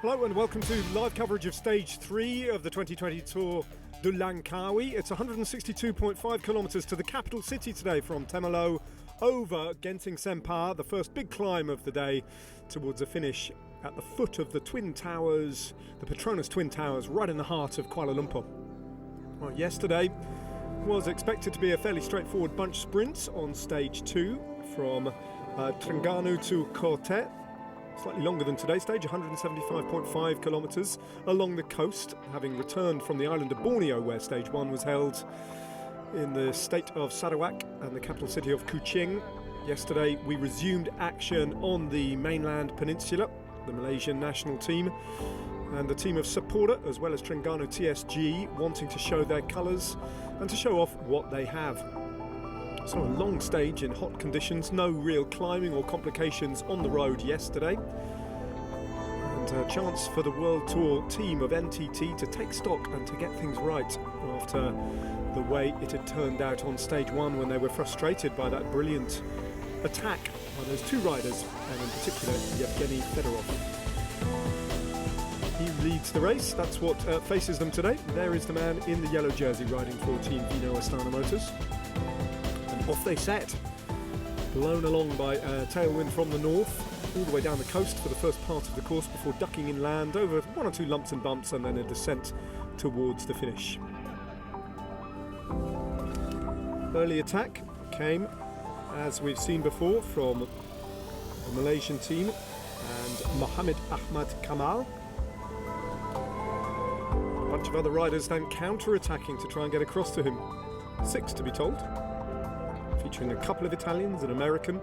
Hello and welcome to live coverage of Stage 3 of the 2020 Tour de Langkawi. It's 162.5 kilometres to the capital city today from Temerloh over Genting Sempah, the first big climb of the day towards a finish at the foot of the Twin Towers, the Petronas Twin Towers, right in the heart of Kuala Lumpur. Well, yesterday was expected to be a fairly straightforward bunch sprint on Stage 2 from Terengganu to Klcc. Slightly longer than today's stage, 175.5 kilometres along the coast, having returned from the island of Borneo where Stage 1 was held in the state of Sarawak and the capital city of Kuching. Yesterday we resumed action on the mainland peninsula, the Malaysian national team and the team of Saporta as well as Terengganu TSG wanting to show their colours and to show off what they have. So a long stage in hot conditions, no real climbing or complications on the road yesterday. And a chance for the World Tour team of NTT to take stock and to get things right after the way it had turned out on Stage 1 when they were frustrated by that brilliant attack by those two riders, and in particular Yevgeny Fedorov. He leads the race, that's what faces them today. There is the man in the yellow jersey riding for Team Vino Astana Motors. Off they set, blown along by a tailwind from the north, all the way down the coast for the first part of the course before ducking inland over one or two lumps and bumps and then a descent towards the finish. Early attack came, as we've seen before, from the Malaysian team and Mohammed Ahmad Kamal. A bunch of other riders then counter-attacking to try and get across to him. 6 to be told. Featuring a couple of Italians, an American,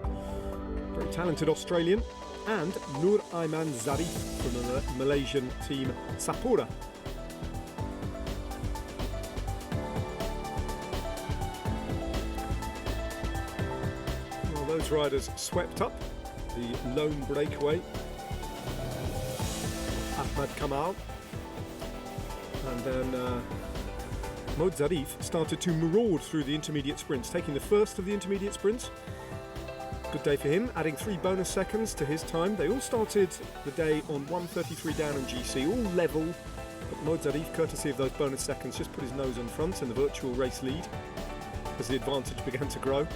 very talented Australian, and Nur Aiman Zarif from the Malaysian team Saporta. Well, those riders swept up the lone breakaway, Ahmad Kamal, and then Mohd Zarif started to maraud through the intermediate sprints, taking the first of the intermediate sprints. Good day for him, adding 3 bonus seconds to his time. They all started the day on 1:33 down on GC, all level, but Mohd Zarif, courtesy of those bonus seconds, just put his nose in front in the virtual race lead as the advantage began to grow.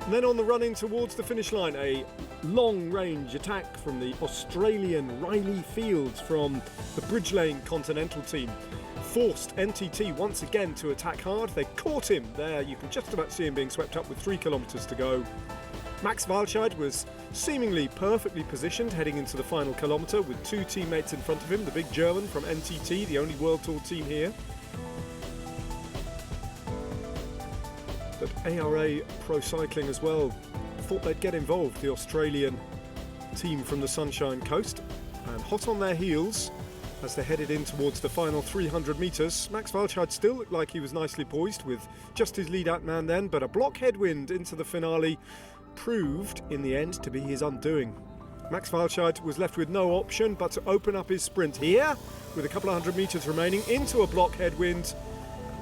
And then on the run-in towards the finish line, a long-range attack from the Australian Riley Fields from the Bridge Lane Continental team. Forced NTT once again to attack hard. They caught him there. You can just about see him being swept up with 3 kilometres to go. Max Walscheid was seemingly perfectly positioned heading into the final kilometre with 2 teammates in front of him. The big German from NTT, the only World Tour team here. But ARA Pro Cycling as well thought they'd get involved, the Australian team from the Sunshine Coast. And hot on their heels, as they headed in towards the final 300 metres, Max Walscheid still looked like he was nicely poised with just his lead-out man then, but a block headwind into the finale proved in the end to be his undoing. Max Walscheid was left with no option but to open up his sprint here with a couple of 100 metres remaining into a block headwind.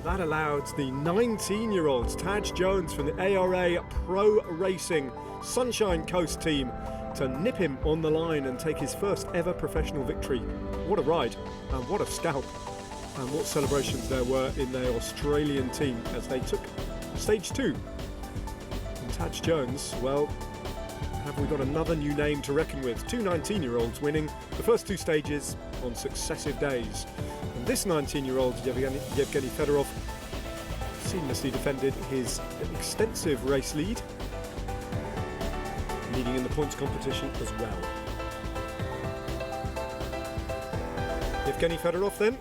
That allowed the 19-year-old Taj Jones from the ARA Pro Racing Sunshine Coast team to nip him on the line and take his first ever professional victory. What a ride, and what a scalp, and what celebrations there were in their Australian team as they took Stage 2. And Taj Jones, well, have we got another new name to reckon with? 2 19-year-olds winning the first 2 stages on successive days. And this 19-year-old, Yevgeny Fedorov, seamlessly defended his extensive race lead, leading in the points competition as well. Yevgeny Fedorov then,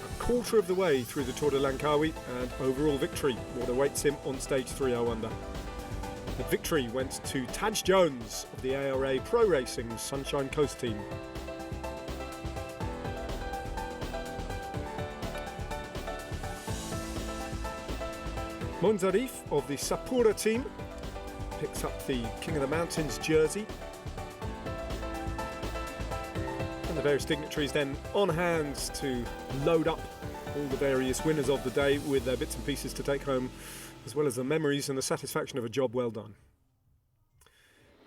a quarter of the way through the Tour de Langkawi and overall victory. What awaits him on Stage 3 under. The victory went to Taj Jones of the ARA Pro Racing Sunshine Coast team. Mohd Zarif of the Saporta team picks up the King of the Mountains jersey. And the various dignitaries then on hand to load up all the various winners of the day with their bits and pieces to take home, as well as the memories and the satisfaction of a job well done.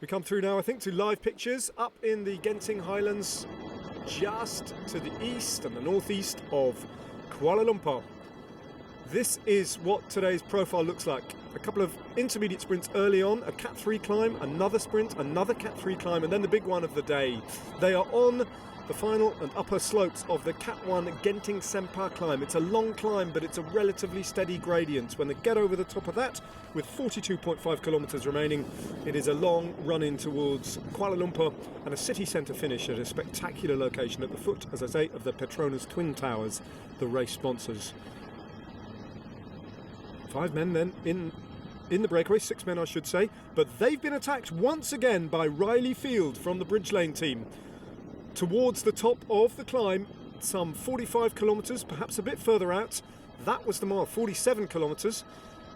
We come through now, I think, to live pictures up in the Genting Highlands just to the east and the northeast of Kuala Lumpur. This is what today's profile looks like. A couple of intermediate sprints early on, a Cat 3 climb, another sprint, another Cat 3 climb, and then the big one of the day. They are on the final and upper slopes of the Cat 1 Genting Sempah climb. It's a long climb, but it's a relatively steady gradient. When they get over the top of that, with 42.5 kilometres remaining, it is a long run-in towards Kuala Lumpur and a city centre finish at a spectacular location at the foot, as I say, of the Petronas Twin Towers, the race sponsors. 5 men then in the breakaway, 6 men I should say, but they've been attacked once again by Riley Field from the Bridge Lane team. Towards the top of the climb, some 45 kilometres, perhaps a bit further out, that was the mile, 47 kilometres.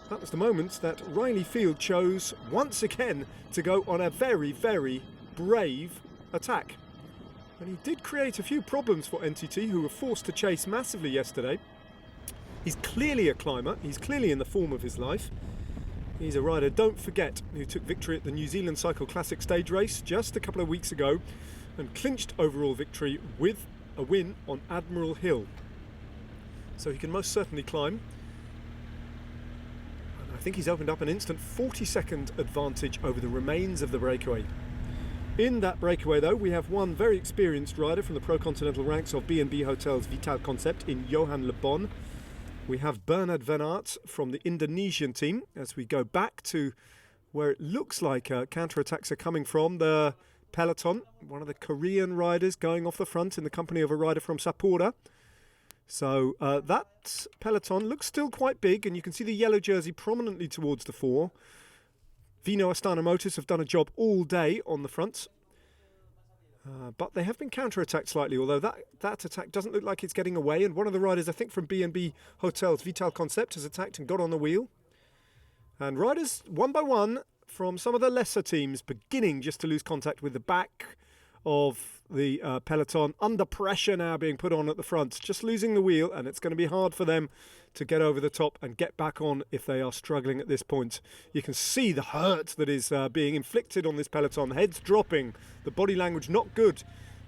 That was the moment that Riley Field chose once again to go on a very, very brave attack. And he did create a few problems for NTT, who were forced to chase massively yesterday. He's clearly a climber, he's clearly in the form of his life. He's a rider, don't forget, who took victory at the New Zealand Cycle Classic stage race just a couple of weeks ago and clinched overall victory with a win on Admiral Hill. So he can most certainly climb. And I think he's opened up an instant 40-second advantage over the remains of the breakaway. In that breakaway though, we have one very experienced rider from the pro-continental ranks of B&B Hotels Vital Concept in Johan Le Bon. We have Bernard Van Aert from the Indonesian team as we go back to where it looks like counter-attacks are coming from. The peloton, one of the Korean riders going off the front in the company of a rider from Sapura. So that peloton looks still quite big, and you can see the yellow jersey prominently towards the fore. Vino Astana Motors have done a job all day on the front. But they have been counter-attacked slightly, although that attack doesn't look like it's getting away. And one of the riders, I think from B&B Hotels, Vital Concept, has attacked and got on the wheel. And riders, one by one, from some of the lesser teams, beginning just to lose contact with the back of the peloton. Under pressure now being put on at the front, just losing the wheel, and it's going to be hard for them to get over the top and get back on if they are struggling at this point. You can see the hurt that is being inflicted on this peloton. Heads dropping, the body language not good,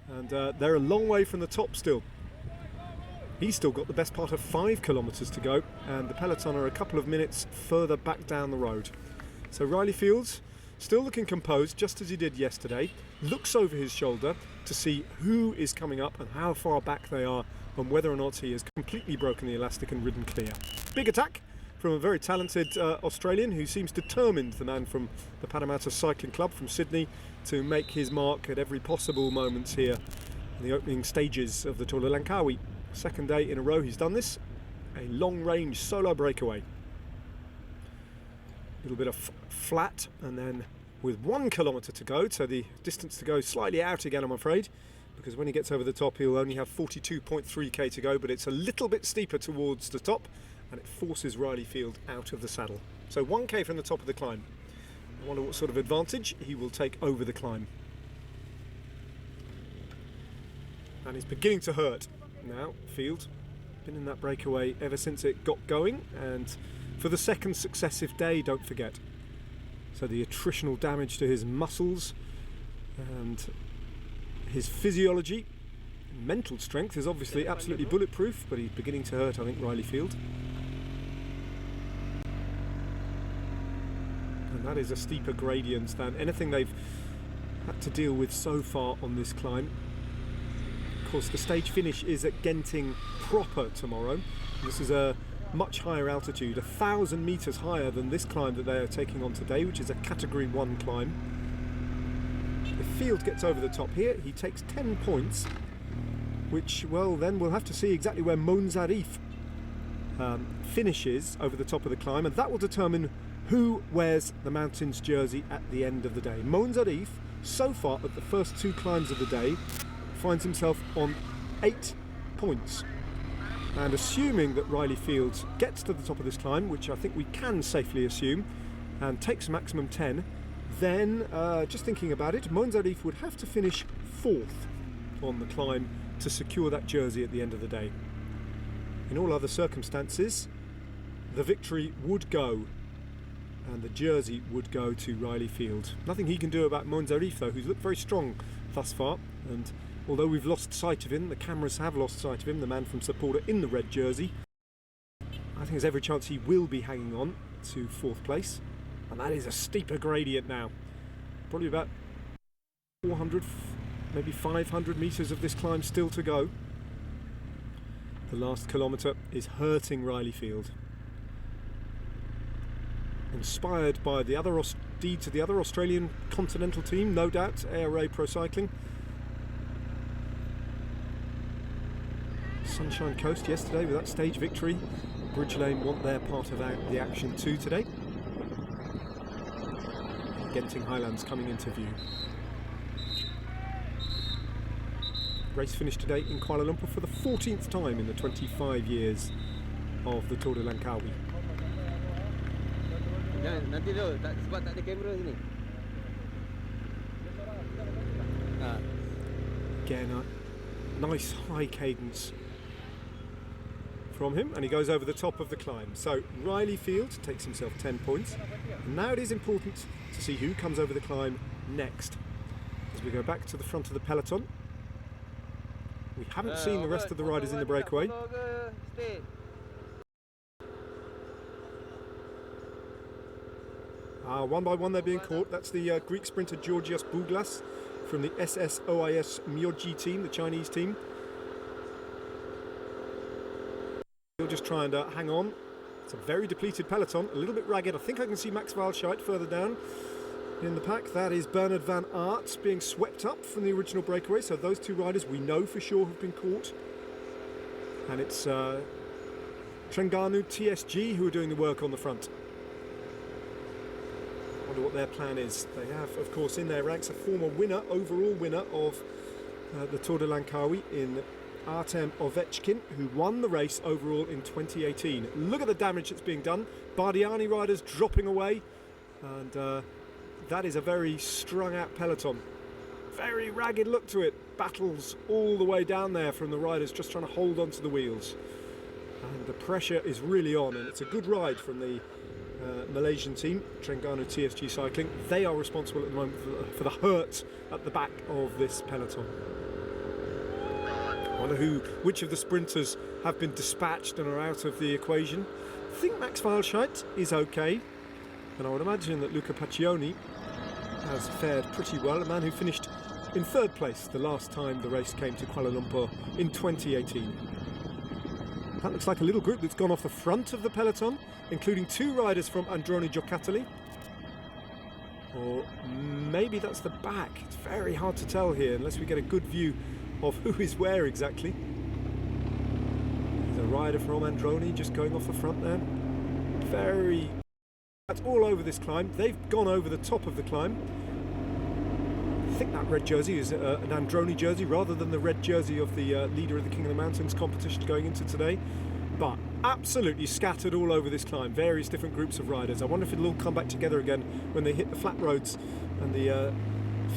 and they're a long way from the top still. He's still got the best part of 5 kilometres to go, and the peloton are a couple of minutes further back down the road. So Riley Fields, still looking composed, just as he did yesterday, looks over his shoulder to see who is coming up and how far back they are, and whether or not he has completely broken the elastic and ridden clear. Big attack from a very talented Australian who seems determined, the man from the Parramatta Cycling Club from Sydney, to make his mark at every possible moment here in the opening stages of the Tour de Langkawi. Second day in a row he's done this. A long range solo breakaway. A little bit of flat, and then with 1 kilometre to go, so the distance to go slightly out again, I'm afraid, because when he gets over the top he'll only have 42.3k to go, but it's a little bit steeper towards the top and it forces Riley Field out of the saddle. So 1k from the top of the climb. I wonder what sort of advantage he will take over the climb. And he's beginning to hurt now, Field. Been in that breakaway ever since it got going, and for the second successive day, don't forget. So the attritional damage to his muscles and his physiology, mental strength is obviously absolutely bulletproof, but he's beginning to hurt, I think, Riley Field. And that is a steeper gradient than anything they've had to deal with so far on this climb. Of course, the stage finish is at Genting proper tomorrow. This is a much higher altitude, 1,000 metres higher than this climb that they are taking on today, which is a Category 1 climb. If Field gets over the top here, he takes 10 points, which, well, then we'll have to see exactly where Monzarif finishes over the top of the climb, and that will determine who wears the Mountains jersey at the end of the day. Monzarif, so far at the first 2 climbs of the day, finds himself on 8 points. And assuming that Riley Fields gets to the top of this climb, which I think we can safely assume, and takes maximum 10, then, just thinking about it, Monzarif would have to finish 4th on the climb to secure that jersey at the end of the day. In all other circumstances, the victory would go, and the jersey would go to Riley Field. Nothing he can do about Monzarif, though, who's looked very strong thus far, and although we've lost sight of him, the cameras have lost sight of him, the man from Sapporo in the red jersey. I think there's every chance he will be hanging on to 4th place, and that is a steeper gradient now. Probably about 400, maybe 500 metres of this climb still to go. The last kilometre is hurting Riley Field. Inspired by the other deeds of the other Australian continental team, no doubt, ARA Pro Cycling. Sunshine Coast yesterday with that stage victory. Bridge Lane want their part of the action too today. Genting Highlands coming into view. Race finished today in Kuala Lumpur for the 14th time in the 25 years of the Tour de Langkawi. Nanti tu sebab tak ada kamera sini. Again, a nice high cadence from him, and he goes over the top of the climb. So Riley Field takes himself 10 points. And now it is important to see who comes over the climb next. As we go back to the front of the peloton, we haven't seen the rest of the riders in the breakaway. One by one they're being caught. That's the Greek sprinter Georgios Bouglas from the SSOIS Myoji team, the Chinese team. He'll just try and hang on. It's a very depleted peloton, a little bit ragged. I think I can see Max Walscheid further down in the pack. That is Bernard van Aert being swept up from the original breakaway. So those two riders we know for sure have been caught. And it's Terengganu TSG who are doing the work on the front. Wonder what their plan is. They have, of course, in their ranks a former winner, overall winner of the Tour de Langkawi in Artem Ovechkin, who won the race overall in 2018. Look at the damage that's being done. Bardiani riders dropping away, and that is a very strung out peloton. Very ragged look to it. Battles all the way down there from the riders just trying to hold on to the wheels. And the pressure is really on, and it's a good ride from the Malaysian team, Terengganu TSG Cycling. They are responsible at the moment for the hurt at the back of this peloton. I wonder which of the sprinters have been dispatched and are out of the equation. I think Max Walscheid is okay, and I would imagine that Luca Paccioni has fared pretty well, a man who finished in 3rd place the last time the race came to Kuala Lumpur in 2018. That looks like a little group that's gone off the front of the peloton, including 2 riders from Androni Giocattoli. Or maybe that's the back. It's very hard to tell here unless we get a good view of who is where exactly. There's a rider from Androni just going off the front there. That's all over this climb. They've gone over the top of the climb. I think that red jersey is an Androni jersey rather than the red jersey of the leader of the King of the Mountains competition going into today. But absolutely scattered all over this climb, various different groups of riders. I wonder if it'll all come back together again when they hit the flat roads and the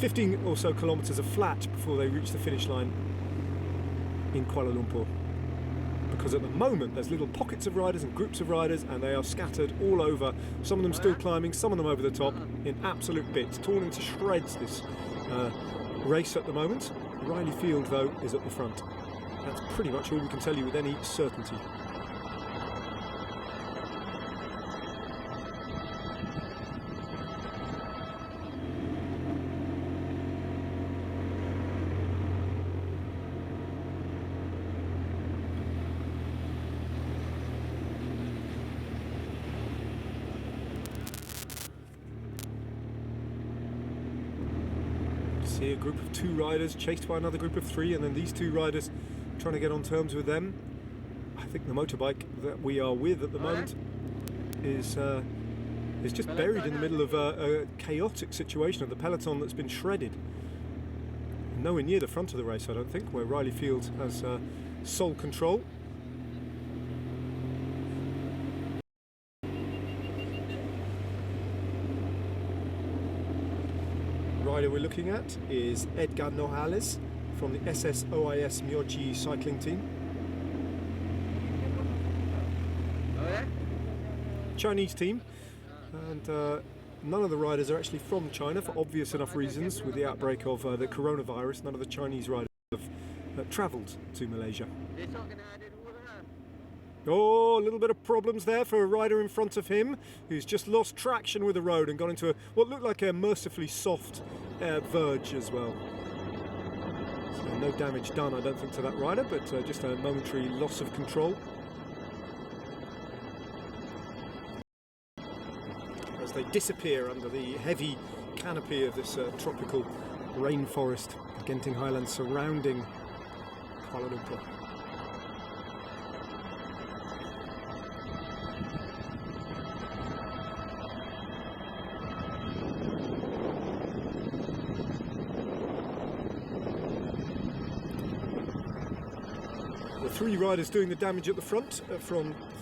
15 or so kilometres of flat before they reach the finish line in Kuala Lumpur. Because at the moment there's little pockets of riders and groups of riders, and they are scattered all over. Some of them still climbing, some of them over the top in absolute bits, torn into shreds this race at the moment. Riley Field though is at the front. That's pretty much all we can tell you with any certainty. See a group of 2 riders chased by another group of 3, and then these 2 riders trying to get on terms with them. I think the motorbike that we are with at the moment is just buried in the middle of a chaotic situation of the peloton that's been shredded. Nowhere near the front of the race, I don't think, where Riley Field has sole control. Rider we're looking at is Edgar Nojales from the SSOIS Myoji cycling team. Chinese team, and none of the riders are actually from China for obvious enough reasons. With the outbreak of the coronavirus, none of the Chinese riders have travelled to Malaysia. Oh, a little bit of problems there for a rider in front of him who's just lost traction with the road and got into what looked like a mercifully soft verge as well. So no damage done, I don't think, to that rider, but just a momentary loss of control. As they disappear under the heavy canopy of this tropical rainforest, Genting Highlands surrounding Kuala Lumpur. The three riders doing the damage at the front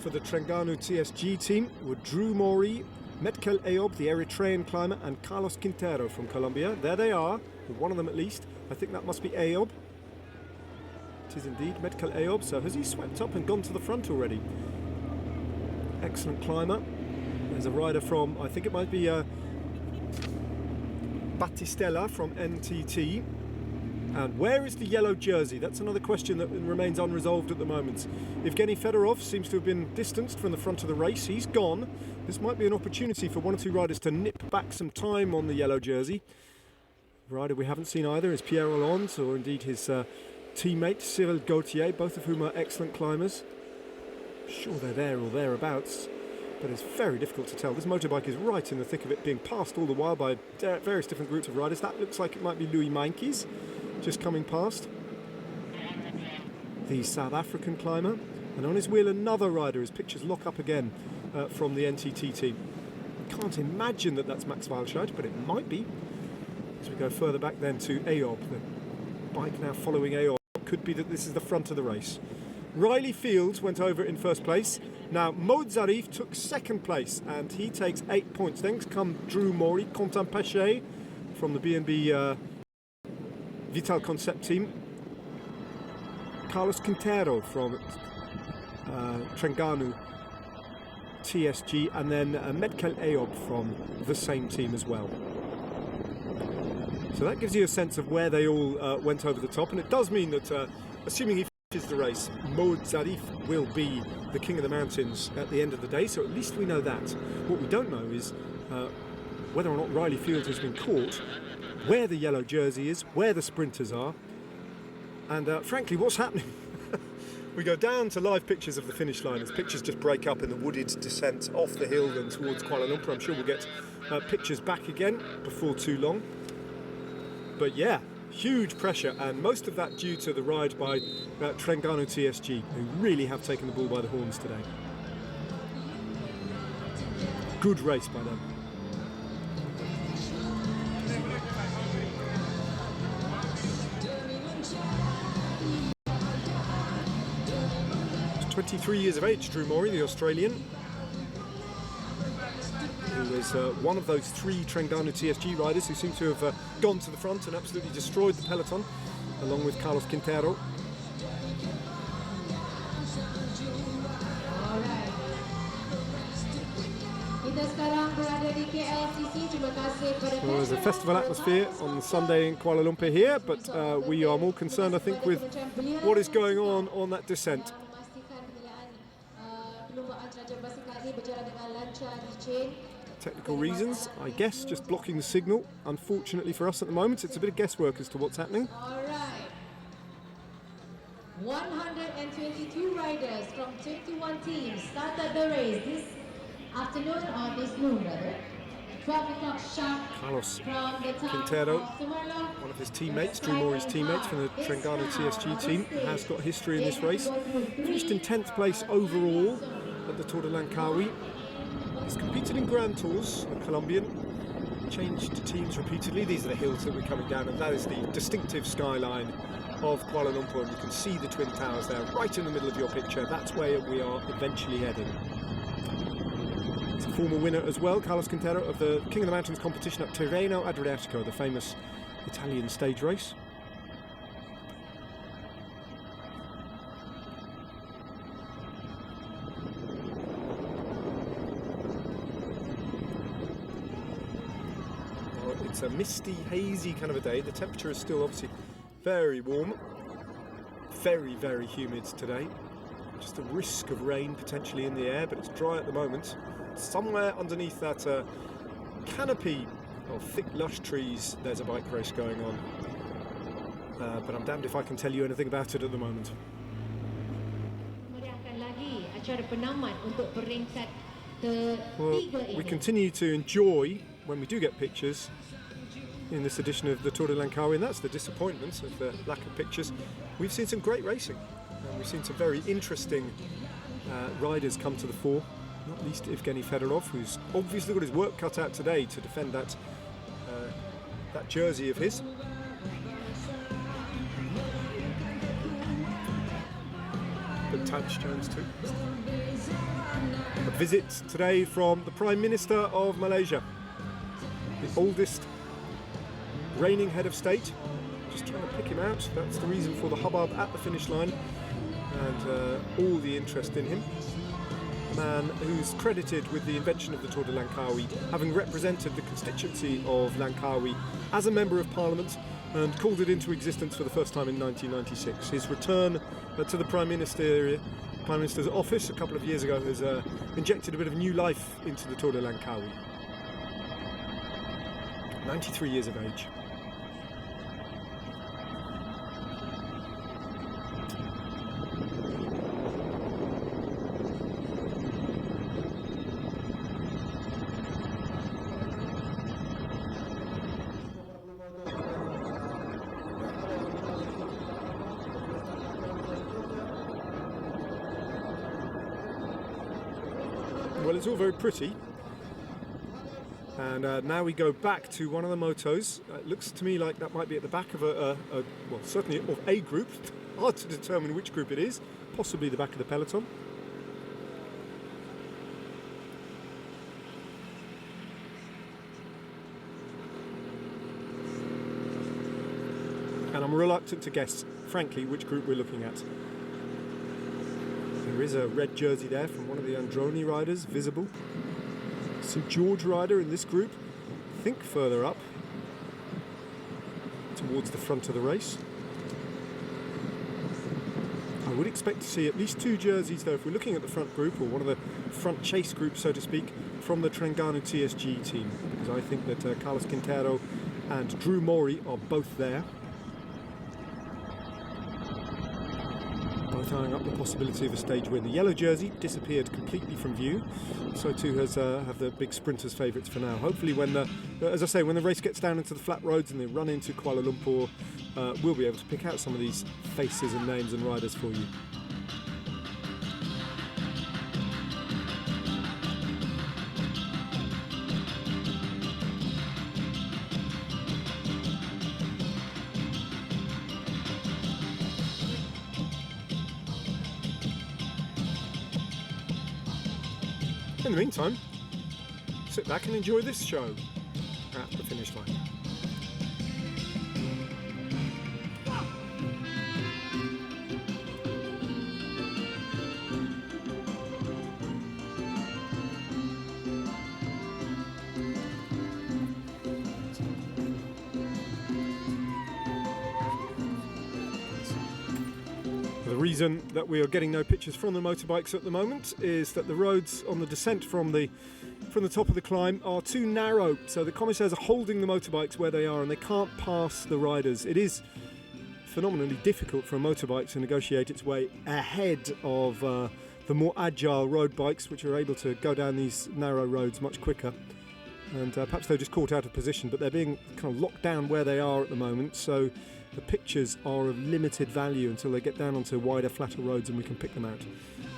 for the Terengganu TSG team were Drew Mori, Metkel Ayob, the Eritrean climber, and Carlos Quintero from Colombia. There they are, one of them at least. I think that must be Ayob. It is indeed Metkel Ayob. So has he swept up and gone to the front already? Excellent climber. There's a rider from, I think it might be Batistella from NTT. And where is the yellow jersey? That's another question that remains unresolved at the moment. Evgeny Fedorov seems to have been distanced from the front of the race. He's gone. This might be an opportunity for one or two riders to nip back some time on the yellow jersey. The rider we haven't seen either is Pierre Hollande, or indeed his teammate Cyril Gauthier, both of whom are excellent climbers. I'm sure they're there or thereabouts, but it's very difficult to tell. This motorbike is right in the thick of it, being passed all the while by various different groups of riders. That looks like it might be Louis Meintjes, just coming past. The South African climber, and on his wheel another rider. His pictures lock up again from the NTT team. Can't imagine that that's Max Walscheid, but it might be. As we go further back then to Ayob, the bike now following Ayob. Could be that this is the front of the race. Riley Fields went over in first place. Now Maud Zarif took second place and he takes 8 points. Then come Drew Mori, Quentin Pechet from the BNB Vital Concept team, Carlos Quintero from Terengganu TSG, and then Metkel Ayob from the same team as well. So that gives you a sense of where they all went over the top, and it does mean that, assuming he finishes the race, Maud Zarif will be the king of the mountains at the end of the day, so at least we know that. What we don't know is whether or not Riley Fields has been caught, where the yellow jersey is, where the sprinters are, and frankly, what's happening. We go down to live pictures of the finish line as pictures just break up in the wooded descent off the hill and towards Kuala Lumpur. I'm sure we'll get pictures back again before too long. But yeah, huge pressure, and most of that due to the ride by Terengganu TSG, who really have taken the bull by the horns today. Good race by them. 23 years of age, Drew Mori, the Australian, who was one of those three Terengganu TSG riders who seem to have gone to the front and absolutely destroyed the peloton, along with Carlos Quintero. Well, there's a festival atmosphere on Sunday in Kuala Lumpur here, but we are more concerned, I think, with what is going on that descent. Technical reasons, I guess, just blocking the signal. Unfortunately for us at the moment, it's a bit of guesswork as to what's happening. All right. 122 riders from 21 teams started the race this afternoon, or this noon rather. 12 o'clock sharp. Carlos from the Quintero, of Temerloh, one of his teammates, Drew Mori's teammates from the Terengganu TSG team, has got history in this race. Finished in 10th place overall at the Tour de Langkawi. He's competed in Grand Tours, a Colombian, changed teams repeatedly. These are the hills that we're coming down, and that is the distinctive skyline of Kuala Lumpur, and you can see the Twin Towers there right in the middle of your picture. That's where we are eventually heading. It's a former winner as well, Carlos Quintero, of the King of the Mountains competition at Tirreno Adriatico, the famous Italian stage race. It's a misty, hazy kind of a day. The temperature is still obviously very warm. very, very humid today. Just a risk of rain potentially in the air, but it's dry at the moment. Somewhere underneath that canopy of thick, lush trees, there's a bike race going on. But I'm damned if I can tell you anything about it at the moment. Well, we continue to enjoy, when we do get pictures, in this edition of the Tour de Langkawi, and that's the disappointment of the lack of pictures. We've seen some great racing, and we've seen some very interesting riders come to the fore, not least Evgeny Fedorov, who's obviously got his work cut out today to defend that jersey of his. But Touch Jones too. A visit today from the Prime Minister of Malaysia, the oldest reigning head of state. Just trying to pick him out. That's the reason for the hubbub at the finish line and all the interest in him. A man who's credited with the invention of the Tour de Langkawi, having represented the constituency of Langkawi as a Member of Parliament and called it into existence for the first time in 1996. His return to the Prime Minister's office a couple of years ago has injected a bit of new life into the Tour de Langkawi. 93 years of age. Well, it's all very pretty, and now we go back to one of the motos. It looks to me like that might be at the back of well, certainly of a group. Hard to determine which group it is, possibly the back of the peloton. And I'm reluctant to guess, frankly, which group we're looking at. There is a red jersey there from one of the Androni riders, visible. St George rider in this group, I think further up, towards the front of the race. I would expect to see at least two jerseys, though, if we're looking at the front group, or one of the front chase groups, so to speak, from the Terengganu TSG team. Because I think that Carlos Quintero and Drew Morey are both there. Both eyeing up the possibility of a stage win. The yellow jersey disappeared completely from view. So too has have the big sprinters' favourites for now. Hopefully, when as I say, when the race gets down into the flat roads and they run into Kuala Lumpur, we'll be able to pick out some of these faces and names and riders for you. In the meantime, sit back and enjoy this show at the finish line. The reason that we are getting no pictures from the motorbikes at the moment is that the roads on the descent from the top of the climb are too narrow, so the commissaires are holding the motorbikes where they are and they can't pass the riders. It is phenomenally difficult for a motorbike to negotiate its way ahead of the more agile road bikes, which are able to go down these narrow roads much quicker. And perhaps they're just caught out of position, but they're being kind of locked down where they are at the moment, so the pictures are of limited value until they get down onto wider, flatter roads and we can pick them out.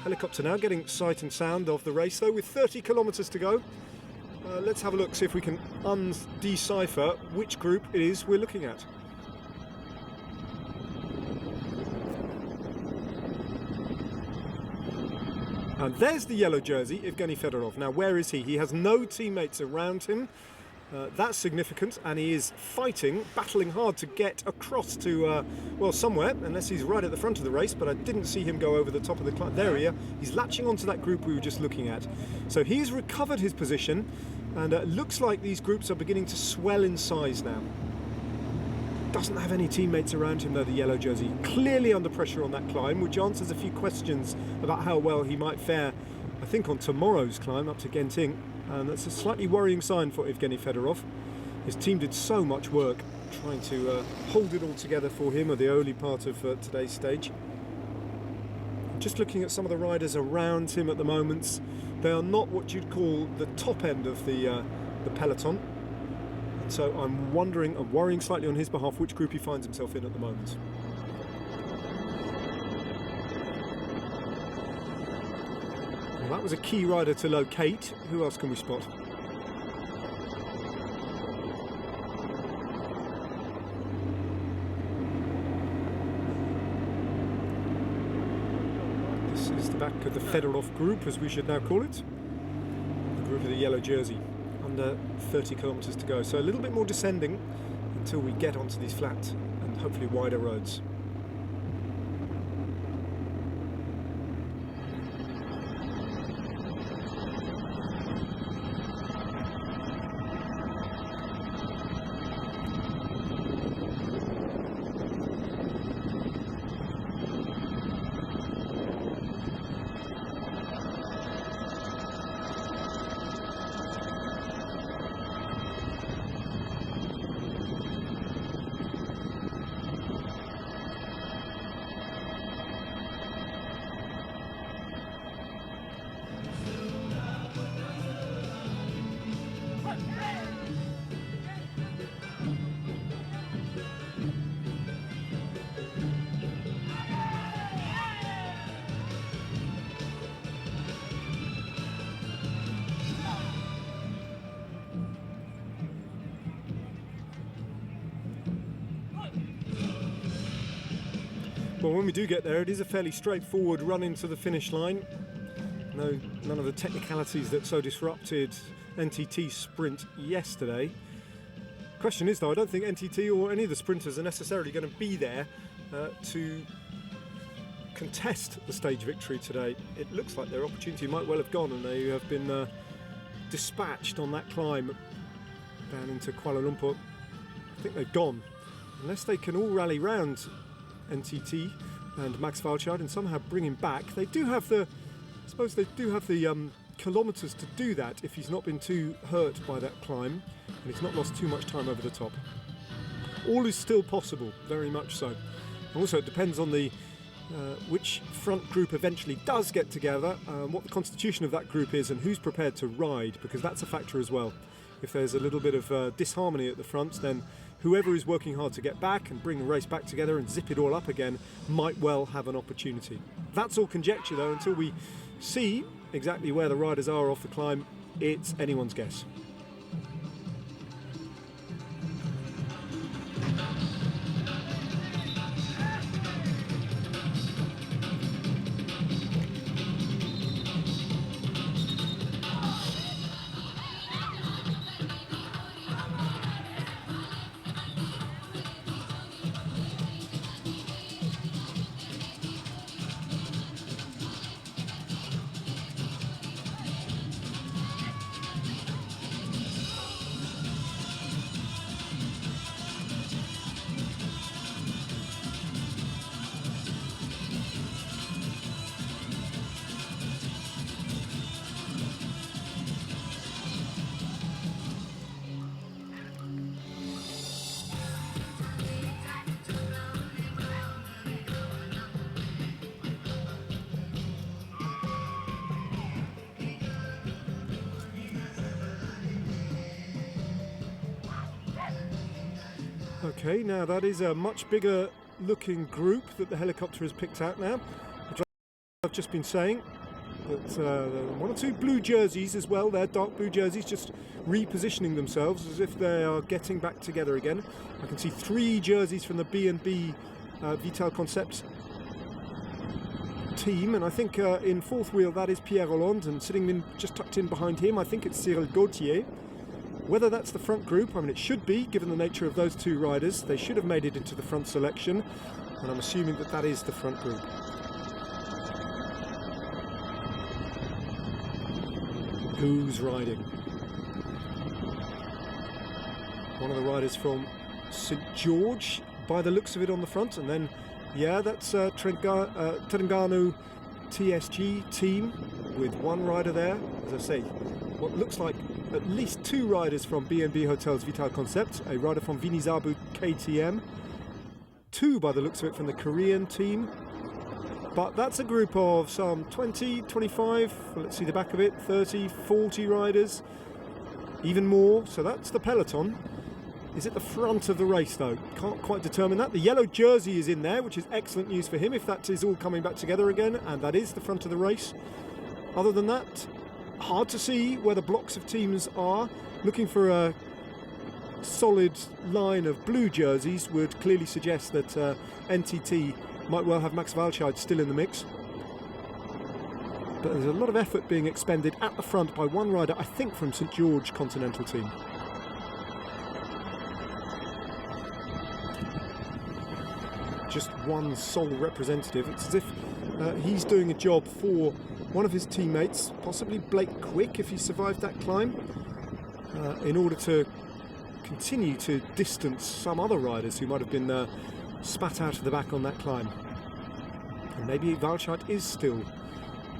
Helicopter now getting sight and sound of the race, though, with 30 kilometres to go. Let's have a look, see if we can decipher which group it is we're looking at. And there's the yellow jersey, Evgeny Fedorov. Now, where is he? He has no teammates around him. That's significant, and he is fighting, battling hard to get across to, well, somewhere, unless he's right at the front of the race, but I didn't see him go over the top of the climb. There he is. He's latching onto that group we were just looking at. So he's recovered his position, and it looks like these groups are beginning to swell in size now. Doesn't have any teammates around him though, the yellow jersey. Clearly under pressure on that climb, which answers a few questions about how well he might fare, I think, on tomorrow's climb up to Genting. And that's a slightly worrying sign for Evgeny Fedorov. His team did so much work trying to hold it all together for him at the early part of today's stage. Just looking at some of the riders around him at the moment, they are not what you'd call the top end of the peloton. So I'm worrying slightly on his behalf which group he finds himself in at the moment. Well, that was a key rider to locate. Who else can we spot? This is the back of the Fedorov group, as we should now call it. The group of the yellow jersey. Under 30 kilometres to go, so a little bit more descending until we get onto these flat and hopefully wider roads. Well, when we do get there, it is a fairly straightforward run into the finish line. None of the technicalities that so disrupted NTT's sprint yesterday. Question is, though, I don't think NTT or any of the sprinters are necessarily going to be there to contest the stage victory today. It looks like their opportunity might well have gone, and they have been dispatched on that climb down into Kuala Lumpur. I think they've gone, unless they can all rally round NTT and Max Walscheid and somehow bring him back. They do have the, I suppose they do have the kilometres to do that if he's not been too hurt by that climb and he's not lost too much time over the top. All is still possible, very much so. And also it depends on the which front group eventually does get together, what the constitution of that group is and who's prepared to ride, because that's a factor as well. If there's a little bit of disharmony at the front, then whoever is working hard to get back and bring the race back together and zip it all up again might well have an opportunity. That's all conjecture though. Until we see exactly where the riders are off the climb, it's anyone's guess. Okay, now that is a much bigger looking group that the helicopter has picked out now, which I've just been saying. But one or two blue jerseys as well, they're dark blue jerseys, just repositioning themselves as if they are getting back together again. I can see 3 jerseys from the B&B Vital Concept team, and I think in fourth wheel that is Pierre Hollande, and sitting in just tucked in behind him I think it's Cyril Gauthier. Whether that's the front group, I mean it should be, given the nature of those 2 riders. They should have made it into the front selection, and I'm assuming that that is the front group. Who's riding? One of the riders from St George by the looks of it on the front, and then yeah, that's Terengganu TSG team with one rider there. As I say, what looks like at least two riders from B&B Hotels Vital Concept, a rider from Vinizabu KTM, two by the looks of it from the Korean team. But that's a group of some 20, 25, let's see the back of it, 30, 40 riders, even more. So that's the peloton. Is it the front of the race though? Can't quite determine that. The yellow jersey is in there, which is excellent news for him if that is all coming back together again, and that is the front of the race. Other than that, hard to see where the blocks of teams are. Looking for a solid line of blue jerseys would clearly suggest that NTT might well have Max Walscheid still in the mix. But there's a lot of effort being expended at the front by one rider, I think from St George Continental team. Just one sole representative. It's as if he's doing a job for one of his teammates, possibly Blake Quick if he survived that climb, in order to continue to distance some other riders who might have been spat out of the back on that climb. And maybe Walscheid is still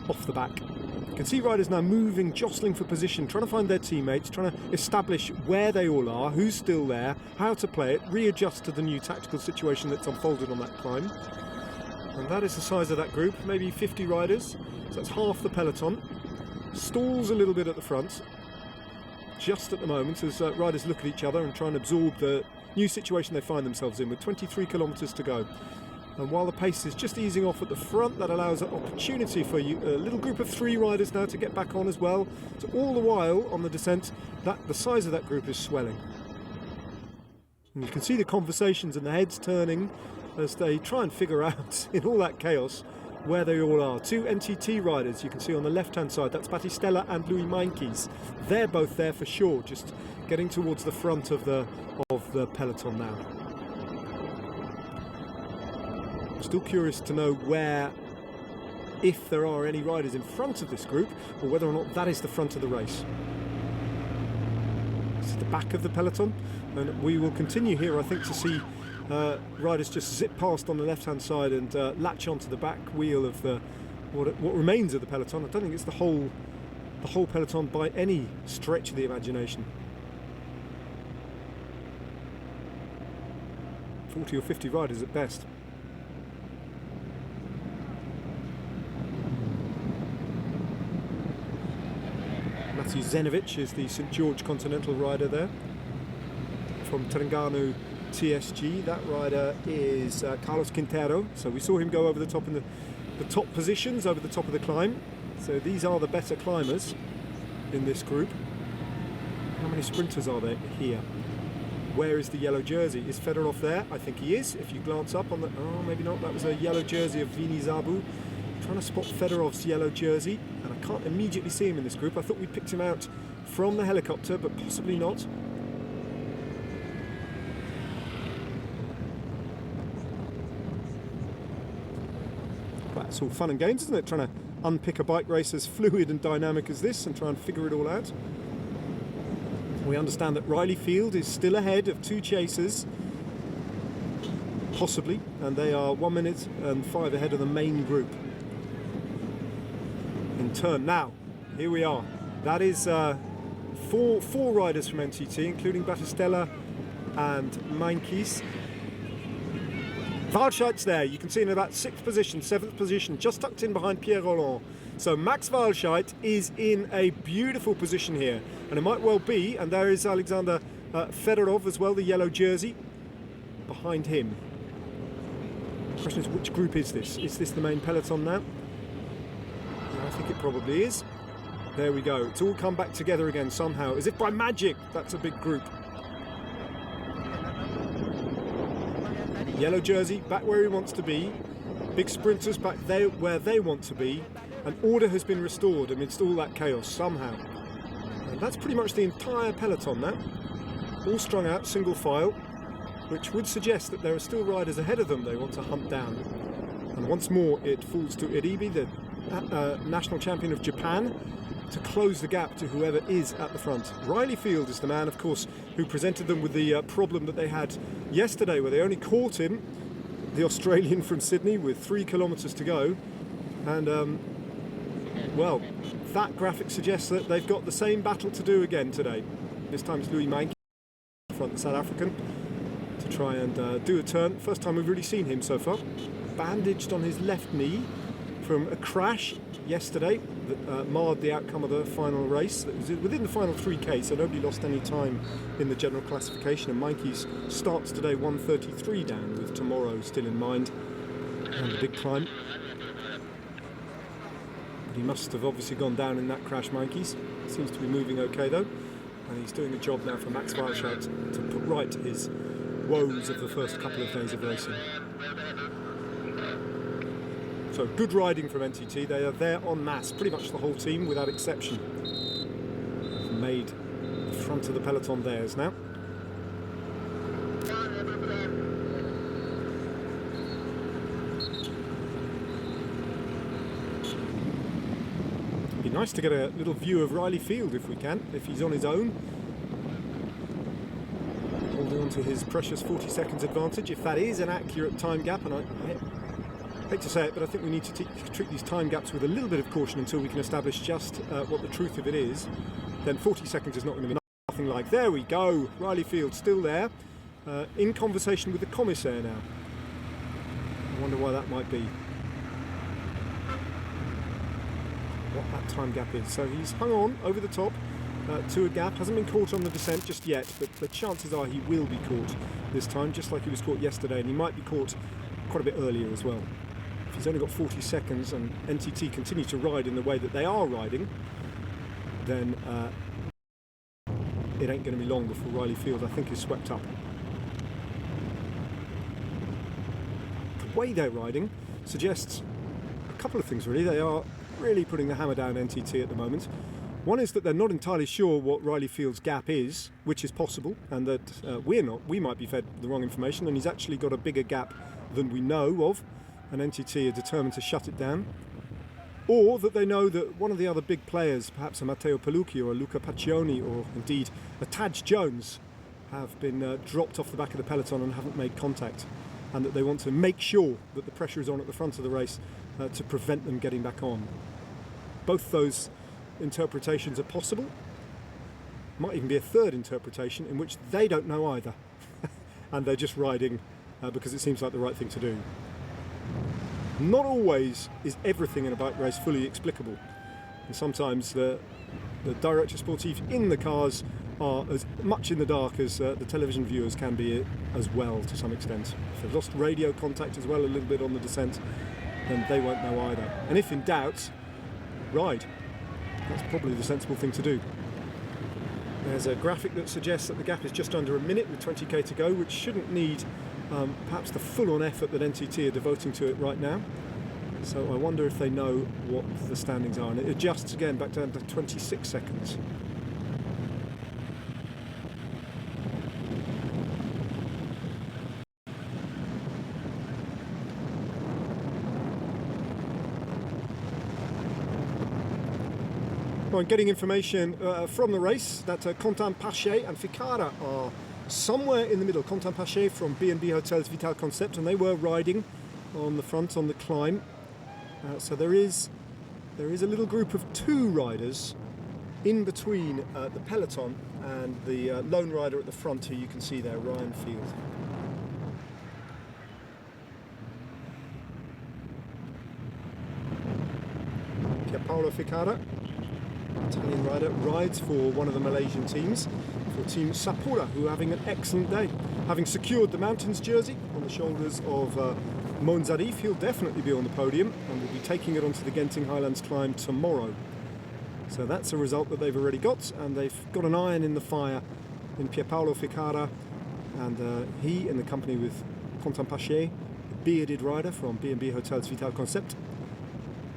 off the back. You can see riders now moving, jostling for position, trying to find their teammates, trying to establish where they all are, who's still there, how to play it, readjust to the new tactical situation that's unfolded on that climb. And that is the size of that group, maybe 50 riders, so that's half the peloton. Stalls a little bit at the front, just at the moment, as riders look at each other and try and absorb the new situation they find themselves in, with 23 kilometres to go. And while the pace is just easing off at the front, that allows an opportunity for a little group of three riders now to get back on as well. So all the while on the descent, the size of that group is swelling. And you can see the conversations and the heads turning as they try and figure out, in all that chaos, where they all are. Two NTT riders you can see on the left-hand side, that's Battistella and Louis Mainkis. They're both there for sure, just getting towards the front of the peloton now. Still curious to know where, if there are any riders in front of this group, or whether or not that is the front of the race. This is the back of the peloton, and we will continue here, I think, to see riders just zip past on the left-hand side and latch onto the back wheel of what remains of the peloton. I don't think it's the whole peloton by any stretch of the imagination. 40 or 50 riders at best. Matthew Zenovic is the St George Continental rider there from Terengganu TSG. That rider is Carlos Quintero, so we saw him go over the top in the top positions over the top of the climb. So these are the better climbers in this group. How many sprinters are there here? Where is the yellow jersey? Is Fedorov there? I think he is. If you glance up on the... oh, maybe not. That was a yellow jersey of Vinizabu. Trying to spot Fedorov's yellow jersey, and I can't immediately see him in this group. I thought we picked him out from the helicopter, but possibly not. Well, it's all fun and games, isn't it? Trying to unpick a bike race as fluid and dynamic as this and try and figure it all out. We understand that Riley Field is still ahead of two chasers, possibly, and they are 1 minute and 5 ahead of the main group. In turn, now, here we are. That is four riders from NTT, including Battistella and Mainkis. Walscheid's there. You can see in about 6th position, 7th position, just tucked in behind Pierre Roland. So Max Walscheid is in a beautiful position here, and it might well be, and there is Alexander Fedorov as well, the yellow jersey, behind him. The question is, which group is this? Is this the main peloton now? I think it probably is. There we go. It's all come back together again somehow, as if by magic. That's a big group. Yellow jersey back where he wants to be. Big sprinters back there where they want to be. And order has been restored amidst all that chaos somehow. And that's pretty much the entire peloton now. All strung out, single file, which would suggest that there are still riders ahead of them they want to hunt down. And once more it falls to Iribe, the national champion of Japan, to close the gap to whoever is at the front. Riley Field is the man, of course, who presented them with the problem that they had yesterday, where they only caught him, the Australian from Sydney, with 3 kilometres to go. And, well, that graphic suggests that they've got the same battle to do again today. This time it's Louis Mankey, front, the South African, to try and do a turn. First time we've really seen him so far. Bandaged on his left knee from a crash yesterday that marred the outcome of the final race. That was within the final 3K, so nobody lost any time in the general classification. And Mankey's starts today 1:33 down, with tomorrow still in mind, and the big climb. But he must have obviously gone down in that crash, Mankey's. Seems to be moving okay though, and he's doing a job now for Max Weilschat to put right his woes of the first couple of days of racing. So good riding from NTT. They are there en masse, pretty much the whole team without exception. They've made the front of the peloton theirs now. It'd be nice to get a little view of Riley Field if we can, if he's on his own. Holding on to his precious 40 seconds advantage, if that is an accurate time gap, and I hate to say it, but I think we need to treat these time gaps with a little bit of caution until we can establish just what the truth of it is. Then 40 seconds is not going to be nothing like. There we go, Riley Field still there, in conversation with the commissaire now. I wonder why that might be. What that time gap is. So he's hung on over the top to a gap, hasn't been caught on the descent just yet, but the chances are he will be caught this time, just like he was caught yesterday, and he might be caught quite a bit earlier as well. If he's only got 40 seconds and NTT continue to ride in the way that they are riding, then it ain't going to be long before Riley Field, I think, is swept up. The way they're riding suggests a couple of things really. They are really putting the hammer down NTT at the moment. One is that they're not entirely sure what Riley Field's gap is, which is possible, and that we might be fed the wrong information, and he's actually got a bigger gap than we know of, and NTT are determined to shut it down. Or that they know that one of the other big players, perhaps a Matteo Pellucci or a Luca Paccioni or indeed a Taj Jones, have been dropped off the back of the peloton and haven't made contact, and that they want to make sure that the pressure is on at the front of the race to prevent them getting back on. Both those interpretations are possible. Might even be a third interpretation in which they don't know either and they're just riding because it seems like the right thing to do. Not always is everything in a bike race fully explicable, and sometimes the directors sportifs in the cars are as much in the dark as the television viewers can be as well, to some extent. If they've lost radio contact as well a little bit on the descent, then they won't know either. And if in doubt, ride. That's probably the sensible thing to do. There's a graphic that suggests that the gap is just under a minute with 20k to go, which shouldn't need perhaps the full-on effort that NTT are devoting to it right now. So I wonder if they know what the standings are, and it adjusts again back down to 26 seconds. Well, I'm getting information from the race that Quentin Paché and Ficara are somewhere in the middle. Quentin Paché from B&B Hotels Vital Concept, and they were riding on the front on the climb. So there is a little group of 2 riders in between the peloton and the lone rider at the front, who you can see there, Ryan Field. Pierpaolo Ficara, Italian rider, rides for one of the Malaysian teams, for Team Sapura, who are having an excellent day. Having secured the Mountains jersey on the shoulders of Moen Zarif, he'll definitely be on the podium and will be taking it onto the Genting Highlands climb tomorrow. So that's a result that they've already got, and they've got an iron in the fire in Pierpaolo Ficara, and he, in the company with Quentin Paché, the bearded rider from B&B Hotels Vital Concept,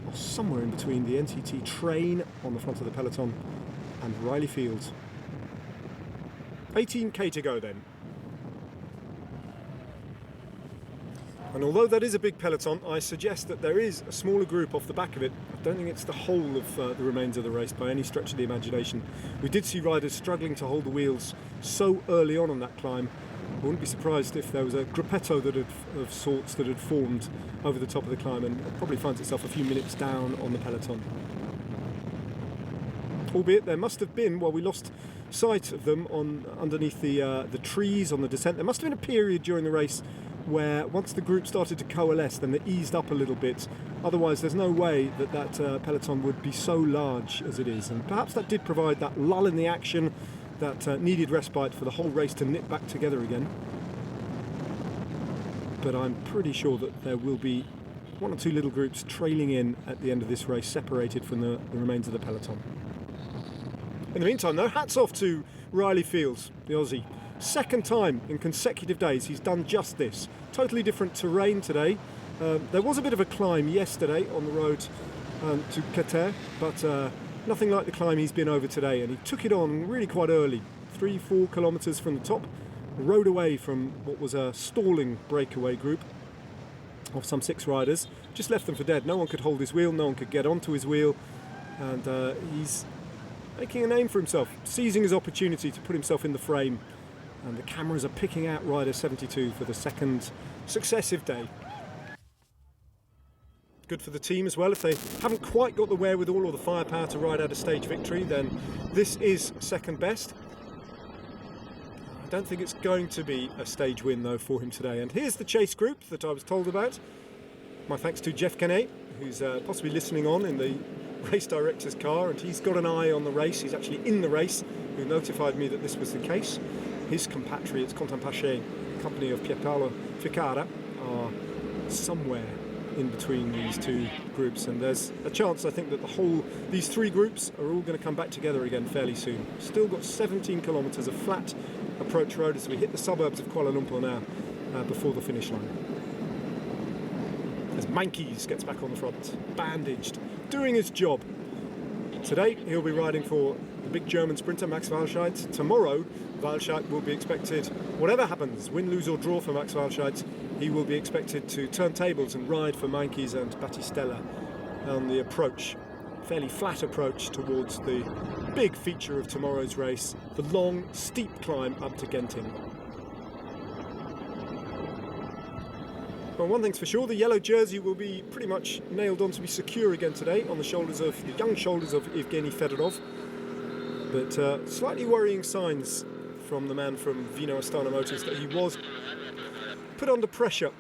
are somewhere in between the NTT train on the front of the peloton and Riley Field. 18k to go then. And although that is a big peloton, I suggest that there is a smaller group off the back of it. I don't think it's the whole of the remains of the race by any stretch of the imagination. We did see riders struggling to hold the wheels so early on that climb. I wouldn't be surprised if there was a gruppetto of sorts that had formed over the top of the climb, and it probably finds itself a few minutes down on the peloton. Albeit there must have been, while we lost sight of them underneath the trees on the descent, there must have been a period during the race where once the group started to coalesce, then they eased up a little bit. Otherwise, there's no way that peloton would be so large as it is. And perhaps that did provide that lull in the action, that needed respite for the whole race to knit back together again. But I'm pretty sure that there will be one or two little groups trailing in at the end of this race, separated from the remains of the peloton. In the meantime, though, hats off to Riley Fields, the Aussie. Second time in consecutive days he's done just this. Totally different terrain today. There was a bit of a climb yesterday on the road to Klcc, but nothing like the climb he's been over today, and he took it on really quite early. 3-4 kilometres from the top, rode away from what was a stalling breakaway group of some 6 riders, just left them for dead. No one could hold his wheel, no one could get onto his wheel, and he's making a name for himself, seizing his opportunity to put himself in the frame. And the cameras are picking out rider 72 for the second successive day. Good for the team as well. If they haven't quite got the wherewithal or the firepower to ride out a stage victory, then this is second best. I don't think it's going to be a stage win though for him today. And here's the chase group that I was told about. My thanks to Jeff Kenney, who's possibly listening on in the race director's car, and he's got an eye on the race. He's actually in the race, who notified me that this was the case. His compatriots, Contampache, company of Pierpaolo Ficara, are somewhere in between these two groups, and there's a chance, I think, that these 3 groups are all going to come back together again fairly soon. Still got 17 kilometres of flat approach road as we hit the suburbs of Kuala Lumpur now, before the finish line. As Mankies gets back on the front, bandaged, doing his job. Today he'll be riding for the big German sprinter Max Walscheid. Tomorrow Walscheid will be expected, whatever happens, win, lose or draw for Max Walscheid, he will be expected to turn tables and ride for Mankies and Battistella on the approach, fairly flat approach towards the big feature of tomorrow's race, the long, steep climb up to Genting. Well, one thing's for sure, the yellow jersey will be pretty much nailed on to be secure again today on the young shoulders of Evgeny Fedorov. But slightly worrying signs from the man from Vino Astana Motors that he was put under pressure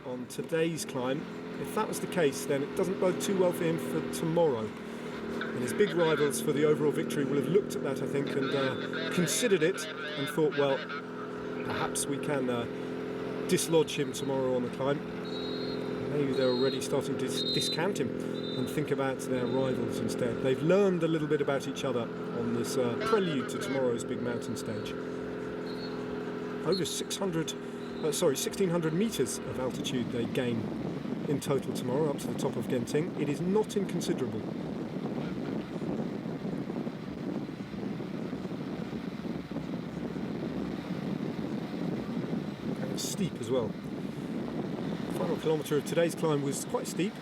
on today's climb. If that was the case, then it doesn't bode too well for him for tomorrow. And his big rivals for the overall victory will have looked at that, I think, and considered it and thought, well, perhaps we can dislodge him tomorrow on the climb. Maybe they're already starting to discount him and think about their rivals instead. They've learned a little bit about each other on this prelude to tomorrow's big mountain stage. Over 1,600 metres of altitude they gain in total tomorrow up to the top of Genting. It is not inconsiderable. And it's steep as well. The final kilometre of today's climb was quite steep.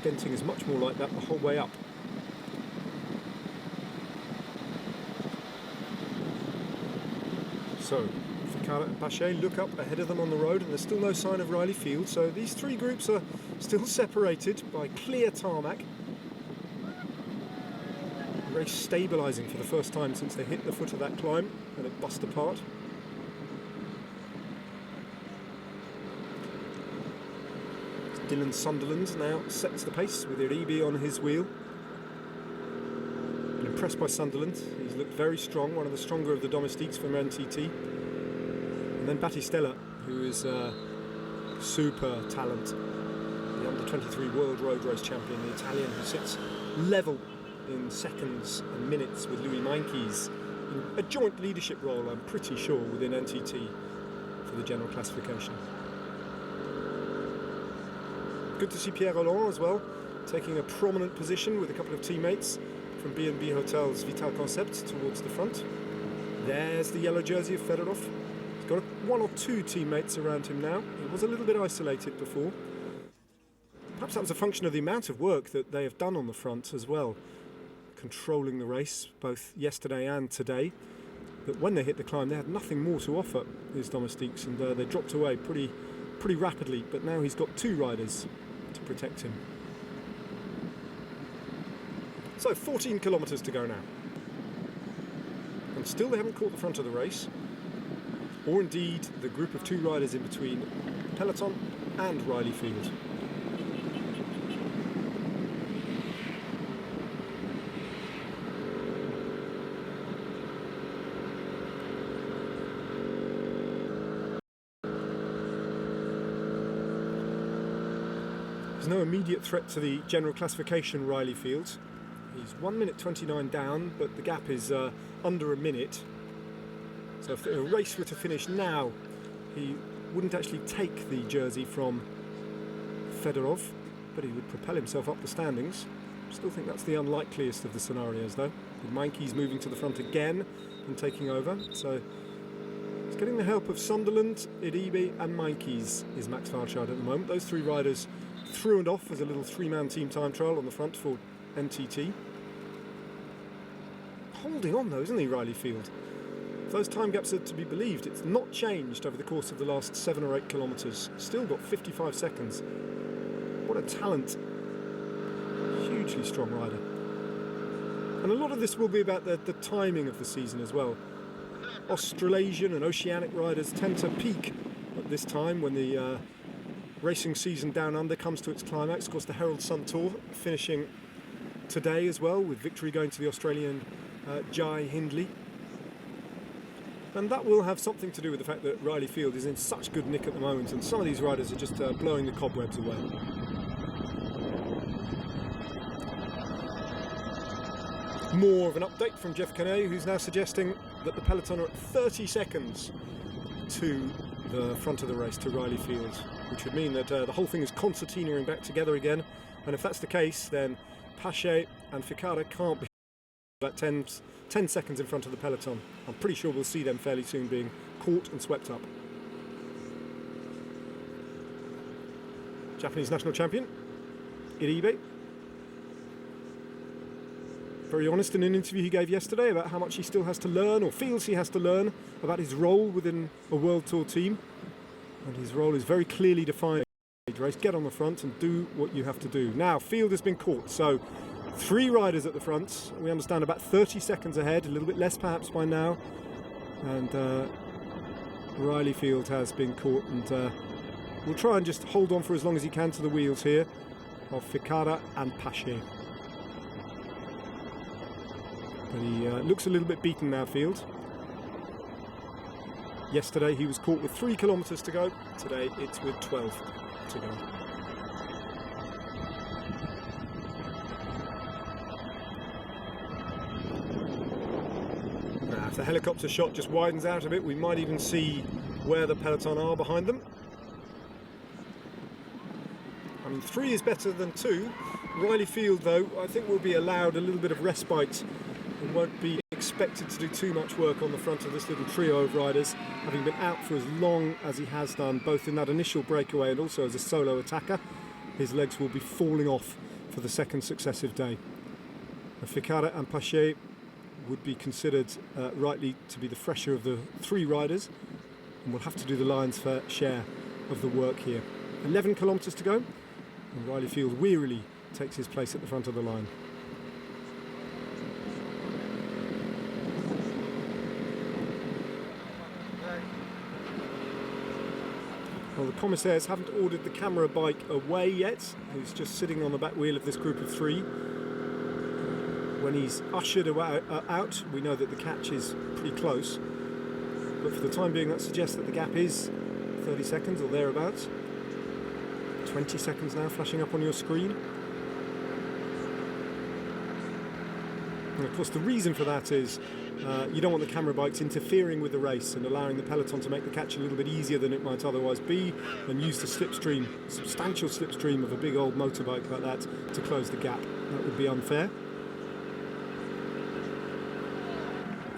Genting is much more like that the whole way up. So, Ficara and Pache look up ahead of them on the road, and there's still no sign of Riley Field, so these 3 groups are still separated by clear tarmac. The race stabilising for the first time since they hit the foot of that climb and it bust apart. Dylan Sunderland now sets the pace with Iribe on his wheel. I'm impressed by Sunderland. He's looked very strong, one of the stronger of the domestiques from NTT. And then Battistella, who is a super talent, the under-23 World Road Race champion, the Italian who sits level in seconds and minutes with Louis Mankies in a joint leadership role, I'm pretty sure, within NTT for the general classification. Good to see Pierre Roland as well, taking a prominent position with a couple of teammates from B&B Hotels Vital Concept towards the front. There's the yellow jersey of Fedorov. He's got one or two teammates around him now. He was a little bit isolated before. Perhaps that was a function of the amount of work that they have done on the front as well, controlling the race both yesterday and today. But when they hit the climb, they had nothing more to offer, his domestiques, and they dropped away pretty rapidly. But now he's got two riders to protect him. So 14 kilometres to go now. And still they haven't caught the front of the race, or indeed the group of two riders in between Peloton and Riley Field. There's no immediate threat to the general classification Riley Field. He's 1 minute 29 down, but the gap is under a minute. So if a race were to finish now, he wouldn't actually take the jersey from Fedorov, but he would propel himself up the standings. Still think that's the unlikeliest of the scenarios though, with Meintjes moving to the front again and taking over. So he's getting the help of Sunderland, Ltdl and Meintjes is Max Walscheid at the moment. Those three riders through and off as a little three-man team time trial on the front for NTT. Holding on though, isn't he, Riley Field? If those time gaps are to be believed, it's not changed over the course of the last 7 or 8 kilometres. Still got 55 seconds. What a talent. Hugely strong rider. And a lot of this will be about the timing of the season as well. Australasian and Oceanic riders tend to peak at this time when the racing season down under comes to its climax. Of course, the Herald Sun Tour finishing today as well, with victory going to the Australian Jai Hindley. And that will have something to do with the fact that Riley Field is in such good nick at the moment, and some of these riders are just blowing the cobwebs away. More of an update from Jeff Canet, who's now suggesting that the peloton are at 30 seconds to the front of the race, to Riley Field, which would mean that the whole thing is concertinaing back together again. And if that's the case, then Pache and Ficada can't be about 10 seconds in front of the peloton. I'm pretty sure we'll see them fairly soon being caught and swept up. Japanese national champion, Iribe. Very honest in an interview he gave yesterday about how much he still has to learn, or feels he has to learn, about his role within a World Tour team. And his role is very clearly defined. Race, get on the front and do what you have to do. Now, Field has been caught, so 3 riders at the front. We understand about 30 seconds ahead, a little bit less perhaps by now. And Riley Field has been caught, and will try and just hold on for as long as he can to the wheels here of Ficada and Pache. But he looks a little bit beaten now, Field. Yesterday he was caught with 3 kilometres to go. Today it's with 12 to go. Now, if the helicopter shot just widens out a bit, we might even see where the peloton are behind them. I mean, 3 is better than 2. Riley Field, though, I think will be allowed a little bit of respite and won't be expected to do too much work on the front of this little trio of riders, having been out for as long as he has done, both in that initial breakaway and also as a solo attacker. His legs will be falling off for the second successive day. Ficada and Pache would be considered rightly to be the fresher of the 3 riders, and will have to do the lion's fair share of the work here. 11 kilometres to go, and Riley Field wearily takes his place at the front of the line. Well, the commissaires haven't ordered the camera bike away yet. He's just sitting on the back wheel of this group of 3. When he's ushered out, we know that the catch is pretty close. But for the time being, that suggests that the gap is 30 seconds or thereabouts. 20 seconds now flashing up on your screen. And of course, the reason for that is you don't want the camera bikes interfering with the race and allowing the peloton to make the catch a little bit easier than it might otherwise be, and use the slipstream, substantial slipstream of a big old motorbike like that to close the gap. That would be unfair.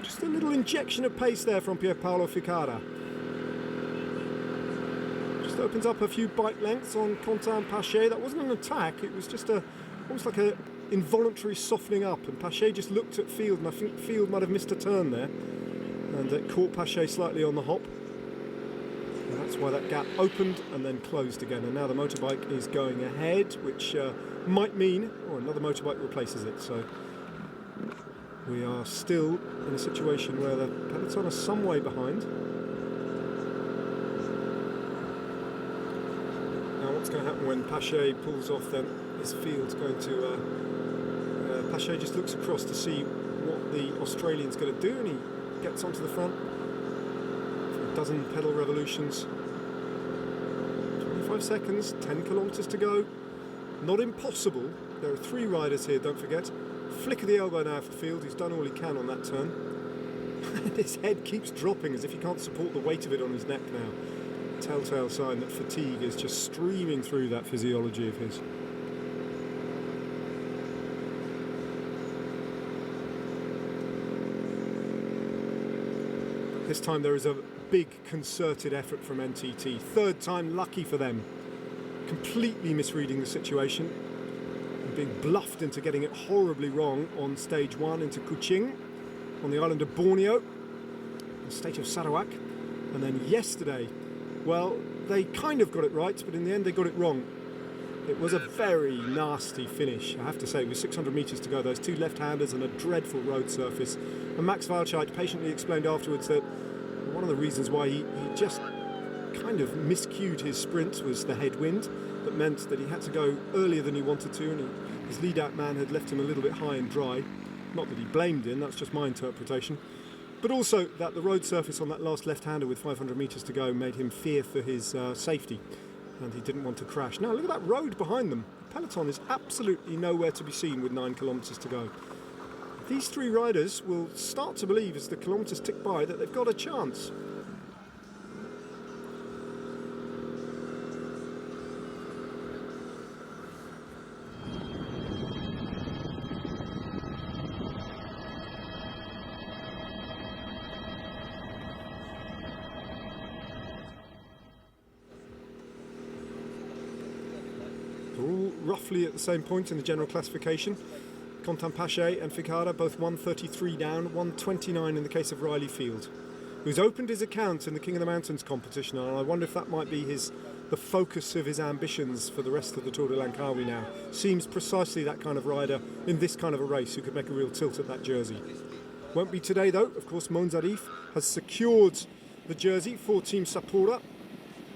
Just a little injection of pace there from Pierpaolo Ficada. opens up a few bike lengths on Quentin Paché. That wasn't an attack, it was just almost like a involuntary softening up, and Paché just looked at Field, and I think Field might have missed a turn there, and it caught Paché slightly on the hop. And that's why that gap opened and then closed again, and now the motorbike is going ahead, which might mean another motorbike replaces it. So we are still in a situation where the peloton are some way behind. Now what's going to happen when Paché pulls off then is Field's going to... Paché just looks across to see what the Australian's going to do, and he gets onto the front for a dozen pedal revolutions. 25 seconds, 10 kilometres to go. Not impossible. There are 3 riders here, don't forget. Flick of the elbow now for Field. He's done all he can on that turn. His head keeps dropping as if he can't support the weight of it on his neck now. Telltale sign that fatigue is just streaming through that physiology of his. This time there is a big concerted effort from NTT. 3rd time lucky for them. Completely misreading the situation and being bluffed into getting it horribly wrong on stage 1 into Kuching on the island of Borneo, the state of Sarawak. And then yesterday, well, they kind of got it right, but in the end they got it wrong. It was a very nasty finish, I have to say, with 600 metres to go. Those 2 left-handers and a dreadful road surface. And Max Walscheid patiently explained afterwards that one of the reasons why he just kind of miscued his sprint was the headwind. That meant that he had to go earlier than he wanted to, and his lead-out man had left him a little bit high and dry. Not that he blamed him, that's just my interpretation. But also that the road surface on that last left-hander with 500 metres to go made him fear for his safety, and he didn't want to crash. Now look at that road behind them. The peloton is absolutely nowhere to be seen with 9 kilometres to go. These 3 riders will start to believe as the kilometres tick by that they've got a chance. They're all roughly at the same point in the general classification. Quentin Paché and Ficada both 133 down, 129 in the case of Riley Field, who's opened his account in the King of the Mountains competition, and I wonder if that might be the focus of his ambitions for the rest of the Tour de Langkawi now. Seems precisely that kind of rider in this kind of a race who could make a real tilt at that jersey. Won't be today though. Of course, Monzarif has secured the jersey for Team Sapura,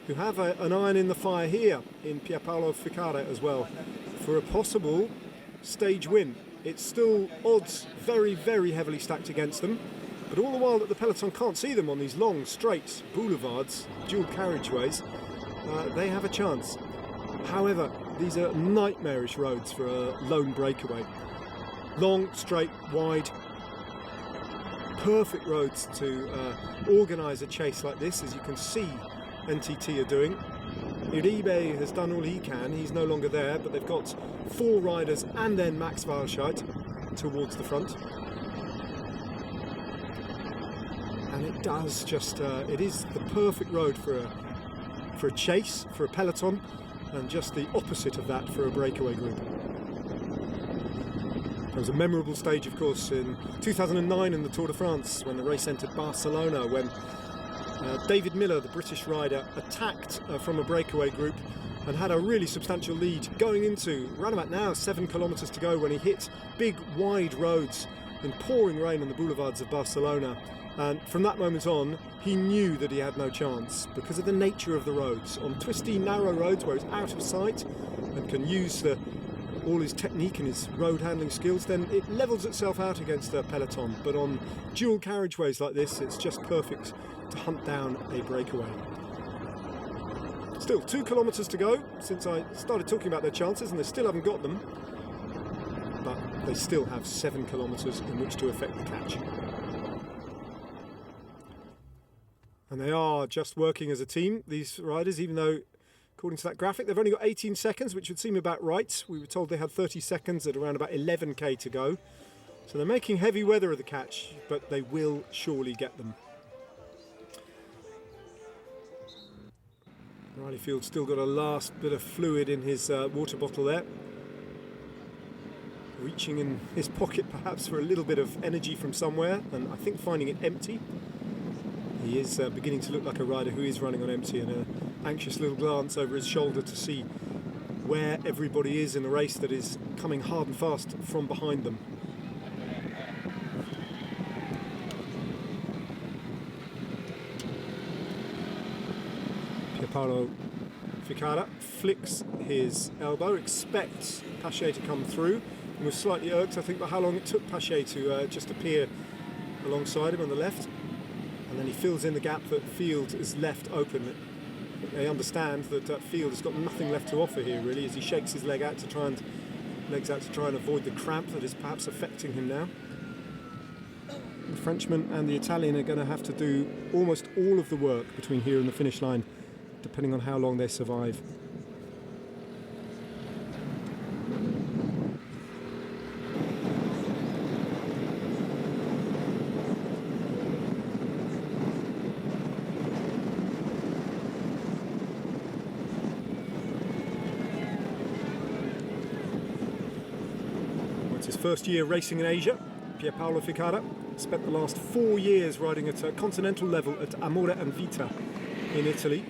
who have an iron in the fire here in Pierpaolo Ficada as well for a possible stage win. It's still odds very, very heavily stacked against them, but all the while that the peloton can't see them on these long, straight boulevards, dual carriageways, they have a chance. However, these are nightmarish roads for a lone breakaway. Long, straight, wide, perfect roads to organise a chase like this, as you can see NTT are doing. Uribe has done all he can, he's no longer there, but they've got 4 riders and then Max Walscheid towards the front. And it does just, it is the perfect road for a chase, for a peloton, and just the opposite of that for a breakaway group. There was a memorable stage, of course, in 2009 in the Tour de France, when the race entered Barcelona, when David Miller, the British rider, attacked from a breakaway group and had a really substantial lead going into, around about now, 7 kilometres to go, when he hit big, wide roads in pouring rain on the boulevards of Barcelona. And from that moment on, he knew that he had no chance because of the nature of the roads. On twisty, narrow roads where he's out of sight and can use all his technique and his road handling skills, then it levels itself out against the peloton. But on dual carriageways like this, it's just perfect to hunt down a breakaway. Still 2 kilometres to go since I started talking about their chances, and they still haven't got them, but they still have 7 kilometres in which to effect the catch. And they are just working as a team, these riders, even though according to that graphic they've only got 18 seconds, which would seem about right. We were told they had 30 seconds at around about 11k to go, so they're making heavy weather of the catch, but they will surely get them. Riley Field still got a last bit of fluid in his water bottle there. Reaching in his pocket perhaps for a little bit of energy from somewhere, and I think finding it empty. He is beginning to look like a rider who is running on empty, and an anxious little glance over his shoulder to see where everybody is in the race that is coming hard and fast from behind them. Pierpaolo Ficara flicks his elbow, expects Pache to come through, and was slightly irked, I think, by how long it took Pache to just appear alongside him on the left. And then he fills in the gap that Field is left open. They understand that Field has got nothing left to offer here, really, as he shakes his leg out to try and avoid the cramp that is perhaps affecting him now. The Frenchman and the Italian are going to have to do almost all of the work between here and the finish line, depending on how long they survive. It's his first year racing in Asia. Pierpaolo Ficara spent the last 4 years riding at a continental level at Amore and Vita in Italy.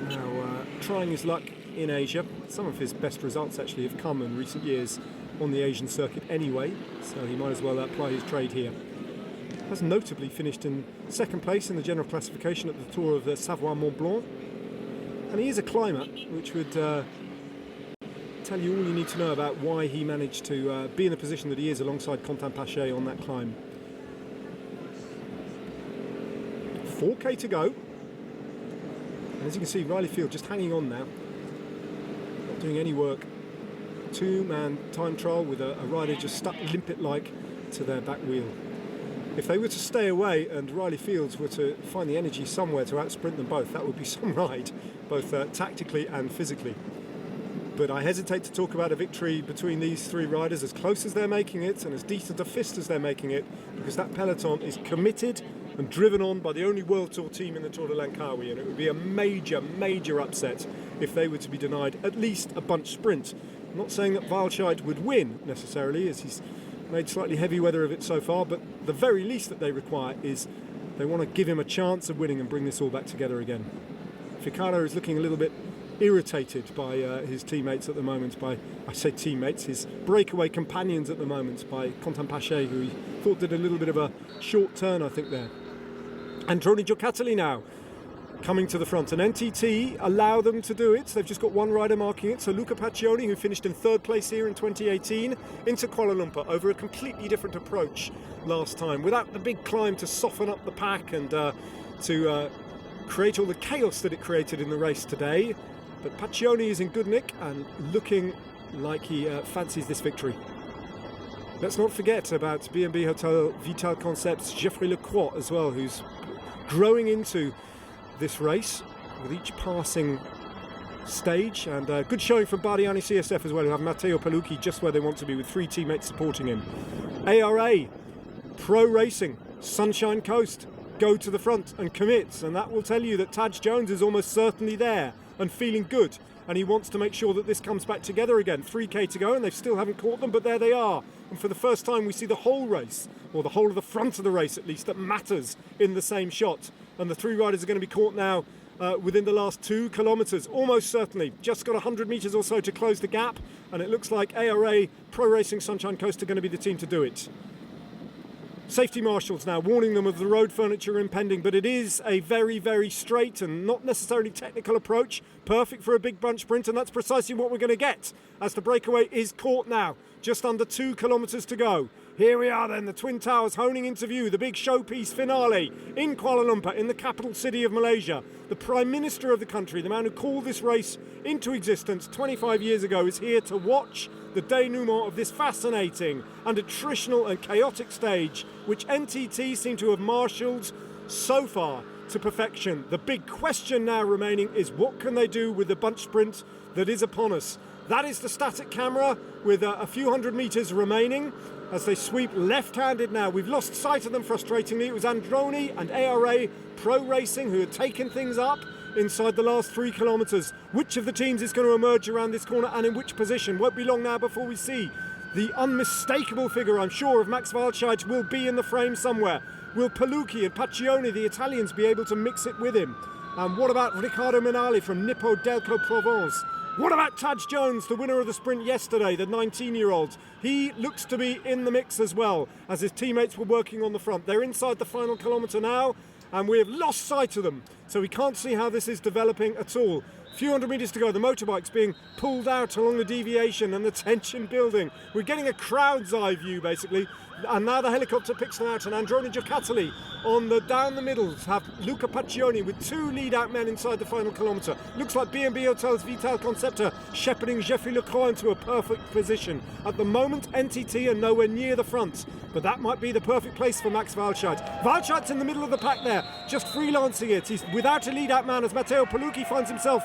Now trying his luck in Asia. Some of his best results actually have come in recent years on the Asian circuit anyway, so he might as well apply his trade here. Has notably finished in second place in the general classification at the Tour of the Savoie-Mont Blanc, and he is a climber, which would tell you all you need to know about why he managed to be in the position that he is alongside Quentin Pache on that climb. 4k to go, and as you can see, Riley Field just hanging on now, not doing any work. Two-man time trial with a rider just stuck limpet-like to their back wheel. If they were to stay away and Riley Fields were to find the energy somewhere to outsprint them both, that would be some ride, both tactically and physically. But I hesitate to talk about a victory between these three riders as close as they're making it and as decent a fist as they're making it, because that peloton is committed and driven on by the only World Tour team in the Tour de Langkawi, and it would be a major, major upset if they were to be denied at least a bunch sprint. I'm not saying that Walscheid would win necessarily, as he's made slightly heavy weather of it so far, but the very least that they require is they want to give him a chance of winning and bring this all back together again. Ficara is looking a little bit irritated by his teammates at the moment, his breakaway companions at the moment, by Quentin Pache, who he thought did a little bit of a short turn, I think, there. Androni Giocattoli now coming to the front, and NTT allow them to do it. They've just got one rider marking it, so Luca Paccioni, who finished in third place here in 2018, into Kuala Lumpur over a completely different approach last time, without the big climb to soften up the pack and to create all the chaos that it created in the race today. But Paccioni is in good nick and looking like he fancies this victory. Let's not forget about B&B Hotel Vital Concepts' Geoffrey Lecroix as well, who's growing into this race with each passing stage, and good showing from Bardiani CSF as well, who have Matteo Palucchi just where they want to be with three teammates supporting him. ARA, Pro Racing, Sunshine Coast, go to the front and commit, and that will tell you that Taj Jones is almost certainly there and feeling good, and he wants to make sure that this comes back together again. 3k to go, and they still haven't caught them, but there they are. And for the first time we see the whole race, or the whole of the front of the race at least, that matters in the same shot. And the three riders are going to be caught now within the last 2 kilometres, almost certainly. Just got 100 metres or so to close the gap, and it looks like ARA, Pro Racing, Sunshine Coast are going to be the team to do it. Safety marshals now warning them of the road furniture impending, but it is a very, very straight and not necessarily technical approach, perfect for a big bunch sprint, and that's precisely what we're going to get as the breakaway is caught now. Just under 2 kilometres to go. Here we are then, the Twin Towers honing into view, the big showpiece finale in Kuala Lumpur, in the capital city of Malaysia. The Prime Minister of the country, the man who called this race into existence 25 years ago, is here to watch the denouement of this fascinating and attritional and chaotic stage, which NTT seem to have marshalled so far to perfection. The big question now remaining is, what can they do with the bunch sprint that is upon us? That is the static camera with a few hundred metres remaining as they sweep left-handed now. We've lost sight of them frustratingly. It was Androni and ARA Pro Racing who had taken things up inside the last 3 kilometres. Which of the teams is going to emerge around this corner and in which position? Won't be long now before we see the unmistakable figure, I'm sure, of Max Walscheid will be in the frame somewhere. Will Palucchi and Paccioni, the Italians, be able to mix it with him? And what about Riccardo Minali from Ltdl Provence? What about Taj Jones, the winner of the sprint yesterday, the 19-year-old? He looks to be in the mix as well, as his teammates were working on the front. They're inside the final kilometre now, and we have lost sight of them. So we can't see how this is developing at all. A few hundred metres to go. The motorbike's being pulled out along the deviation and the tension building. We're getting a crowd's eye view, basically. And now the helicopter picks them out, and Androni Giocattoli on the down the middles have Luca Paccioni with 2 lead-out men inside the final kilometre. Looks like B&B Hotels Vital Concepta shepherding Geoffrey Lecroix into a perfect position. At the moment, NTT are nowhere near the front, but that might be the perfect place for Max Walscheid. Walscheid's in the middle of the pack there, just freelancing it. He's without a lead-out man as Matteo Palucchi finds himself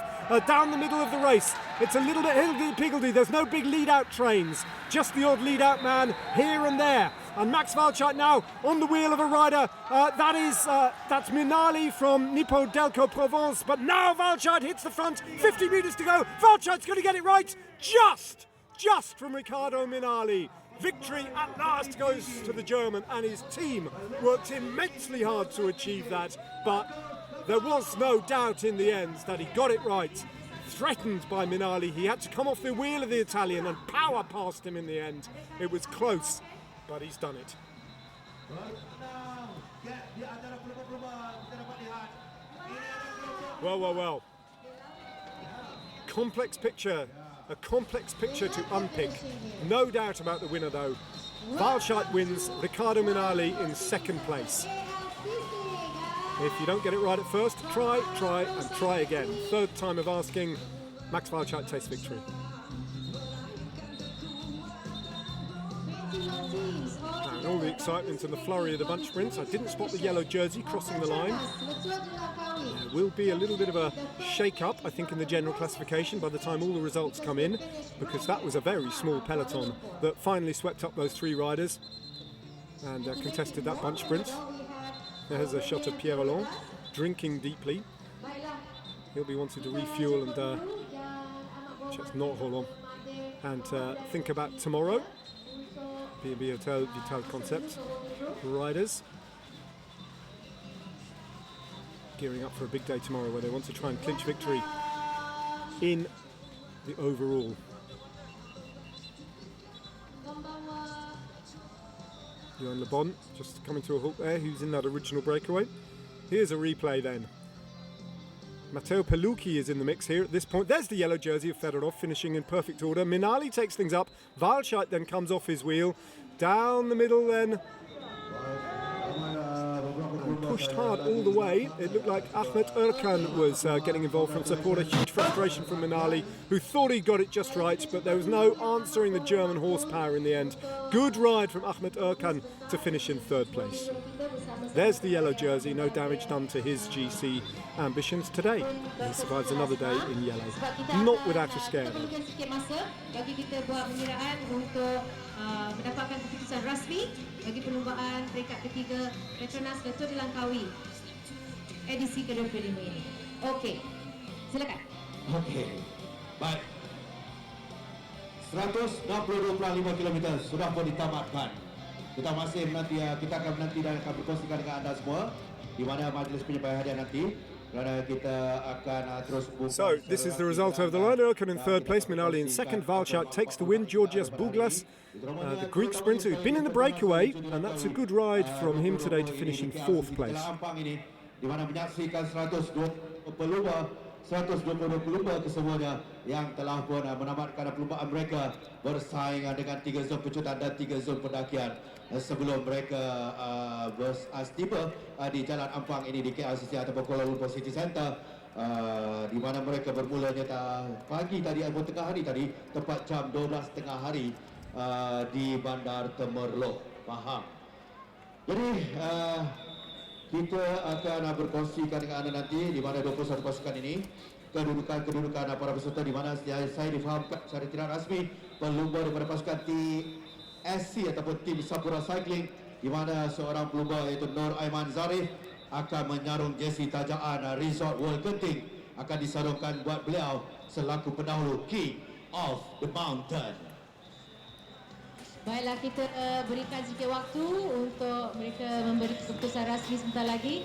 down the middle of the race. It's a little bit higgledy-piggledy. There's no big lead-out trains, just the odd lead-out man here and there. And Max Walscheid now on the wheel of a rider. That's Minali from Ltdl Provence. But now Walscheid hits the front. 50 metres to go. Walscheid's going to get it right. Just from Riccardo Minali. Victory at last goes to the German, and his team worked immensely hard to achieve that. But there was no doubt in the end that he got it right. Threatened by Minali, he had to come off the wheel of the Italian and power past him in the end. It was close, but he's done it. Well. Complex picture, a complex picture to unpick. No doubt about the winner though. Walscheid wins, Riccardo Minali in second place. If you don't get it right at first, try again. Third time of asking, Max Walscheid takes victory. And all the excitement and the flurry of the bunch sprints. I didn't spot the yellow jersey crossing the line. There will be a little bit of a shake-up, I think, in the general classification by the time all the results come in, because that was a very small peloton that finally swept up those 3 riders and contested that bunch sprint. There's a shot of Pierre Roland, drinking deeply. He'll be wanting to refuel and just not hold on and think about tomorrow. B&B Hotel Vital Concept riders gearing up for a big day tomorrow where they want to try and clinch victory in the overall. Johan Le Bon just coming to a halt there, who's in that original breakaway. Here's a replay then. Matteo Palucchi is in the mix here at this point. There's the yellow jersey of Fedorov finishing in perfect order. Minali takes things up. Walscheid then comes off his wheel. Down the middle then. And pushed hard all the way. It looked like Ahmet Erkan was getting involved from support. A huge frustration from Minali, who thought he got it just right, but there was no answering the German horsepower in the end. Good ride from Ahmet Erkan to finish in third place. There's the yellow jersey, no damage done to his GC ambitions today. He survives another day in yellow. Not without a scare though. Mendapatkan keputusan rasmi bagi perlombaan peringkat ketiga Petronas Ltdl edisi ke-25 ini. Okey, silakan. Okey, baik. 162.5 km sudah pun ditamatkan. Kita masih menanti, kita akan menanti dan akan berkongsikan dengan anda semua di mana majlis penyampaian hadiah nanti. So, this is the result of the line. Erkan in third place, Minali in second. Walscheid takes the win. Georgios Bouglas, the Greek sprinter who'd been in the breakaway, and that's a good ride from him today to finish in fourth place. 122 pelumba kesemuanya yang telah pun menamatkan perlumbaan mereka bersaing dengan 3 zon pecutan dan 3 zon pendakian sebelum mereka tiba di Jalan Ampang ini di KLCC ataupun Kuala Lumpur City Centre, di mana mereka bermulanya pagi tadi ataupun tengah hari tadi tepat jam 12 tengah hari di Bandar Temerloh, Pahang. Jadi kita akan berkongsikan dengan anda nanti di mana 21 pasukan ini kedudukan para peserta, di mana saya difahamkan secara tidak rasmi pelumba daripada pasukan TSC ataupun tim Sapura Cycling, di mana seorang pelumba iaitu Nur Aiman Zarif akan menyarung jersey tajaan Resort World Genting akan disodorkan buat beliau selaku pendahulu King of the Mountain. Baiklah, kita berikan sedikit waktu untuk mereka memberi keputusan rasmi sebentar lagi.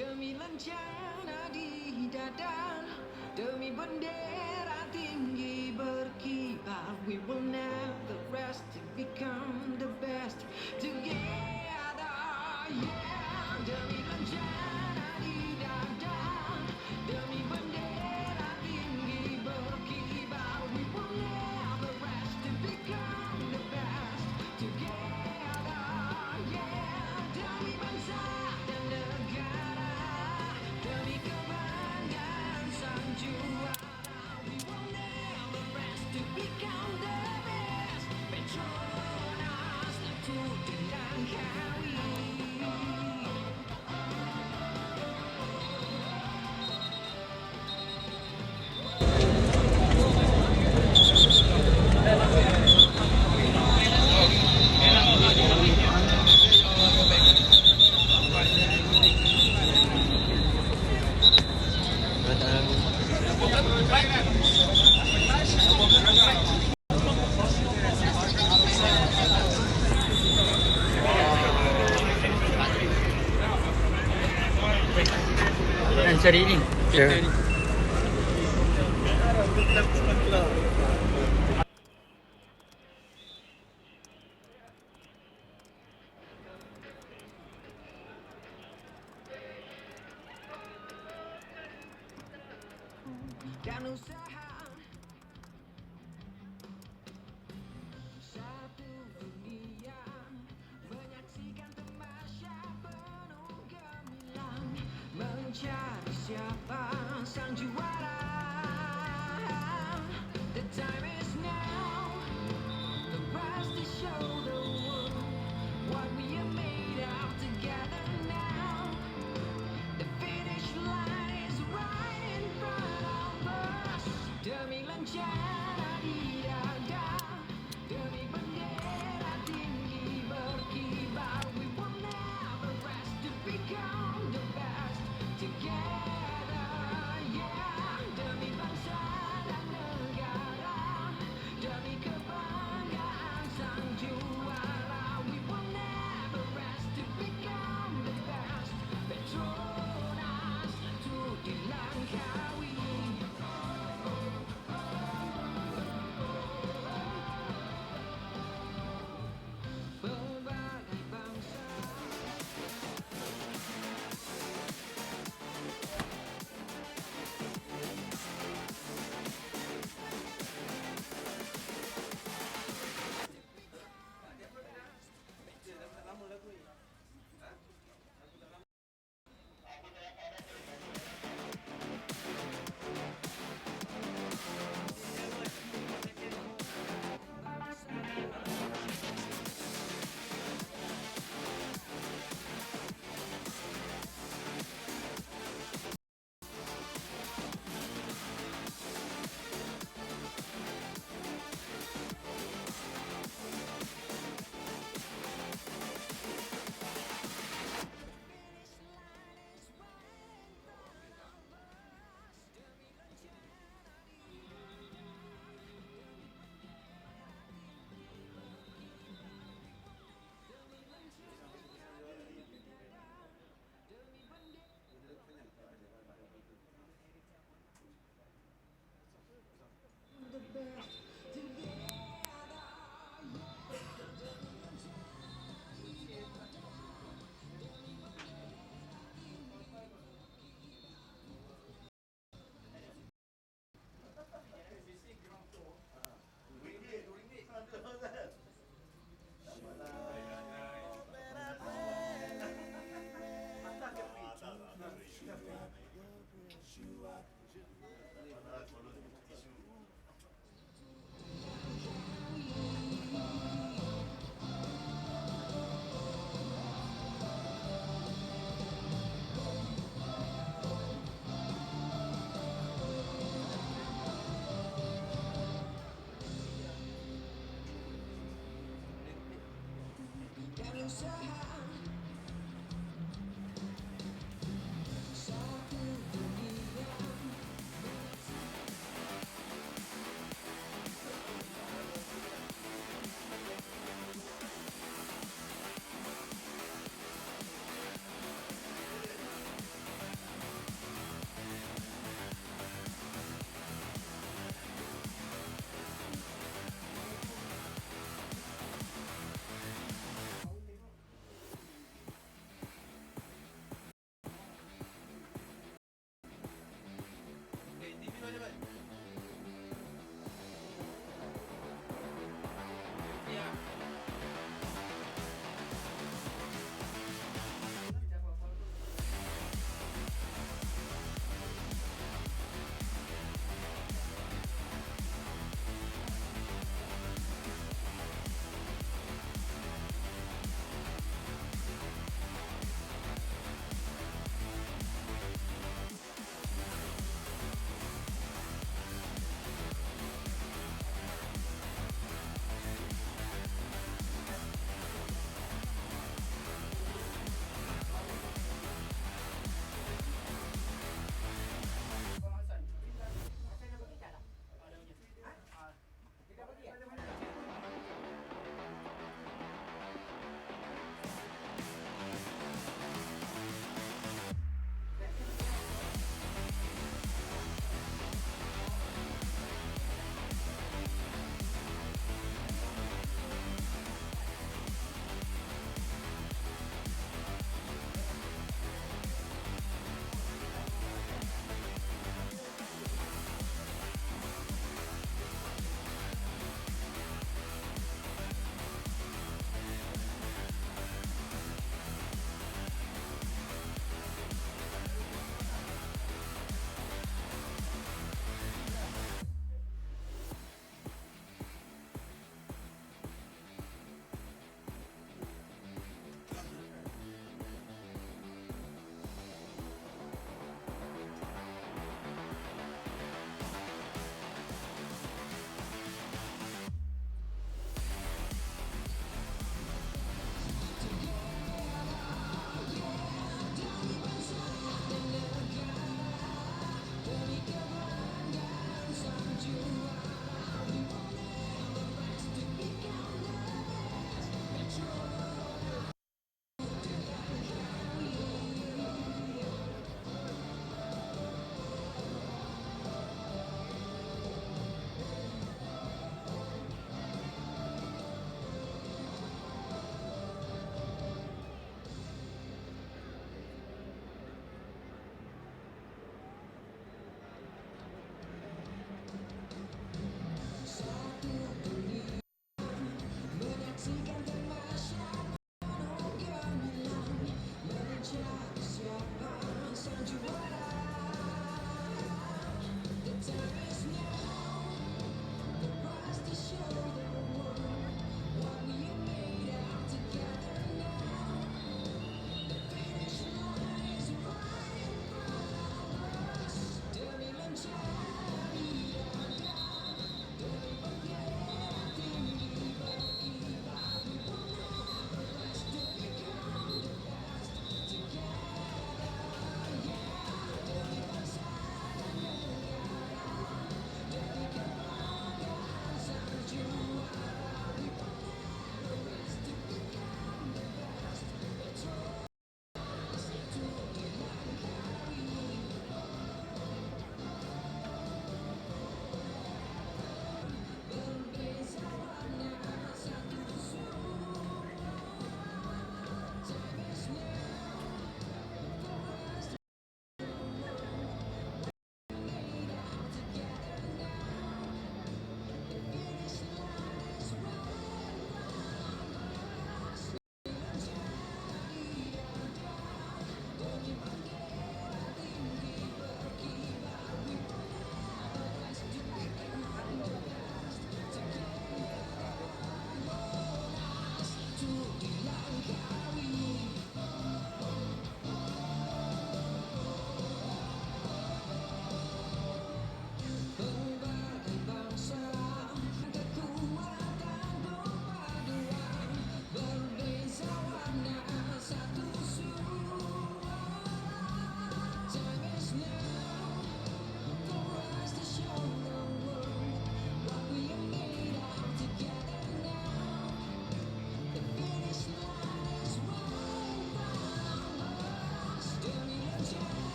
Demi lencana di dada, demi bendera tinggi berkibar, we will never rest to become the best together, yeah. Demi lencana di dada, demi bendera tinggi berkibar, we will never rest to become the best together, yeah. Demi bangsa dan negara, demi kebanggaan sang juara, we will never rest to become the best. Petronas Ltdl dilangkawi. Cari ini. Ya. Dan usaha satu dunia menyaksikan tamasya penuh gemilang, mencari siapa sang juara. The time is now, the rise to show the world what we are made of together now. The finish line is right in front of us. Demi lencana di dada, demi bendera tinggi berkibar, we will never rest to become the best together, yeah.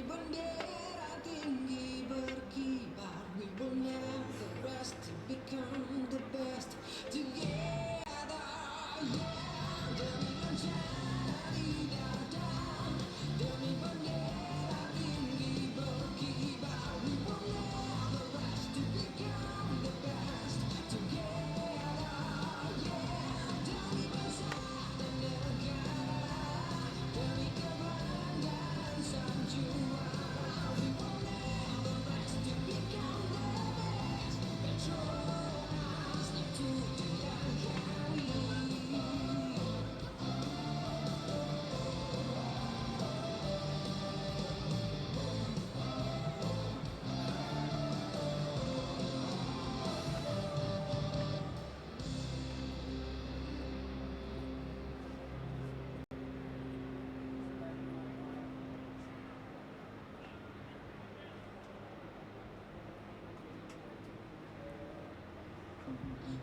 bendera tinggi berkibar. We will never rest to become the best together. Yeah, demi mencari dada, demi bendera tinggi berkibar. We will never rest to become the best together. Yeah, demi bangsa dan negara, demi kebanggaan sang juara. We will never rest to become the best. Petronas untuk dilangkahi.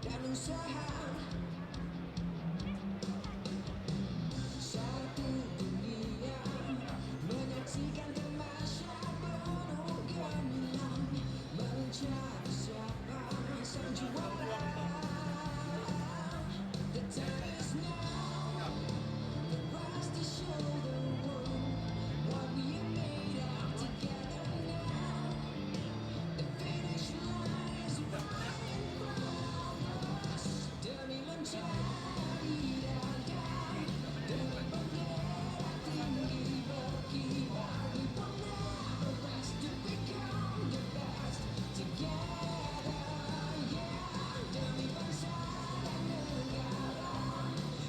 Dan usaha satu dunia menyaksikan tamasya penuh gemilang, mencari siapa sang juara. The time is now for us to show the world what we are made of together now. The finish line is right in front of us. Demi mencari dada, demi bendera tinggi berkibar. We will never rest to become the best together. Yeah, demi bangsa dan negara,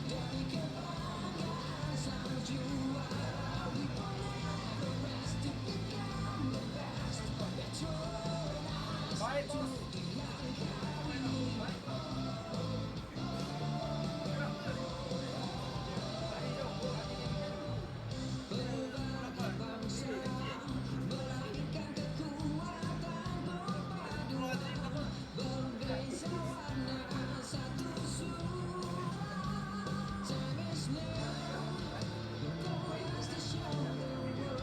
demi kebanggaan sang juara. We will never rest to become the best. Petronas untuk dilangkahi. Berbagai bangsa melahirkan kekuatan perpaduan, berbeza warna satu suara. Time is now for us to show the world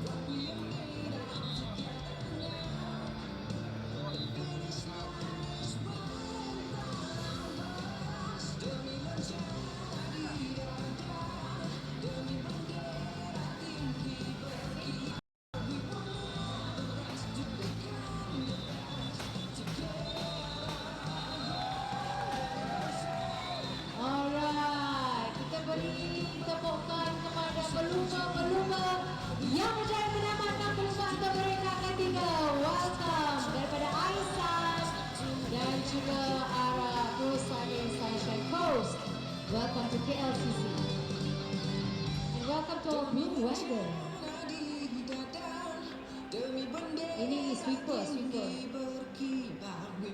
what we are made of together now. The finish line is right in front of us. Demi mencari dada, demi bendera tinggi berkibar. We will never rest to become the best together. Alright, kita beri tepukan kepada pelumba-pelumba yang berjaya menamatkan perlumbaan mereka ketiga. Welcome daripada Aisan dan juga arah Perusahaan Sunshine Coast. Welcome to Klcc. And welcome to our blue wagon. Ini sweeper.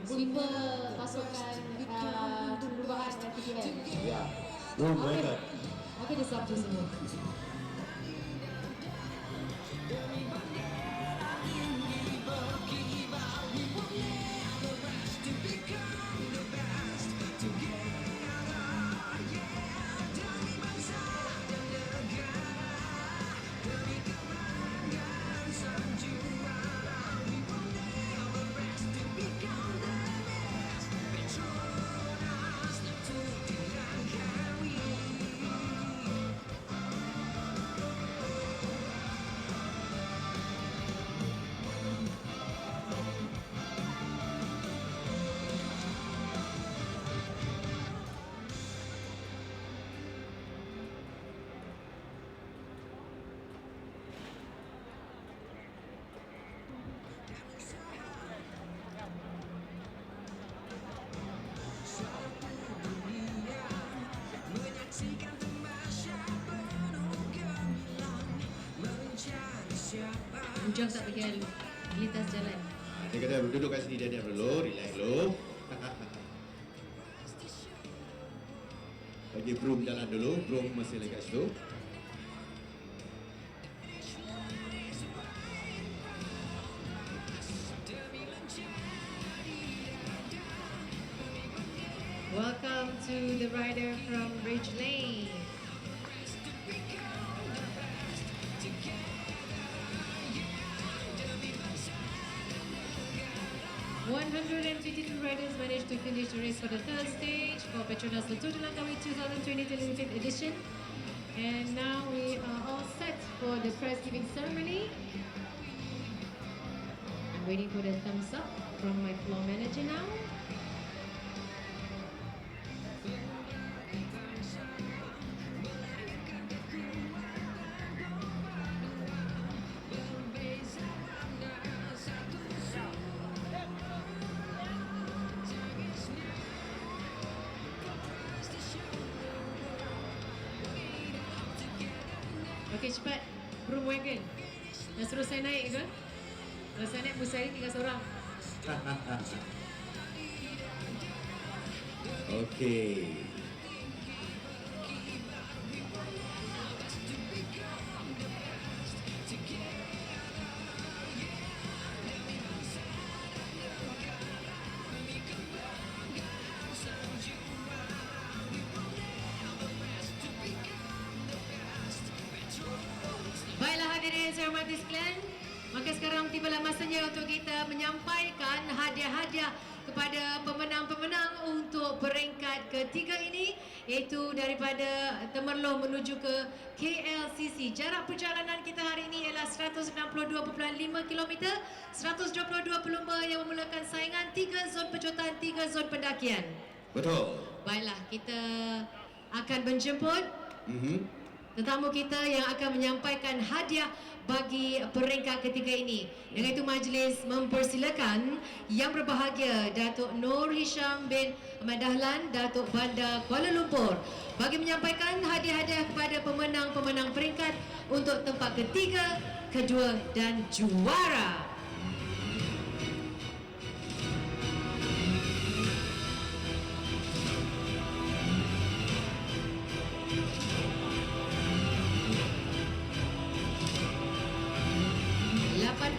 Sweeper pasukan perubahan Ltdl. Ya, Blue Okey. Wagon. Okey, dia sabtu semua. Bujang tak bagi lintas jalan. Dia kata duduk kat sini dia dulu, relax dulu. Bagi broom jalan dulu, broom masih lagi kat situ. Welcome to the rider from Bridge Lane. 122 riders managed to finish the race for the third stage for Petronas Ltdl 2020 limited edition. And now we are all set for the prize giving ceremony. I'm waiting for the thumbs up from my floor manager now. Okey, cepat. Broom wagon. Dah suruh saya naik ke? Kalau saya naik, Musari tinggal seorang. Okey. Baiklah hadirin saya hormati sekalian. Maka sekarang tibalah masanya untuk kita menyampaikan hadiah-hadiah kepada pemenang-pemenang untuk peringkat ketiga ini, iaitu daripada Temerloh menuju ke KLCC. Jarak perjalanan kita hari ini ialah 162.5 km, 122 pelumba yang memulakan saingan 3 zon pejotan, 3 zon pendakian. Betul. Baiklah, kita akan menjemput tetamu kita yang akan menyampaikan hadiah bagi peringkat ketiga ini. Dengan itu majlis mempersilakan yang berbahagia Datuk Nur Hisham bin Ahmad Dahlan, Datuk Bandar Kuala Lumpur, bagi menyampaikan hadiah-hadiah kepada pemenang-pemenang peringkat untuk tempat ketiga, kedua dan juara.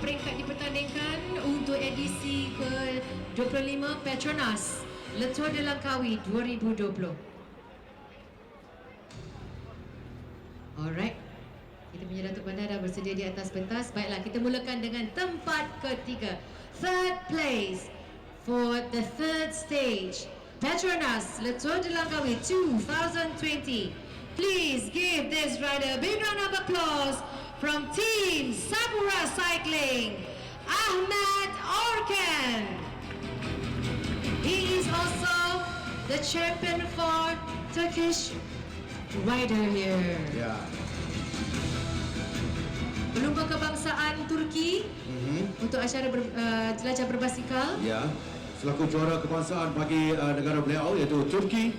Peringkat dipertandingkan untuk edisi ke-25 Petronas Ltdl Langkawi 2020. Alright. Kita punya Datuk Bandar dah bersedia di atas pentas. Baiklah, kita mulakan dengan tempat ketiga. Third place for the third stage Petronas Ltdl Langkawi 2020. Please give this rider a big round of applause from Team Sapura Cycling, Ahmad Orkan. He is also the champion for Turkish rider here. Ya. Pelumba kebangsaan Turki untuk acara jelajah berbasikal. Ya. Selaku juara kebangsaan bagi negara beliau iaitu Turki,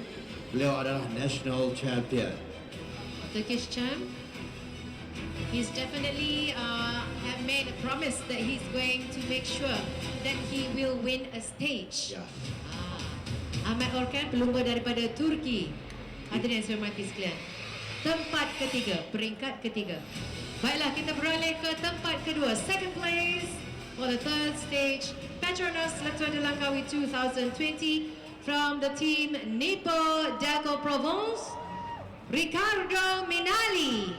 beliau adalah national champion. Turkish champ. He's definitely have made a promise that he's going to make sure that he will win a stage. Ya. Ahmad Orkan, pelumba daripada Turki. Hadirin yang saya hormati sekalian. Tempat ketiga, peringkat ketiga. Baiklah, kita beralih ke tempat kedua. Second place for the third stage, Petronas Ltdl Langkawi 2020 from the team Nepo Dago Provence, Ricardo Minali.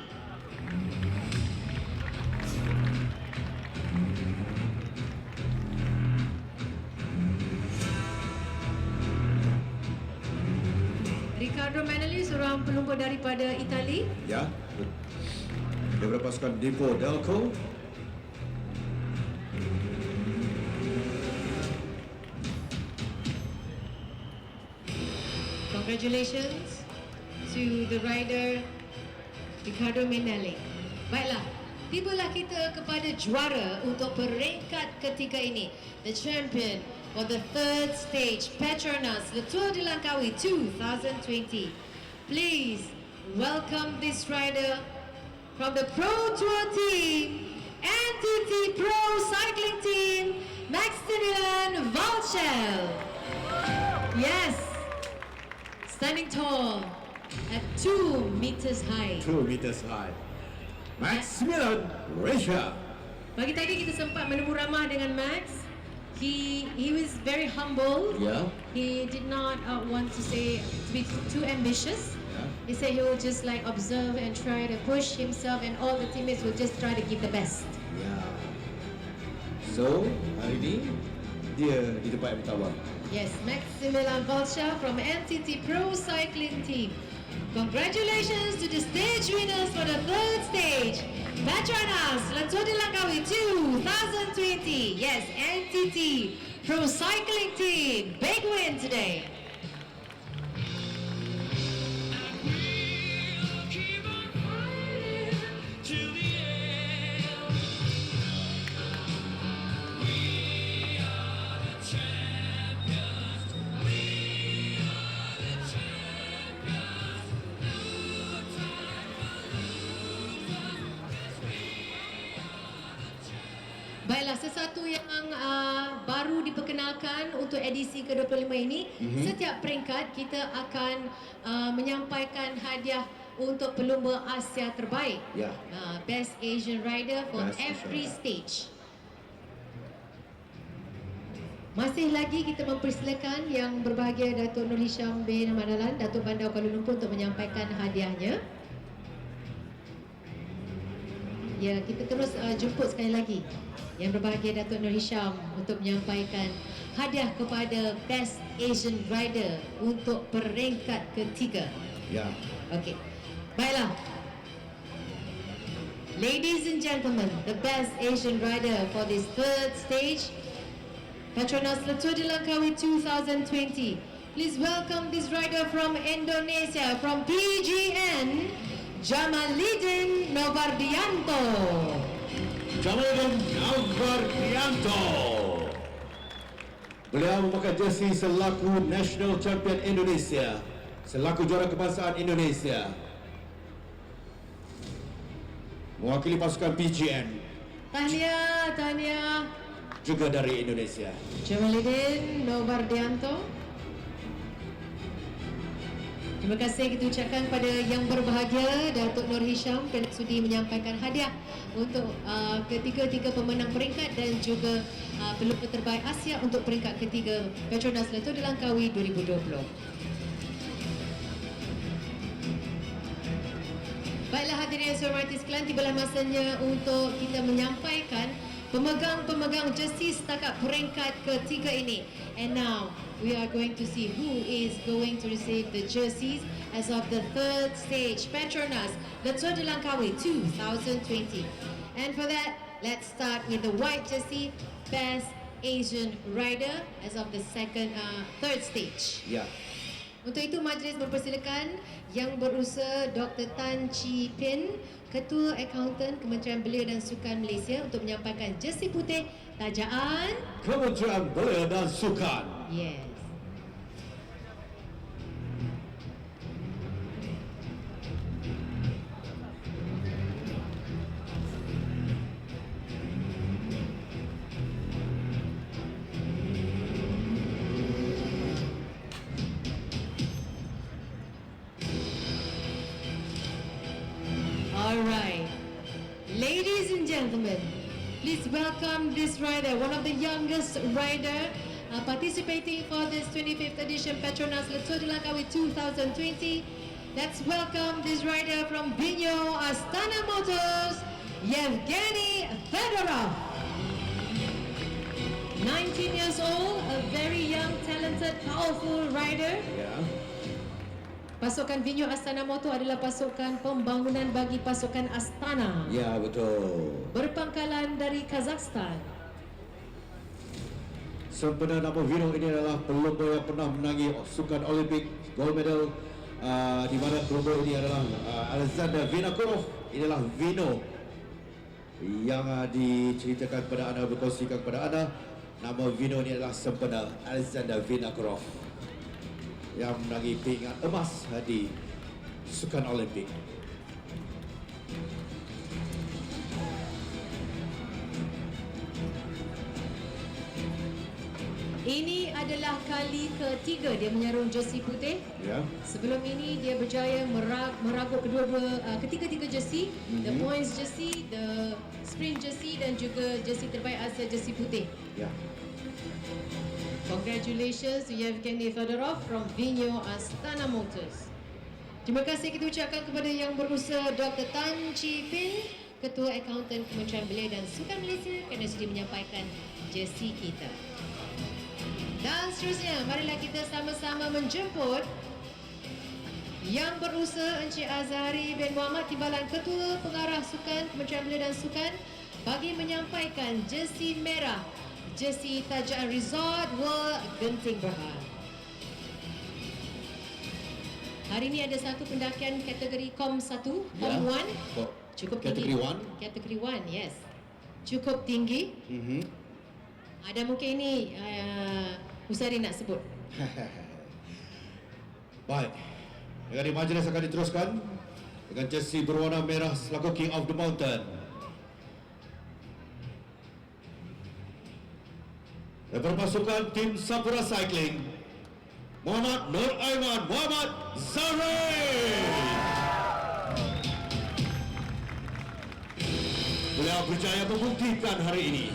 Ricardo Minali, seorang pelumba daripada Itali. Ya. Daripada pasukan Depo Delco. Congratulations to the rider Ricardo Minali. Baiklah, tibalah kita kepada juara untuk peringkat ketiga ini. The champion for the third stage, Petronas Ltdl Langkawi 2020. Please welcome this rider from the Pro Tour team, NTT Pro Cycling Team, Maximilian Valchel. Yes, standing tall at 2 meters high. 2 meters high. Maximilian Resha. Bagi tadi kita sempat menemu ramah dengan Max. He was very humble. Yeah. He did not want to be too ambitious. Yeah. He said he will just like observe and try to push himself, and all the teammates will just try to give the best. Ya. So, hari ini dia di tempat yang pertama. Yes, Maximilian Vulture from NTT Pro Cycling Team. Congratulations to the stage winners for the third stage. Petronas Ltdl 2020. Yes, NTT Pro Cycling Team. Big win today. Baiklah, sesuatu yang baru diperkenalkan untuk edisi ke-25 ini, setiap peringkat kita akan menyampaikan hadiah untuk pelumba Asia terbaik. Ya. Best Asian Rider for Best every Asian stage. Masih lagi kita mempersilakan yang berbahagia Datuk Nur Hisham bin Ahmad Dahlan, Datuk Bandar Kuala Lumpur untuk menyampaikan hadiahnya. Ya, kita terus jemput sekali lagi yang berbahagia Datuk Nur Hisham untuk menyampaikan hadiah kepada Best Asian Rider untuk peringkat ketiga. Ya. Okey. Baiklah. Ladies and gentlemen, the Best Asian Rider for this third stage, Petronas Ltdl 2020. Please welcome this rider from Indonesia, from PGN, Ltdl Novardianto. Novardianto. Beliau memakai jersey selaku National Champion Indonesia, selaku juara kebangsaan Indonesia, mewakili pasukan PGN Tahniah juga dari Indonesia. Ltdl Novardianto. Terima kasih kita ucapkan pada yang berbahagia Datuk Nur Hisham kerana sudi menyampaikan hadiah untuk ketiga-tiga pemenang peringkat dan juga pelumba terbaik Asia untuk peringkat ketiga Petronas Ltdl Langkawi 2020. Baiklah hadirin yang saya hormati sekalian, tibalah masanya untuk kita menyampaikan pemegang-pemegang jersey setakat peringkat ketiga ini. And now we are going to see who is going to receive the jerseys as of the third stage Petronas Ltdl Langkawi 2020. And for that, let's start with the white jersey, Best Asian Rider as of the third stage. Ya. Untuk itu majlis mempersilakan Yang Berusaha Dr. Tan Chi Pin, Ketua Akauntan Kementerian Belia dan Sukan Malaysia untuk menyampaikan jersey putih tajaan Kementerian Belia dan Sukan. Yes. Alright, ladies and gentlemen, please welcome this rider, one of the youngest rider participating for this 25th edition Petronas Ltdl Langkawi 2020. Let's welcome this rider from Vinyo Astana Motors, Yevgeny Fedorov. 19 years old, a very young, talented, powerful rider. Ya. Pasukan Vinyo Astana Motor adalah pasukan pembangunan bagi pasukan Astana. Ya, betul. Berpangkalan dari Kazakhstan. Sempena nama Vino ini adalah pelumba yang pernah menangi sukan Olimpik gold medal, di mana pelumba ini adalah Alexander Vinokurov. Inilah Vino yang diceritakan kepada anda, berkongsikan kepada anda. Nama Vino ini adalah sempena Alexander Vinokurov yang menangi pingat emas di sukan Olimpik. Ini adalah kali ketiga dia menyarung jersey putih. Ya. Sebelum ini dia berjaya meraguk ketiga-tiga jersey, the points jersey, the sprint jersey dan juga jersey terbaik Asia jersey putih. Ya. Congratulations to Yevgeny Fedorov from Vinyo Astana Motors. Terima kasih kita ucapkan kepada Yang Berusaha Dr. Tan Chi Pin, Ketua Akauntan Kementerian Belia dan Sukan Malaysia kerana sudi menyampaikan jersey kita. seterusnya, marilah kita sama-sama menjemput Yang Berusaha Encik Azhari bin Muhammad, Timbalan Ketua Pengarah Sukan Kementerian Belia dan Sukan, bagi menyampaikan jersey merah, jersey tajaan Resort World Genting Berhad. Hari ini ada satu pendakian kategori KOM 1, KOM 1. Cukup tinggi. Kategori 1, yes. Cukup tinggi. Ada mungkin ini Husari nak sebut. Baik. Jadi majlis akan diteruskan dengan jersey berwarna merah selaku King of the Mountain. Dan berpasukan tim Sapura Cycling, Muhammad Nur Aiman Muhammad Zarif. Beliau berjaya membuktikan hari ini.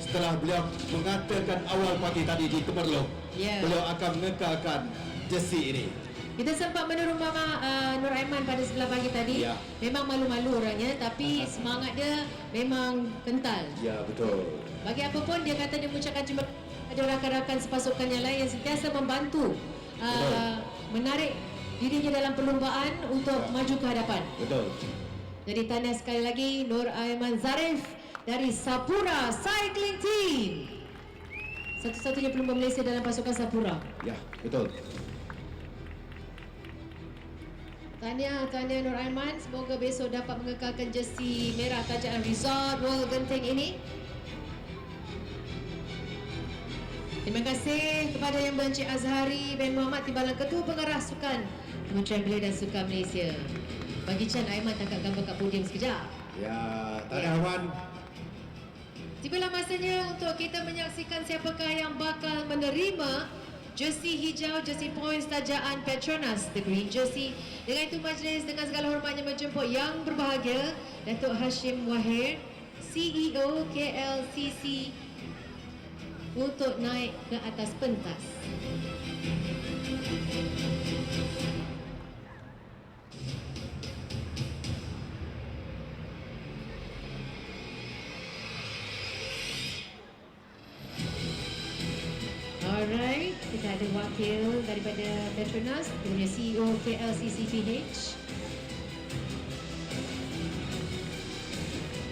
Setelah beliau mengatakan awal pagi tadi di Temerloh, beliau akan mengekalkan jersey ini. Kita sempat menurun Mama Nur Aiman pada sebelah pagi tadi. Memang malu-malu orangnya, tapi semangat dia memang kental. Ya, betul. Bagi apa pun dia kata dia mengucapkan terima ada rakan-rakan sepasukan yang lain yang sentiasa membantu menarik dirinya dalam perlombaan untuk maju ke hadapan. Betul. Jadi tahniah sekali lagi Nur Aiman Zarif dari Sapura Cycling Team. Satu-satunya pelumba Malaysia dalam pasukan Sapura. Ya, betul. Tahniah Nur Aiman, semoga besok dapat mengekalkan jersey merah tajaan Resort World Genting ini. Terima kasih kepada Yang Encik Azhari bin Muhammad, Timbalan Ketua Pengarah Sukan Kementerian Belia dan Sukan Malaysia. Bagi Chan Aiman tangkap gambar kat podium sekejap. Ya, tahniah Aiman. Tibalah masanya untuk kita menyaksikan siapakah yang bakal menerima jersey hijau, jersey points tajaan Petronas, the green jersey. Dengan itu majlis dengan segala hormatnya menjemput yang berbahagia Datuk Hashim Wahir, CEO KLCC, untuk naik ke atas pentas. Alright, kita ada wakil daripada Petronas, kita punya CEO KLCC PH.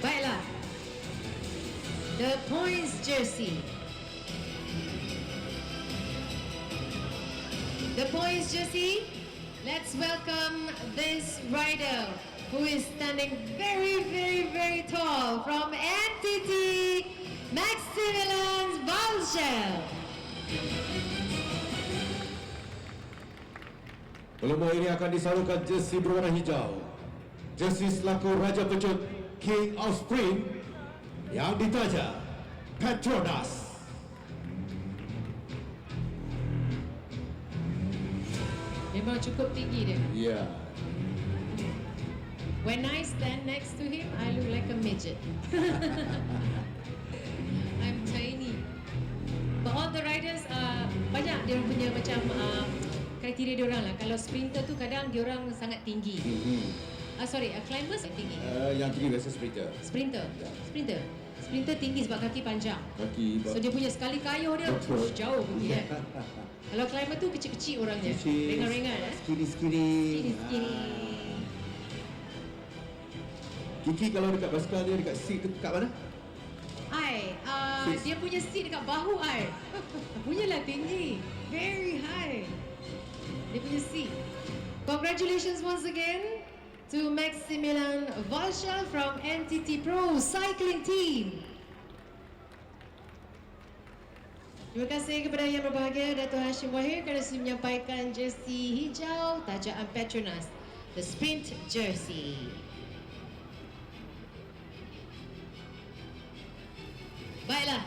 Baiklah, the points jersey. The points jersey, let's welcome this rider who is standing very, very, very tall from NTT, Maximilian Valschel. Pelumba ini akan disalurkan jersey berwarna hijau. Jersey selaku Raja Pecut King of Sprint yang ditaja Petronas. Memang cukup tinggi dia. Ya. When I stand next to him, I look like a midget. I'm tiny. But all the riders, banyak dia punya macam kriteria dia orang lah. Kalau sprinter tu kadang dia orang sangat tinggi. Climbers tinggi. Yang tinggi biasa sprinter. Sprinter tinggi sebab kaki panjang. So dia punya sekali kayuh dia jauh pergi kan. Kalau climber tu kecil-kecil orangnya. Ringan-ringan. Skiri. Kiki kalau dekat basikal dia dekat seat dekat mana? Dia punya seat dekat bahu I. Punyalah tinggi. Very high. Dia punya seat. Congratulations once again to Maximilian Valschel from NTT Pro Cycling Team. Terima kasih kepada yang berbahagia Datuk Hashim Wahir kerana sudah menyampaikan jersey hijau tajaan Petronas, the sprint jersey. Baiklah.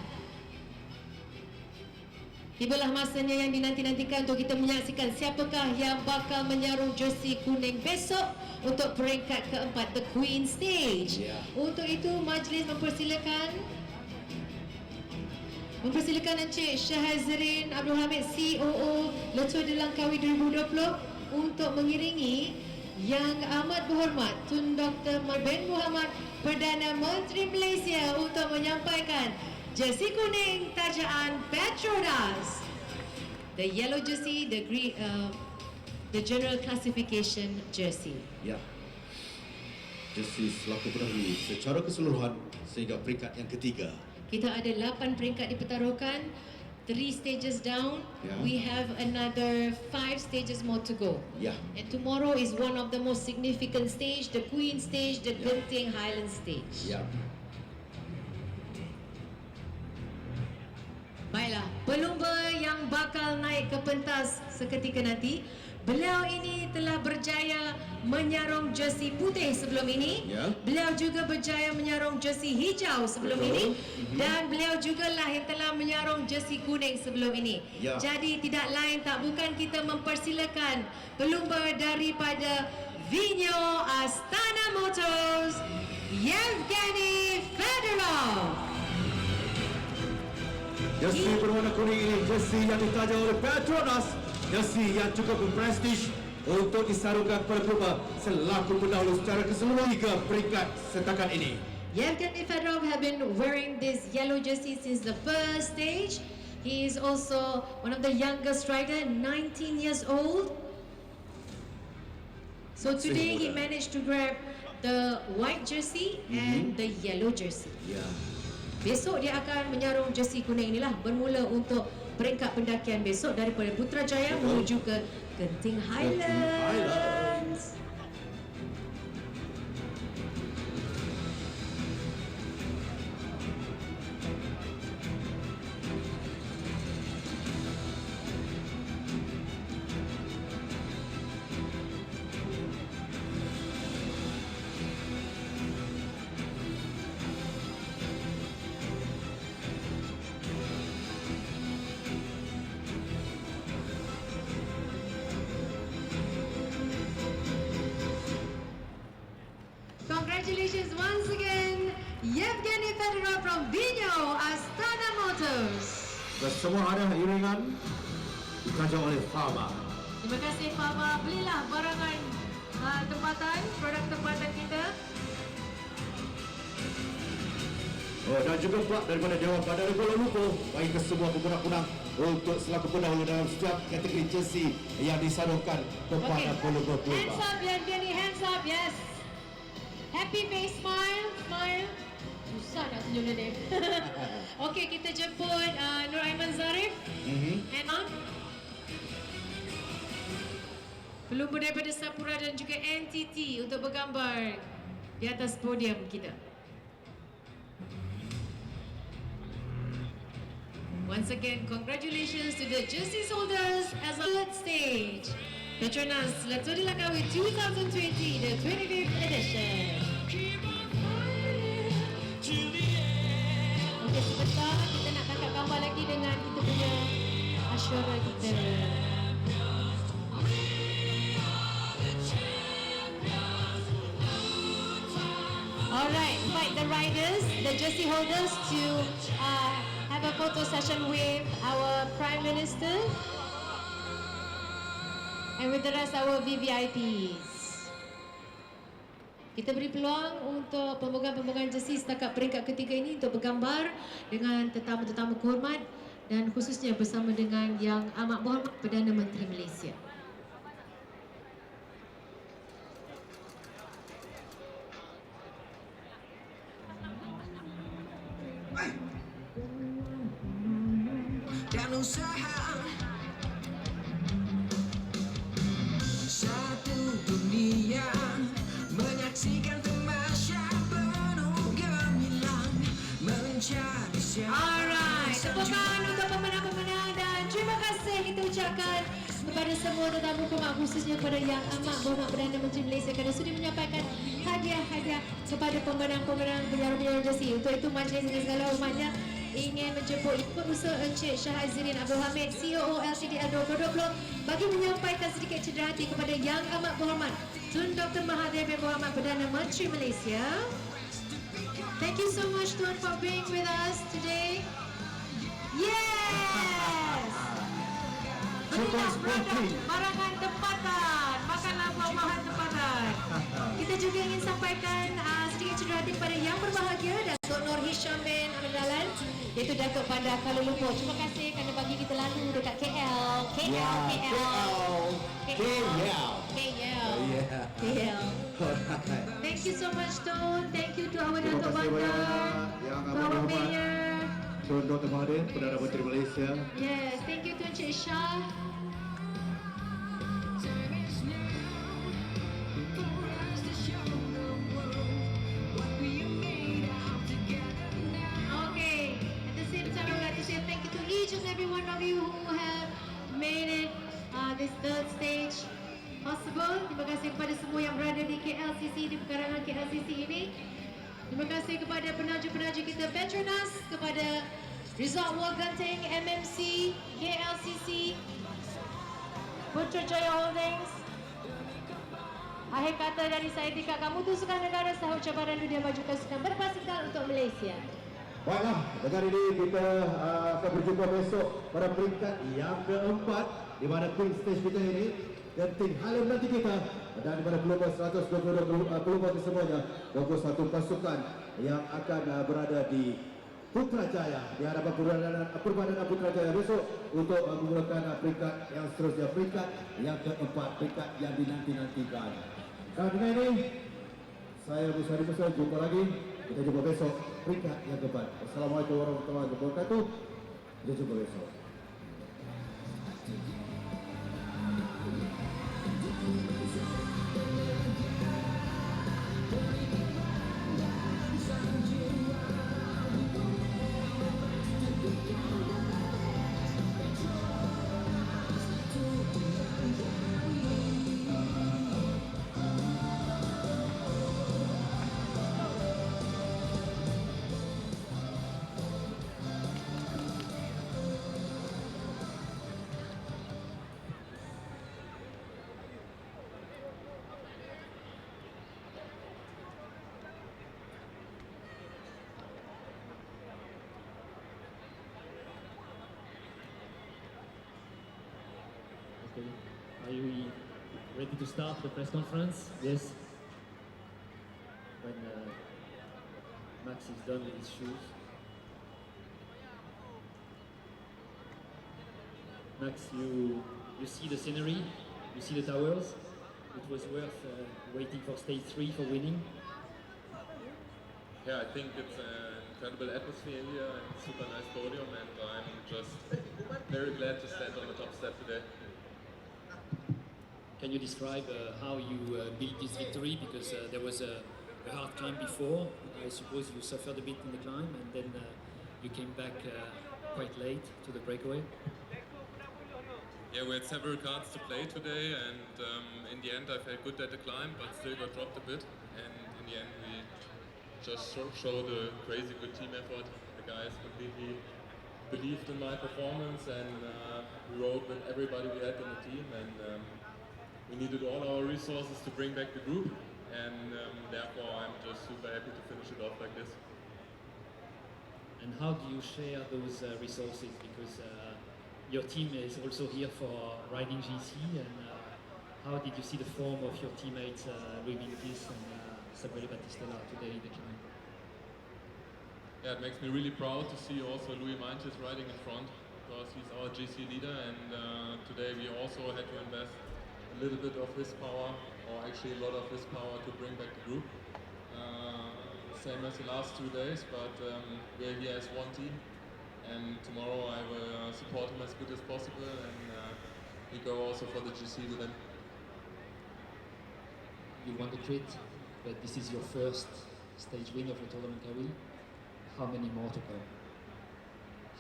Tibalah masanya yang dinanti-nantikan untuk kita menyaksikan siapakah yang bakal menyarung jersey kuning besok untuk peringkat keempat, the Queen Stage. Untuk itu majlis mempersilakan Encik Syahazrin Abdul Hamid, COO Ltdl 2020 untuk mengiringi Yang Amat Berhormat Tun Dr. Bin Muhammad Perdana Menteri Malaysia untuk menyampaikan jersey kuning tajaan Petronas. The yellow jersey, the green, the general classification jersey. Ya. Jersey selaku pendahulu secara keseluruhan sehingga peringkat yang ketiga. Kita ada 8 peringkat dipertaruhkan, 3 stages down. Ya. We have another 5 stages more to go. Ya. And tomorrow is one of the most significant stage, the Queen stage, the Ya. Genting Highland stage. Ya. Baiklah, pelumba yang bakal naik ke pentas seketika nanti. Beliau ini telah berjaya menyarung jersey putih sebelum ini. Ya. Beliau juga berjaya menyarung jersey hijau sebelum Betul. ini. Dan beliau jugalah yang telah menyarung jersey kuning sebelum ini. Ya. Jadi tidak lain tak bukan kita mempersilakan pelumba daripada Vinyo Astana Motors, Yevgeny Fedorov. Jersey berwarna kuning ini jersey yang ditaja oleh Petronas, jersey yang cukup berprestij untuk disarungkan kepada pelumba selaku pendahulu secara keseluruhan 3 peringkat setakat ini. Yevgeny Fedorov have been wearing this yellow jersey since the first stage. He is also one of the youngest rider, 19 years old. So today he managed to grab the white jersey and the yellow jersey. Ya. Besok dia akan menyarung jersey kuning inilah bermula untuk peringkat pendakian besok daripada Putrajaya menuju ke Genting Highlands. Congratulations once again, Yevgeny Fedorov from Vinyo Astana Motors. Semua ada iringan ditaja oleh Fama. Terima kasih Fama, belilah barangan tempatan, produk tempatan kita. Oh, dan juga pula daripada Dewan Bandar Kuala Lumpur bagi ke semua pengguna untuk selaku pendahulu dalam setiap kategori jersey yang disarungkan kepada pelumba-pelumba. Hands up Yevgeny, hands up, yes. Happy face, smile, smile. Susah nak tunjuk dia. Okey, kita jemput Nur Aiman Zarif. And on. Pelumba daripada Sapura dan juga NTT untuk bergambar di atas podium kita. Once again, congratulations to the jersey holders as a third stage. Petronas Ltdl 2020, the 25th edition. Okey, sebentar kita nak tangkap gambar lagi dengan kita punya asyura kita. Alright, invite the riders, the jersey holders to have a photo session with our Prime Minister and with the rest our VVIPs. Kita beri peluang untuk pemegang-pemegang jersey setakat peringkat ketiga ini untuk bergambar dengan tetamu-tetamu kehormat dan khususnya bersama dengan Yang Amat Berhormat Perdana Menteri Malaysia. Dan usaha satu dunia menyaksikan tamasya penuh gemilang mencari siapa. Alright, tepukan untuk pemenang-pemenang dan terima kasih kita ucapkan kepada semua tetamu kehormat khususnya kepada Yang Amat Berhormat Perdana Menteri Malaysia kerana sudah menyampaikan hadiah-hadiah kepada pemenang-pemenang penyarum-penyarum jersey. Untuk itu majlis dengan segala hormatnya ingin menjemput Pengusaha Encik Shah Azrin Abdul Hamid, CEO Ltdl 2020 bagi menyampaikan sedikit cedera hati kepada Yang Amat Berhormat Tun Dr. Mahathir bin Mohamad Perdana Menteri Malaysia. Thank you so much Tuan for being with us today. Yes! Berilah produk barangan tempatan, makanlah buah-buahan tempatan. Kita juga ingin sampaikan sedikit cenderati kepada yang berbahagia Datuk Nur Hisham bin Ahmad Dahlan, iaitu Datuk Bandar Kuala Lumpur. Terima kasih kerana bagi kita lalu dekat KL. Thank you so much, Tun. Thank you to our Datuk Bandar, to our Mayor. Tun Dr. Mahathir, Perdana Menteri Malaysia. Yes, thank you to Encik Shah. Okay, at the same time, I'd like to say thank you to each and every one of you who have made it this third stage possible. Terima kasih kepada semua yang berada di KLCC, di pekarangan KLCC ini. Terima kasih kepada penaja-penaja kita Petronas, kepada Resort World Genting, MMC, KLCC, Putrajaya Holdings. Akhir kata dari saya, Tika Mutusukan Negara Sahut Cabaran Dunia Majukan sedang berpasikal untuk Malaysia. Baiklah, dengan ini kita akan berjumpa besok pada peringkat yang keempat di mana Queen Stage kita ini genting halim nanti kita, dan di mana pelumba 122 pelumba kesemuanya 21 pasukan yang akan berada di Putrajaya di hadapan Perbadanan Putrajaya besok untuk memulakan peringkat yang seterusnya, peringkat yang keempat, peringkat yang dinanti-nantikan. Dan dengan ini saya Musari Musa, jumpa lagi, kita jumpa besok peringkat yang keempat. Assalamualaikum warahmatullahi wabarakatuh. Kita jumpa besok. Are you ready to start the press conference? Yes. When Max is done with his shoes. Max, you see the scenery, you see the towers. It was worth waiting for stage 3 for winning. Yeah, I think it's an incredible atmosphere here and super nice podium, and I'm just very glad to stand on the top step today. Can you describe how you built this victory? Because there was a hard climb before. I suppose you suffered a bit in the climb, and then you came back quite late to the breakaway. Yeah, we had several cards to play today, and in the end I felt good at the climb, but still got dropped a bit. And in the end we just showed a crazy good team effort. The guys completely believed in my performance, and we rode with everybody we had in the team, and we needed all our resources to bring back the group, and therefore I'm just super happy to finish it off like this. And how do you share those resources? Because your team is also here for riding GC, and how did you see the form of your teammates Louis Mintis and Samuele Battistella today in the climb? Yeah, it makes me really proud to see also Louis Mintis riding in front, because he's our GC leader, and today we also had to invest a little bit of his power, or actually a lot of his power, to bring back the group. Same as the last 2 days, but we're here as one team, and tomorrow I will support him as good as possible, and we go also for the GC with him. You won the crit, but this is your first stage win of Ltdl Langkawi. How many more to come?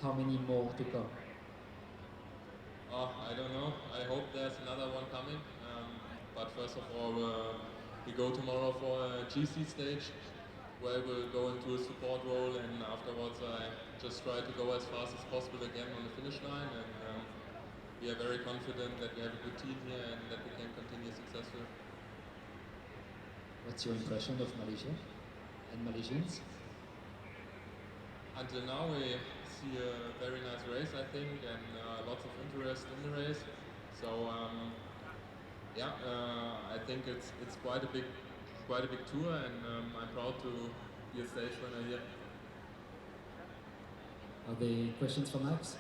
How many more to come? I don't know. I hope there's another one coming. But first of all, we go tomorrow for a GC stage, where we'll go into a support role, and afterwards I just try to go as fast as possible again on the finish line. And we are very confident that we have a good team here and that we can continue successful. What's your impression of Malaysia and Malaysians? Until now we see a very nice race, I think, and lots of interest in the race. So yeah, I think it's quite a big tour, and I'm proud to be a stage winner here. Are there questions for Max?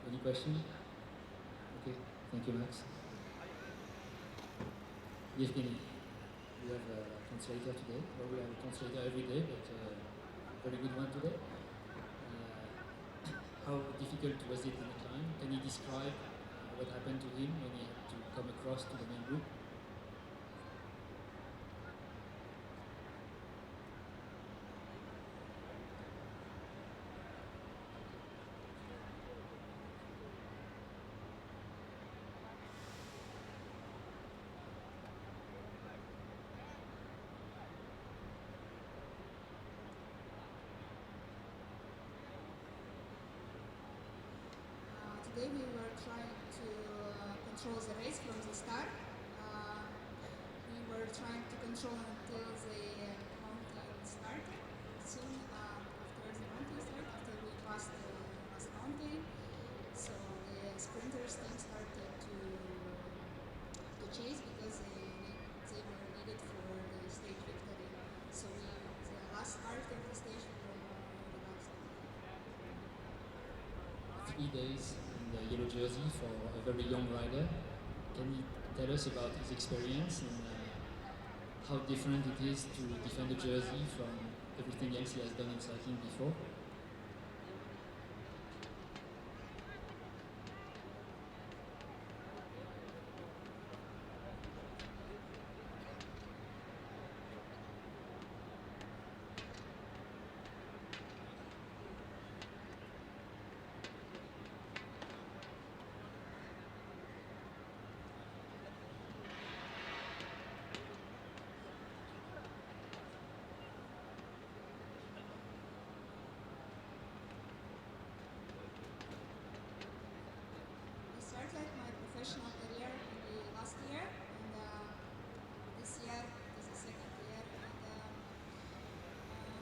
Any question? Okay, thank you, Max. Evgeny, we have a translator today. Well, we have a translator every day, but a very good one today. How difficult was it in the climb? Can you describe what happened to him when he had to come across to the main group? Today we were trying to control the race from the start. We were trying to control until the mountain started. Soon after the mountain started, after we passed the last mountain, so the sprinters team started to chase because they were needed for the stage victory. So the last part of the stage we were the last. 3 days in the yellow jersey for a very young rider. Can you tell us about his experience and how different it is to defend the jersey from everything else he has done in cycling before? I started my professional career in the last year, and this year is the second year. And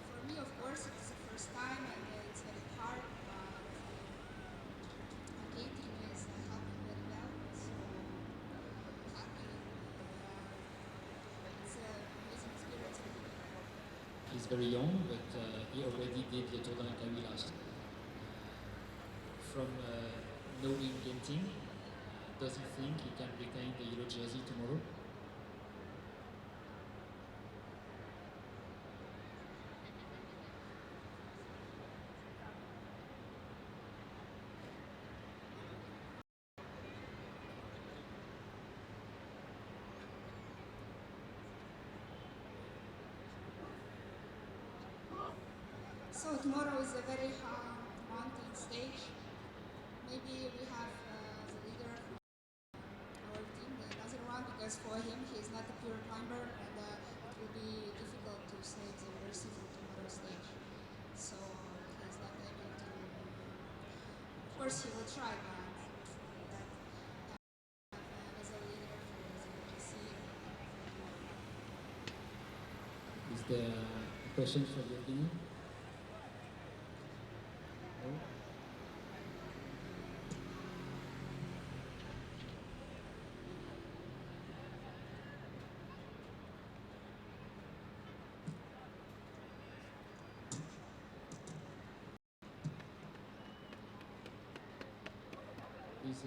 for me, of course, it is the first time, and it's very hard. My team is helping very well, so happy. It's an amazing experience for me. He's very young, but he already did the Tour de Caille last year. From knowing Genting, does he think he can retain the yellow jersey tomorrow? So tomorrow is a very mountain stage. Maybe we have the leader from our team, the another one, because for him he is not a pure climber, and it will be difficult to save the jersey for tomorrow's stage. So he's not able to. Of course, he will try, but as a leader for the jersey. Is there a question for Evgeny? No? Is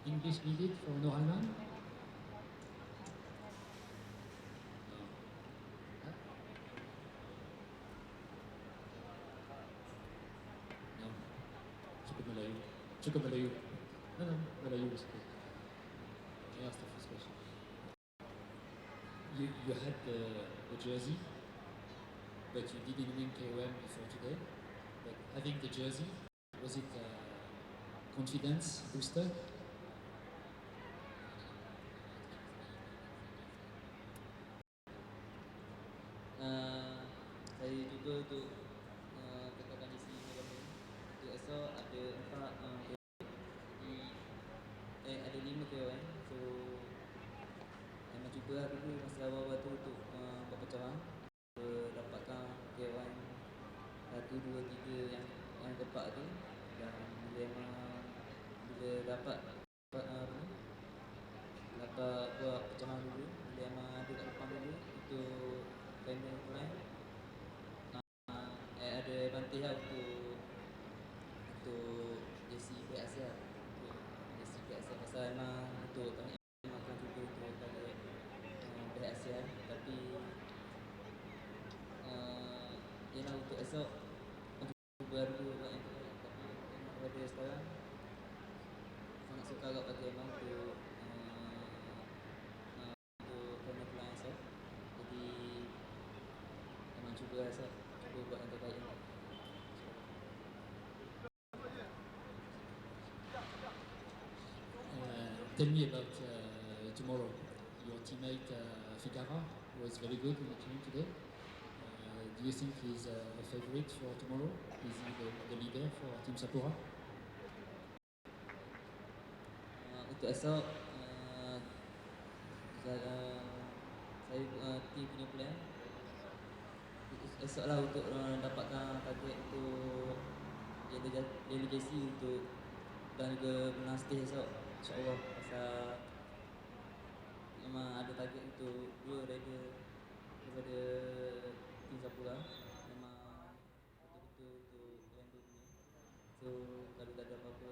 English needed for Nohaman? No. Cukup Melayu. Cukup Melayu. No, Melayu is okay. I asked the first question. You had the jersey, but you didn't win KOM before today. But having the jersey, was it confidence booster? Saya cuba untuk tekankan isi malam ni. Untuk esok ada 4 ada 5 KOM. So memang cuba lah dulu masa awal-awal tu untuk buat pecahan, dapatkan KOM 1, 2, 3 yang tepat tu, dan bila dapat untuk JC Asia. JC Asia pasal memang untuk kami memang akan cuba untuk target Asia, tapi ialah untuk esok cuba dulu buat yang terbaik, tapi memang pada sekarang sangat suka agak bagi memang untuk final plan esok. Jadi memang cuba esok, cuba buat yang terbaik. Tell me about tomorrow. Your teammate Figara was very good in the training today. Do you think he's a favorite for tomorrow? Is he the leader for Team Sapura? Untuk esok, saya team punya plan esok lah untuk dapatkan target untuk Yellow Jersey untuk dan juga menang stage esok, insyaAllah. Pasal memang ada target untuk dua rider daripada Team Sapura, memang betul-betul untuk random ni. So kalau tak ada apa-apa